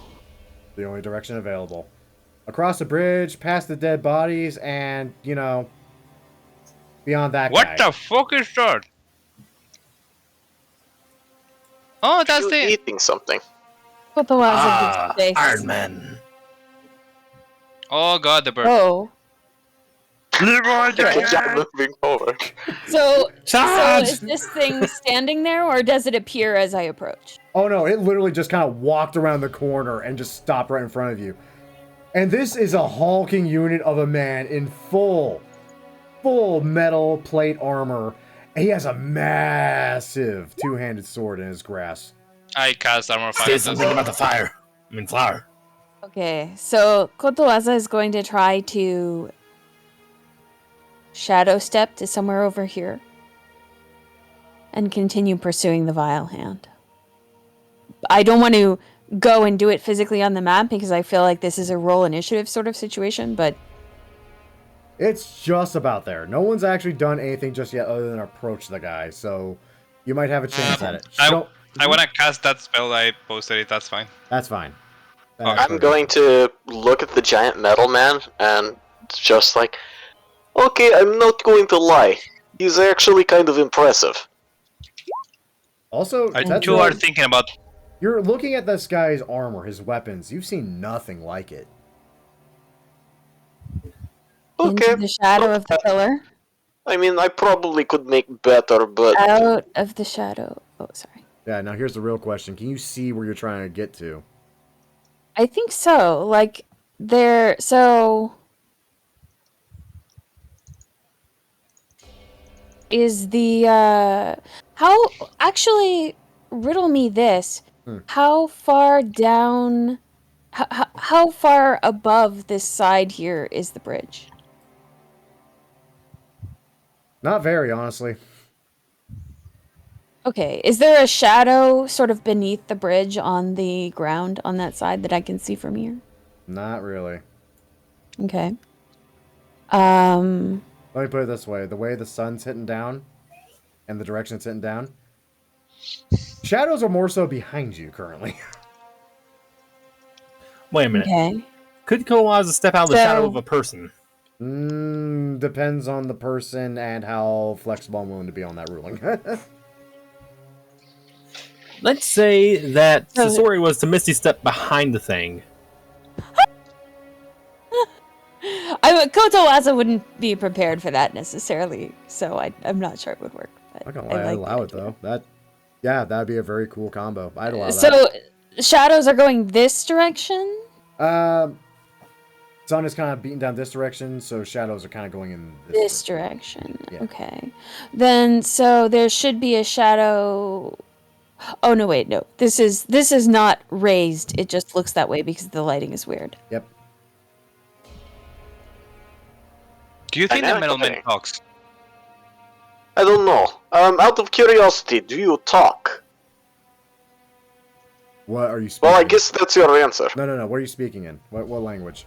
The only direction available. Across the bridge, past the dead bodies, and, you know, beyond that What guy. the fuck is that? Oh, that's You the. eating something. Kotowaza gives face. Iron Man. Oh god, the bird. Oh, Leroy Yeah, moving forward. so Charge! is this thing standing there, or does it appear as I approach? Oh no, it literally just kind of walked around the corner and just stopped right in front of you. And this is a hulking unit of a man in full metal plate armor. And he has a massive two-handed sword in his grasp. I cast armor Say fire. something about the fire. I mean, flower. Okay, so Kotowaza is going to try to shadow step to somewhere over here and continue pursuing the vile hand. I don't want to go and do it physically on the map because I feel like this is a roll initiative sort of situation, but It's just about there. No one's actually done anything just yet other than approach the guy, so you might have a chance at it. I want to cast that spell. I posted it. That's fine. That's fine. That's Okay. I'm perfect. going to look at the giant metal man and just like, okay, I'm not going to lie. He's actually kind of impressive. Also, I that's too are thinking about. you're looking at this guy's armor, his weapons. You've seen nothing like it. Okay. into the shadow of the pillar, I mean, I probably could make better, but out of the shadow. Oh, sorry. Yeah, now here's the real question. Can you see where you're trying to get to? I think so. Like, there. So. Is the. How. Actually, riddle me this. How far down. How far above this side here is the bridge? Not very, honestly. Okay. Is there a shadow sort of beneath the bridge on the ground on that side that I can see from here? Not really. Okay. Let me put it this way. The way the sun's hitting down and the direction it's hitting down, shadows are more so behind you currently. Wait a minute. Okay. Could Kowaza step out of the So- shadow of a person? Depends on the person and how flexible I'm willing to be on that ruling. Let's say that So- Sasori was to Misty step behind the thing. Kotowaza wouldn't be prepared for that necessarily, so I'm not sure it would work. But I'm not gonna lie, I'd like allow it idea. though. That'd be a very cool combo. I'd allow that. So shadows are going this direction. Sun is kind of beating down this direction, so shadows are kind of going in This direction. Yeah. Okay. Then so there should be a shadow. Oh no! Wait, no. This is not raised. It just looks that way because the lighting is weird. Yep. Do you think the Dynamic metal man thing. talks? I don't know. Out of curiosity, do you talk? What are you speaking? Well, I guess that's your answer. No. What are you speaking in? What language?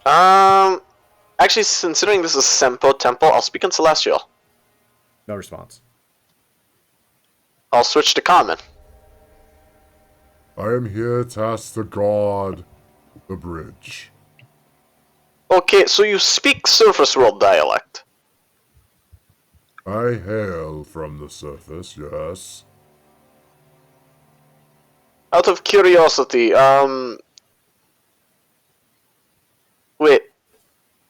Actually, considering this is Senpo Temple, I'll speak in Celestial. No response. I'll switch to Common. I am here to ask the god the bridge. Okay, so you speak Surface World dialect. I hail from the surface, yes. Out of curiosity, wait.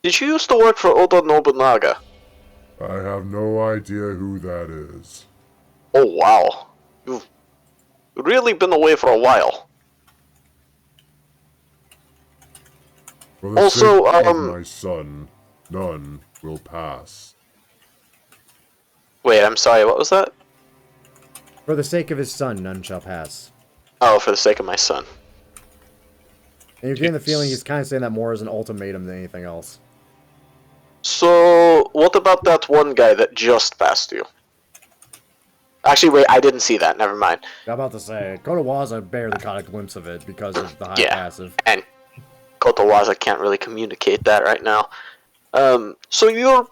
Did you used to work for Oda Nobunaga? I have no idea who that is. Oh, wow. You've really been away for a while. For the Also, sake of my son, none will pass. Wait, I'm sorry, what was that? For the sake of his son, none shall pass. Oh, for the sake of my son. And you're getting the feeling he's kind of saying that more as an ultimatum than anything else. So, what about that one guy that just passed you? Actually, wait, I didn't see that. Never mind. I'm about to say, Kotowaza barely caught a glimpse of it because of the high Yeah. passive. And Kotowaza can't really communicate that right now. So you're...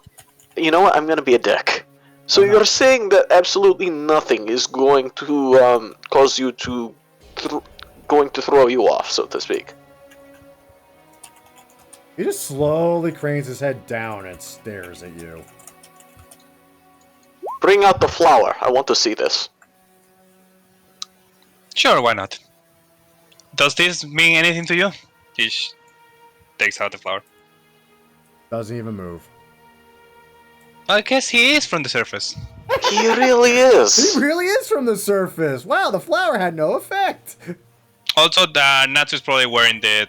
You know what? I'm gonna be a dick. So you're saying that absolutely nothing is going to cause you to... going to throw you off, so to speak. He just slowly cranes his head down and stares at you. Bring out the flower. I want to see this. Sure, why not? Does this mean anything to you? He takes out the flower. Doesn't even move. I guess he is from the surface. He really is. He really is from the surface. Wow, the flower had no effect. Also, the Natsu's probably wearing the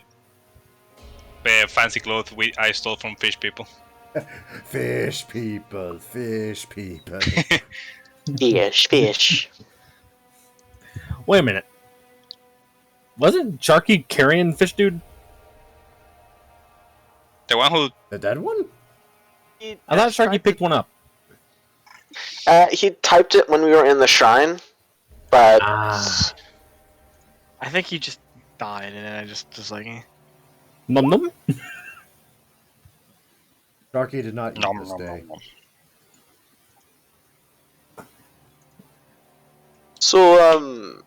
fancy clothes I stole from fish people. Fish people, fish people. Fish. Wait a minute. Wasn't Sharky carrying Fish Dude? The one who... The dead one? I thought Sharky picked one up. He typed it when we were in the shrine, but... Ah. I think he just died, and I just was like, eh. Num num? Sharky did not eat Nom, this nom, day. nom, nom. So,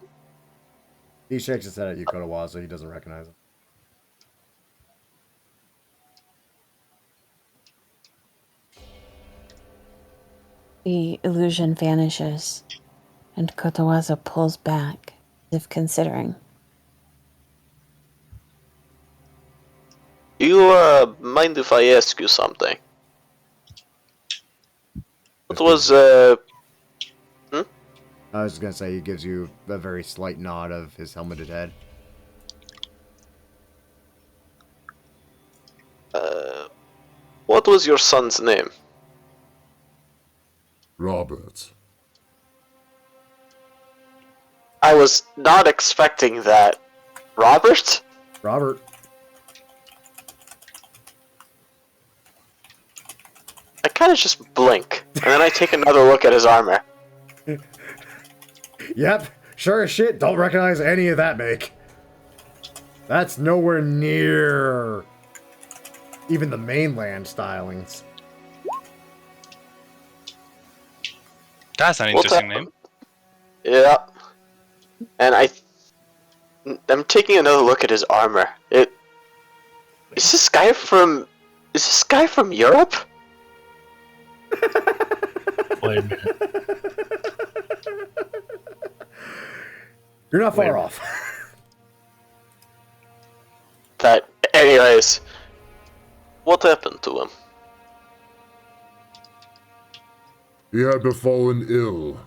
He shakes his head at you, Kotowaza. He doesn't recognize him. The illusion vanishes, and Kotowaza pulls back, as if considering. you, mind if I ask you something? What was, I was just gonna say he gives you a very slight nod of his helmeted head. what was your son's name? Robert. I was not expecting that. Robert? Robert. I kinda just blink, and then I take another look at his armor. Yep, sure as shit, don't recognize any of that make. That's nowhere near even the mainland stylings. That's an What interesting the- name. Yeah. And I'm taking another look at his armor. Is this guy from Europe? Wait a minute. You're not far off. But anyways, what happened to him? He had befallen ill.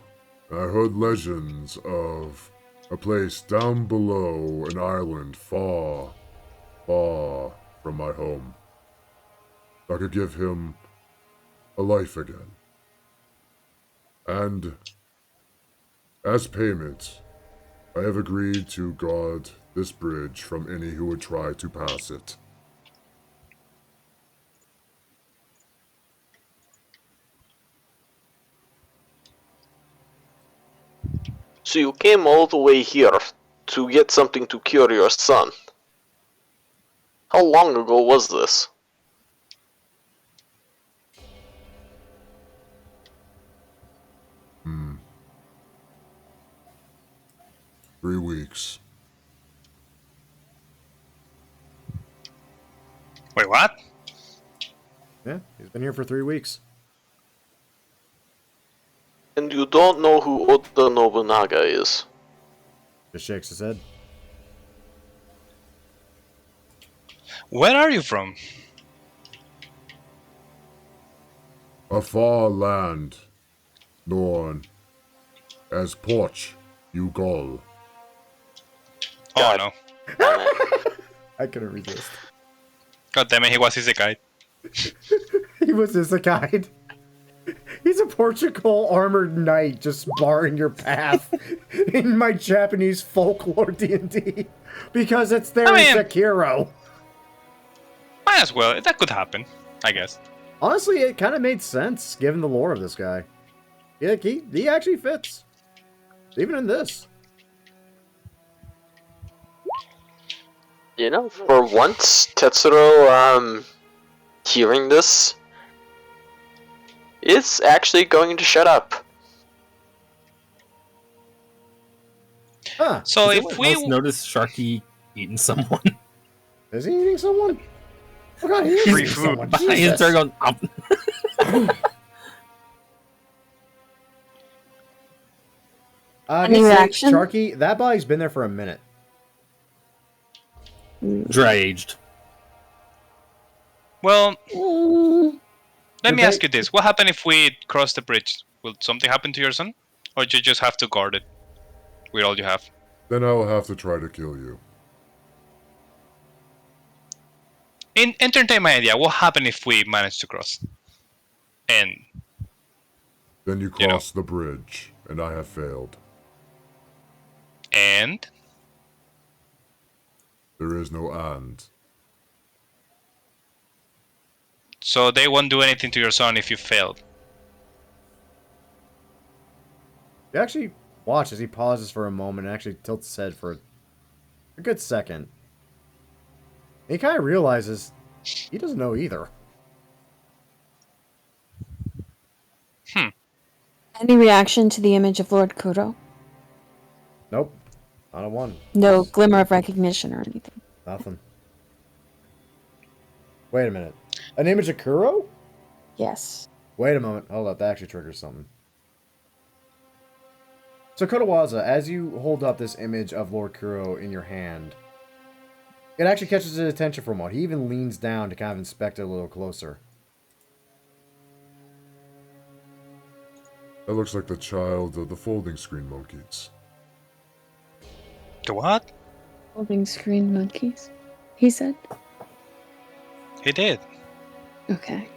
I heard legends of a place down below an island far, far from my home. I could give him a life again. And as payment, I have agreed to guard this bridge from any who would try to pass it. So you came all the way here to get something to cure your son. How long ago was this? Hmm. 3 weeks. Wait, what? Yeah, he's been here for 3 weeks. And you don't know who Oda Nobunaga is? Just shakes his head. Where are you from? A far land, known as Porch Ugal. Oh God. no. I couldn't resist. God damn it, he was Isekai. He was just a guide. He's a Portugal armored knight just barring your path in my Japanese folklore D&D. Because it's there I in mean- Sekiro. Might as well. That could happen, I guess. Honestly, it kind of made sense given the lore of this guy. Yeah, he actually fits. Even in this. You know, for once, Tetsuro, hearing this, is actually going to shut up. Huh. So Has if anyone we else noticed Sharky eating someone? Is he eating someone? Oh god, he is Free eating food. someone. Behind him, Jesus. started going, "Ow." Any I'd say, reaction? Sharky, that body's been there for a minute. Dry aged. well, Mm, let Did me they- ask you this: what happens if we cross the bridge? Will something happen to your son, or do you just have to guard it with all you have? Then I will have to try to kill you. Entertain my idea. What happens if we manage to cross? And Then you You know. cross the bridge, and I have failed. There is no and. so they won't do anything to your son if you failed. You actually watch as he pauses for a moment and actually tilts his head for a good second. He kind of realizes he doesn't know either. Any reaction to the image of Lord Kuro? Nope. Not a one. No glimmer of recognition or anything. Nothing. Wait a minute. An image of Kuro? Yes. Wait a moment. Hold up. That actually triggers something. So, Kotowaza, as you hold up this image of Lord Kuro in your hand, it actually catches his attention for a moment. He even leans down to kind of inspect it a little closer. That looks like the child of the folding screen monkeys. The what? Holding screen monkeys, he said. He did. Okay.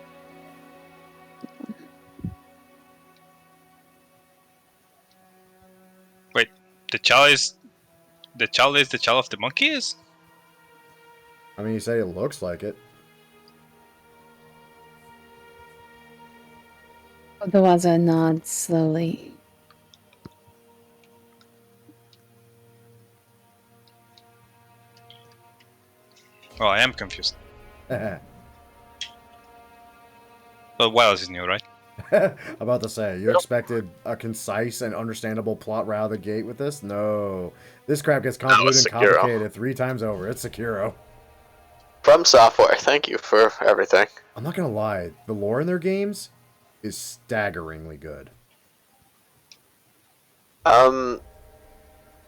Wait, the child is the child of the monkeys? I mean, you say it looks like it. Odawaza nods slowly. Oh, I am confused. About But what else is new, right? to say, you expected a concise and understandable plot right out of the gate with this? No. This crap gets convoluted it's and Sekiro. complicated 3 times over. It's Sekiro. From Software, thank you for everything. I'm not gonna lie, the lore in their games is staggeringly good. Out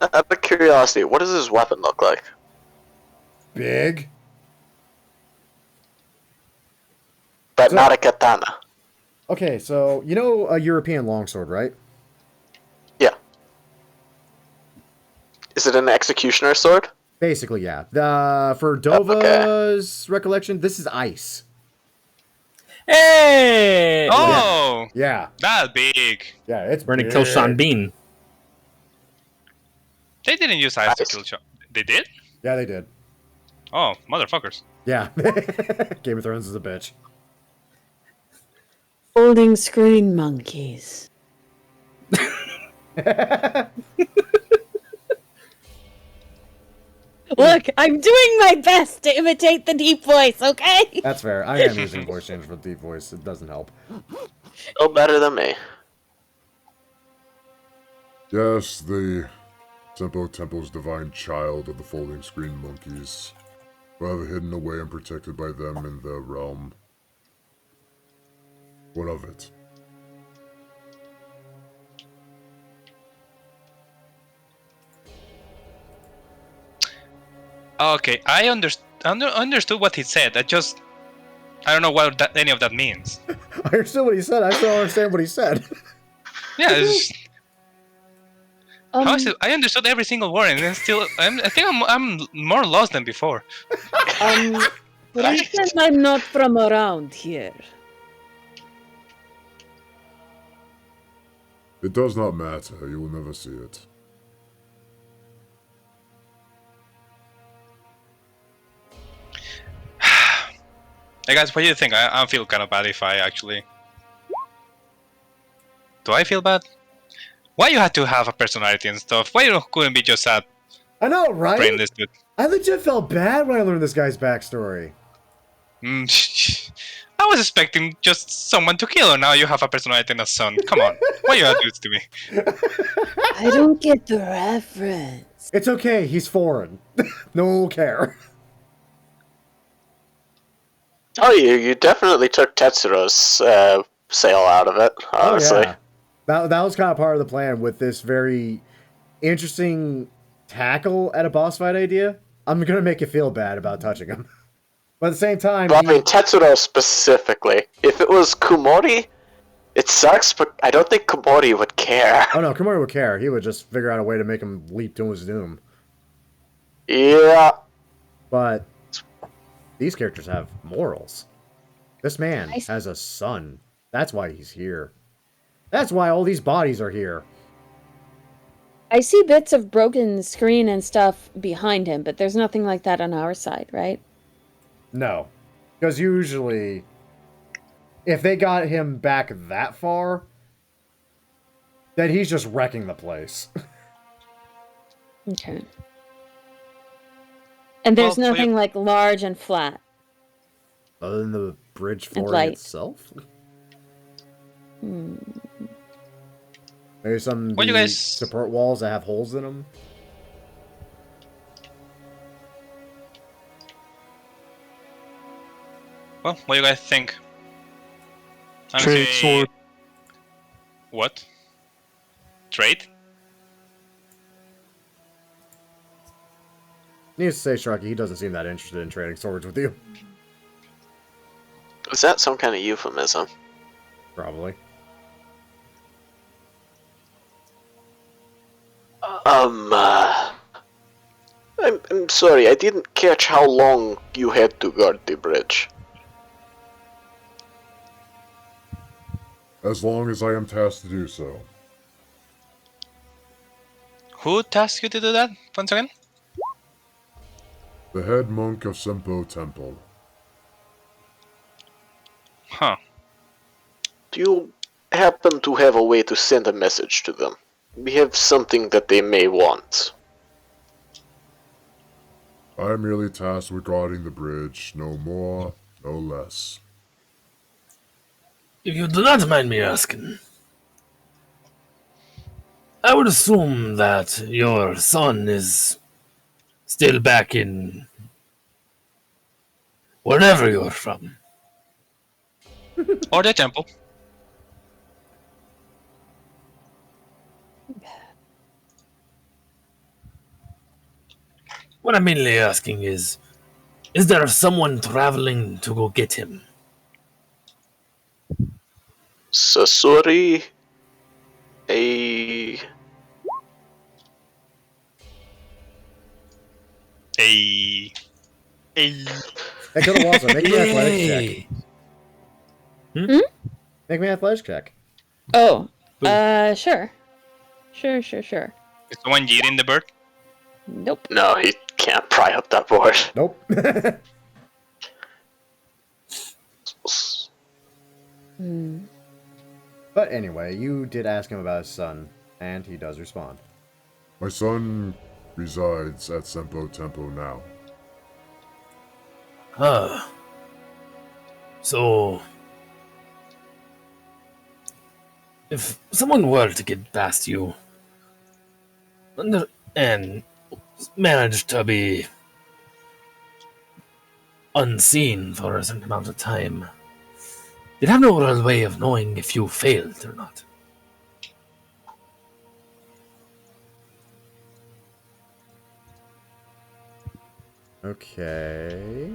of curiosity, what does his weapon look like? Big? But So- not a katana. Okay, so, you know a European longsword, right? Yeah. Is it an executioner's sword? Basically, yeah. For Dova's recollection, this is ice. Hey! Oh, Yeah, that big. yeah, it's We're gonna kill big. Sean Bean. They didn't use ice to Nice. kill Sean. They did? Yeah, they did. Oh, motherfuckers. Yeah. Game of Thrones is a bitch. Holding screen monkeys. Look, I'm doing my best to imitate the deep voice, okay? That's fair. I am using voice change for deep voice. It doesn't help. Still better than me. Yes, the Tempo Temple's divine child of the folding screen monkeys, who have hidden away and protected by them in the realm. What of it? Okay, I understood what he said. I don't know what any of that means. I understood what he said. I still don't understand what he said. Yeah, it's just, Um, how is it? I understood every single word, and then still, I think I'm more lost than before. Pretend I'm not from around here. It does not matter. You will never see it. Hey guys, what do you think? I feel kind of bad if I actually. Do I feel bad? Why you had to have a personality and stuff? Why you couldn't be just sad, I know, right? brainless dude? I legit felt bad when I learned this guy's backstory. I was expecting just someone to kill her. Now you have a personality and a son. Come on, why you gotta do this to me? I don't get the reference. It's okay, he's foreign. No one will care. Oh, you definitely took Tetsuro's sail out of it, honestly. Oh, yeah. That was kind of part of the plan with this very interesting tackle at a boss fight idea. I'm gonna make you feel bad about touching him. But at the same time, But I mean, Tetsuro specifically. If it was Kumori, it sucks, but I don't think Kumori would care. oh no, Komori would care. He would just figure out a way to make him leap to his doom. Yeah. But these characters have morals. This man I s- has a son. That's why he's here. That's why all these bodies are here. I see bits of broken screen and stuff behind him, but there's nothing like that on our side, right? No. Because usually, if they got him back that far, then he's just wrecking the place. Okay. And there's Well, nothing like large and flat. Other than the bridge And flooring light. itself? Hmm. Maybe some of What the you guys- support walls that have holes in them? Well, what do you guys think? Trade sword. What? Trade? Needless to say, Sharky, he doesn't seem that interested in trading swords with you. Is that some kind of euphemism? Probably. I'm sorry, I didn't catch how long you had to guard the bridge. As long as I am tasked to do so. Who tasked you to do that? Once again? The head monk of Senpo Temple. Huh. Do you happen to have a way to send a message to them? We have something that they may want. I am merely tasked with guarding the bridge, no more, no less. If you do not mind me asking, I would assume that your son is still back in wherever you're from. Or the temple. What I'm mainly asking is there someone traveling to go get him? Sasori... A... Hey. Hey. Hey, go to Walter. Make me an athletics check. Yay! Make me an athletics check. Oh, sure. Sure. Is someone eating the bird? Nope. No, he can't pry up that board. Nope. But anyway, you did ask him about his son, and he does respond. My son resides at Senpo Temple now. Ah. So, if someone were to get past you and manage to be unseen for a certain amount of time, you'd have no real way of knowing if you failed or not. Okay.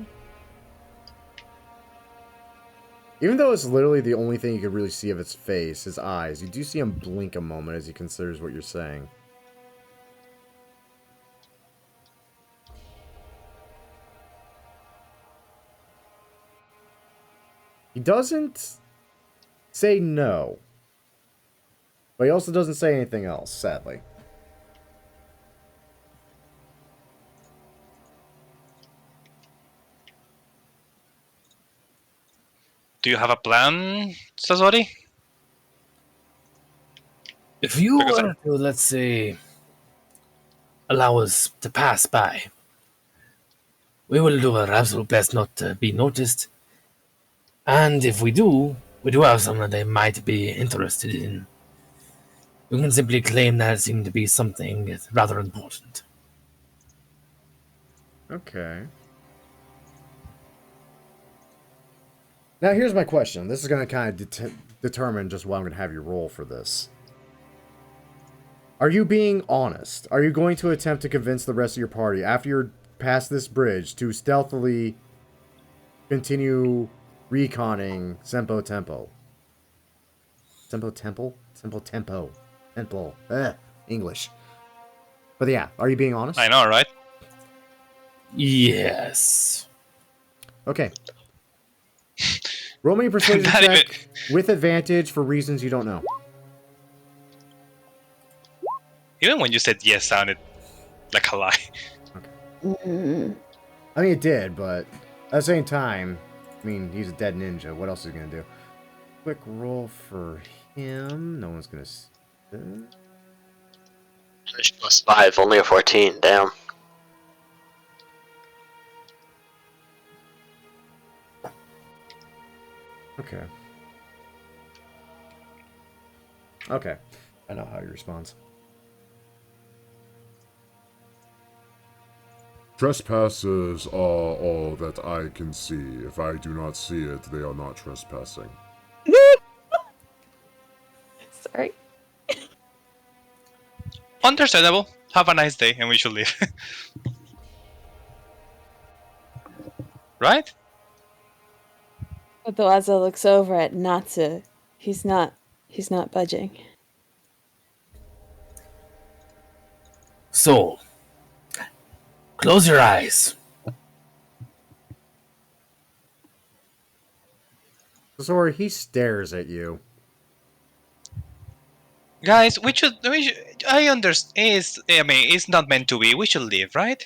Even though it's literally the only thing you could really see of its face, his eyes, you do see him blink a moment as he considers what you're saying. He doesn't say no. But he also doesn't say anything else, sadly. Do you have a plan, Sasori? If you Because were to, let's say, allow us to pass by, we will do our absolute best not to be noticed. And if we do have someone they might be interested in. We can simply claim that it seemed to be something rather important. Okay. Now here's my question. This is going to kind of determine just what I'm going to have you roll for this. Are you being honest? Are you going to attempt to convince the rest of your party after you're past this bridge to stealthily continue reconning Senpo Tempo? Senpo Temple? Senpo Tempo. Temple. English. But yeah, are you being honest? I know, right? Yes. Okay. Roll me a persuasion Not check with advantage for reasons you don't know. Even when you said yes, sounded like a lie. Mm. I mean, it did, but at the same time, I mean, he's a dead ninja. What else is he going to do? Quick roll for him. No one's going to... +5, only a 14. Damn. Okay. Okay. I know how he responds. Trespassers are all that I can see. If I do not see it, they are not trespassing. Sorry. Understandable. Have a nice day, and we should leave. Right? Otoaza looks over at Natsu. He's not budging. So, close your eyes. Sorry, he stares at you. Guys, we should I understand. I mean, it's not meant to be. We should leave, right?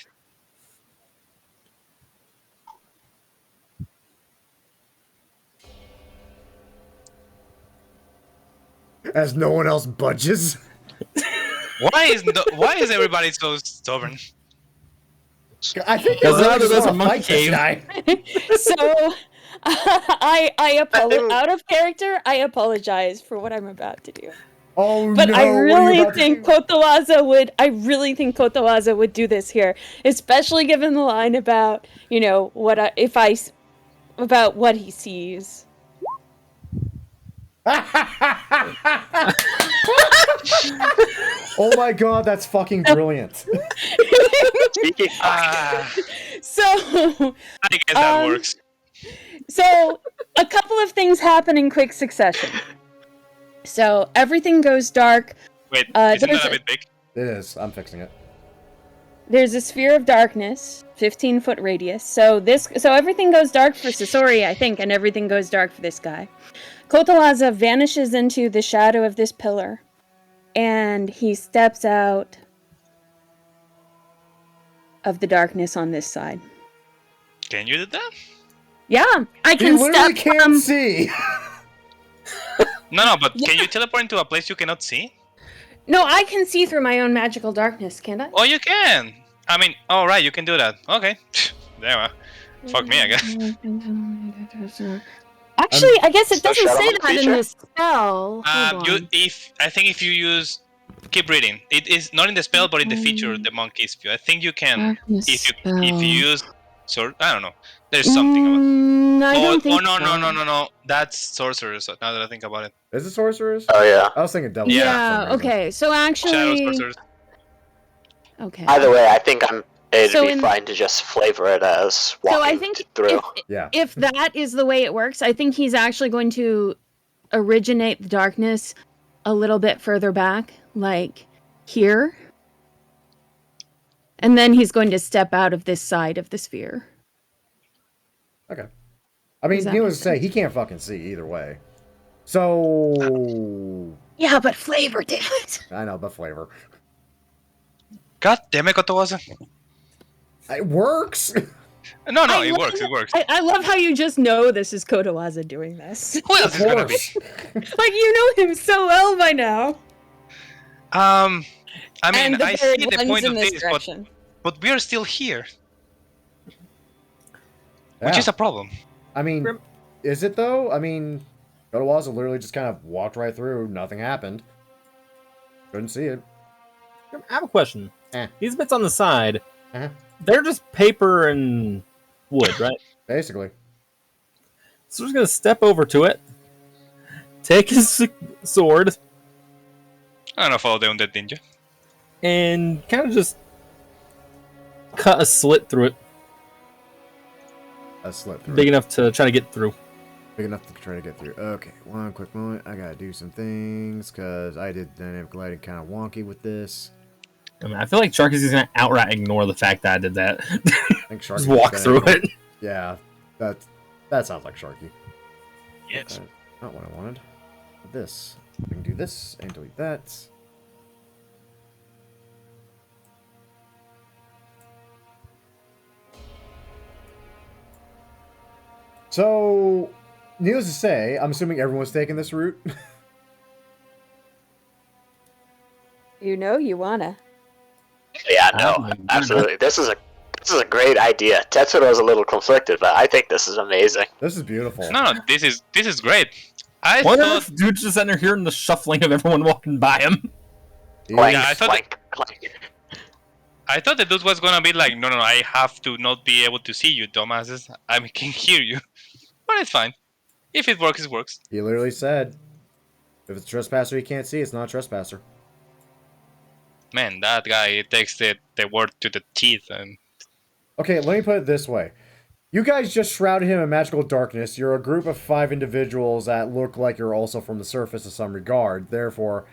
As no one else budges. Why is everybody so stubborn? I think Because you're now that there's a monk fight this cave. guy. So, I apologize. Out of character, I apologize for what I'm about to do. Oh But no! I what are you really about to think do? Kotowaza would. I really think Kotowaza would do this here, especially given the line about about what he sees. Oh my god, that's fucking brilliant. So, I guess that works. So, a couple of things happen in quick succession. So, everything goes dark. Wait, isn't there's that a bit big? It is. I'm fixing it. There's a sphere of darkness, 15-foot radius. So everything goes dark for Sasori, I think, and everything goes dark for this guy. Kotowaza vanishes into the shadow of this pillar, and he steps out of the darkness on this side. Can you do that? Yeah, I He can literally step. can't see. No, but can you teleport into a place you cannot see? No, I can see through my own magical darkness, can't I? Oh, you can. I mean, oh right, you can do that. Okay. There we are. Fuck me, I guess. Actually, I guess it So doesn't shadow say of the that in creature? the spell. Hold on. I think if you use, keep reading. It is not in the spell, but in the feature the monk gives you. I think you can if you use sword. I don't know. There's something about. I don't think so. No. That's sorcerers. Now that I think about it, Is it sorcerers? Oh yeah. I was thinking devil. Yeah. for some Yeah, reason. okay. So shadow actually, sorcerers. okay. Either way, I think it'd So be in- fine to just flavor it as walking So I think through. Yeah. if that is the way it works, I think he's actually going to originate the darkness a little bit further back, like here. And then he's going to step out of this side of the sphere. Okay. I mean, Does that needless make to say, he can't fucking see either way. So Yeah, but flavor, damn it. I know, but flavor. God damn it, Kotowaza. It works. No, I it love works. that- It works. I love how you just know this is Kotowaza doing this. Who else is gonna be? Like, you know him so well by now. I mean, And the I bird see the runs point in of this this, direction. but we are still here, which Yeah. is a problem. I mean, is it though? I mean, Kotowaza literally just kind of walked right through. Nothing happened. Couldn't see it. I have a question. Eh. These bits on the side, Uh-huh. they're just paper and wood, right? Basically. So we're just gonna step over to it, take his sword, I'm gonna follow the undead ninja. and kind of just cut a slit through it, A slit through. big enough to try to get through. Big enough to try to get through. Okay, one quick moment. I gotta do some things because I did dynamic gliding kind of wonky with this. I mean, I feel like Sharky's just gonna outright ignore the fact that I did that. I think Sharky just walk through it. Yeah, that sounds like Sharky. Yes. Not what I wanted. This. We can do this and delete that. So, needless to say, I'm assuming everyone's taking this route. You know you wanna. Yeah, no, absolutely. This is a great idea. Tetsuro was a little conflicted, but I think this is amazing. This is beautiful. No, this is great. I Wonder thought if dude's just sitting there hearing the shuffling of everyone walking by him. Clank, Yeah, I thought clank, clank. the dude was gonna be like, no, I have to not be able to see you, dumbasses. I can hear you, but it's fine. If it works, it works. He literally said, if it's a trespasser you can't see, it's not a trespasser. Man, that guy takes the word to the teeth, and Okay, let me put it this way. You guys just shrouded him in magical darkness. You're a group of 5 individuals that look like you're also from the surface in some regard. Therefore,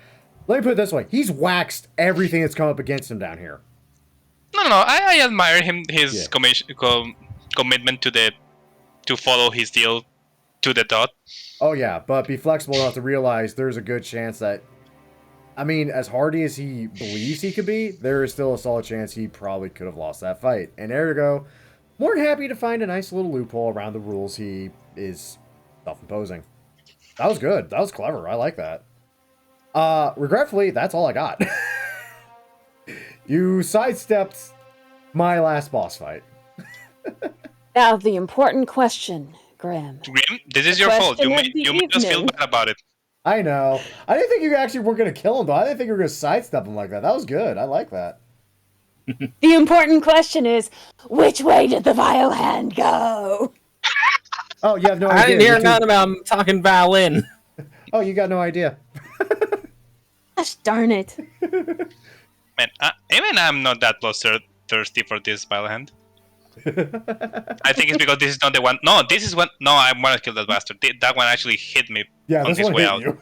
let me put it this way. He's waxed everything that's come up against him down here. no. I admire him, his Yeah. commitment to follow his deal to the dot. Oh yeah, but be flexible enough to realize there's a good chance that, I mean, as hardy as he believes he could be, there is still a solid chance he probably could have lost that fight. And there you go. More than happy to find a nice little loophole around the rules he is self-imposing. That was good. That was clever. I like that. Regretfully, that's all I got. You sidestepped my last boss fight. Now the important question, Graham. Grim, this is your fault. You question of made the us feel evening. bad about it. I know. I didn't think you actually were going to kill him, though. I didn't think you were going to sidestep him like that. That was good. I like that. The important question is, which way did the vial hand go? Oh, you have no I idea. didn't hear You're too- nothing about him talking violin. Oh, you got no idea. Gosh darn it. Man, even I'm not that thirsty for this vile hand. I think it's because this is not the one. No, this is one. No, I want to kill that bastard. That one actually hit me Yeah, on this his one way hit out. you.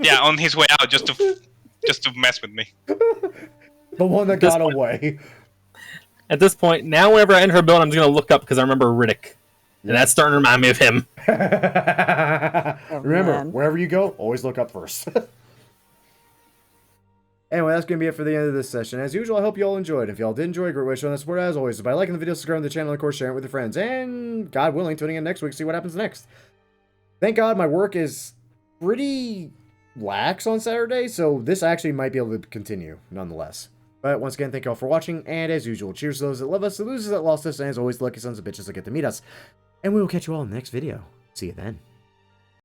Yeah, on his way out, just to mess with me. The one that This got one. away. At this point, now whenever I enter a building, I'm just gonna look up because I remember Riddick. And that's starting to remind me of him. Remember, man. wherever you go, always look up first. Anyway, that's going to be it for the end of this session. As usual, I hope you all enjoyed. If y'all did enjoy, a great way to show that support, as always, is by liking the video, subscribing to the channel, and of course, sharing it with your friends. And, God willing, tuning in next week to see what happens next. Thank God my work is pretty lax on Saturday, so this actually might be able to continue, nonetheless. But once again, thank you all for watching, and as usual, cheers to those that love us, the losers that lost us, and as always, the lucky sons of bitches that get to meet us. And we will catch you all in the next video. See you then.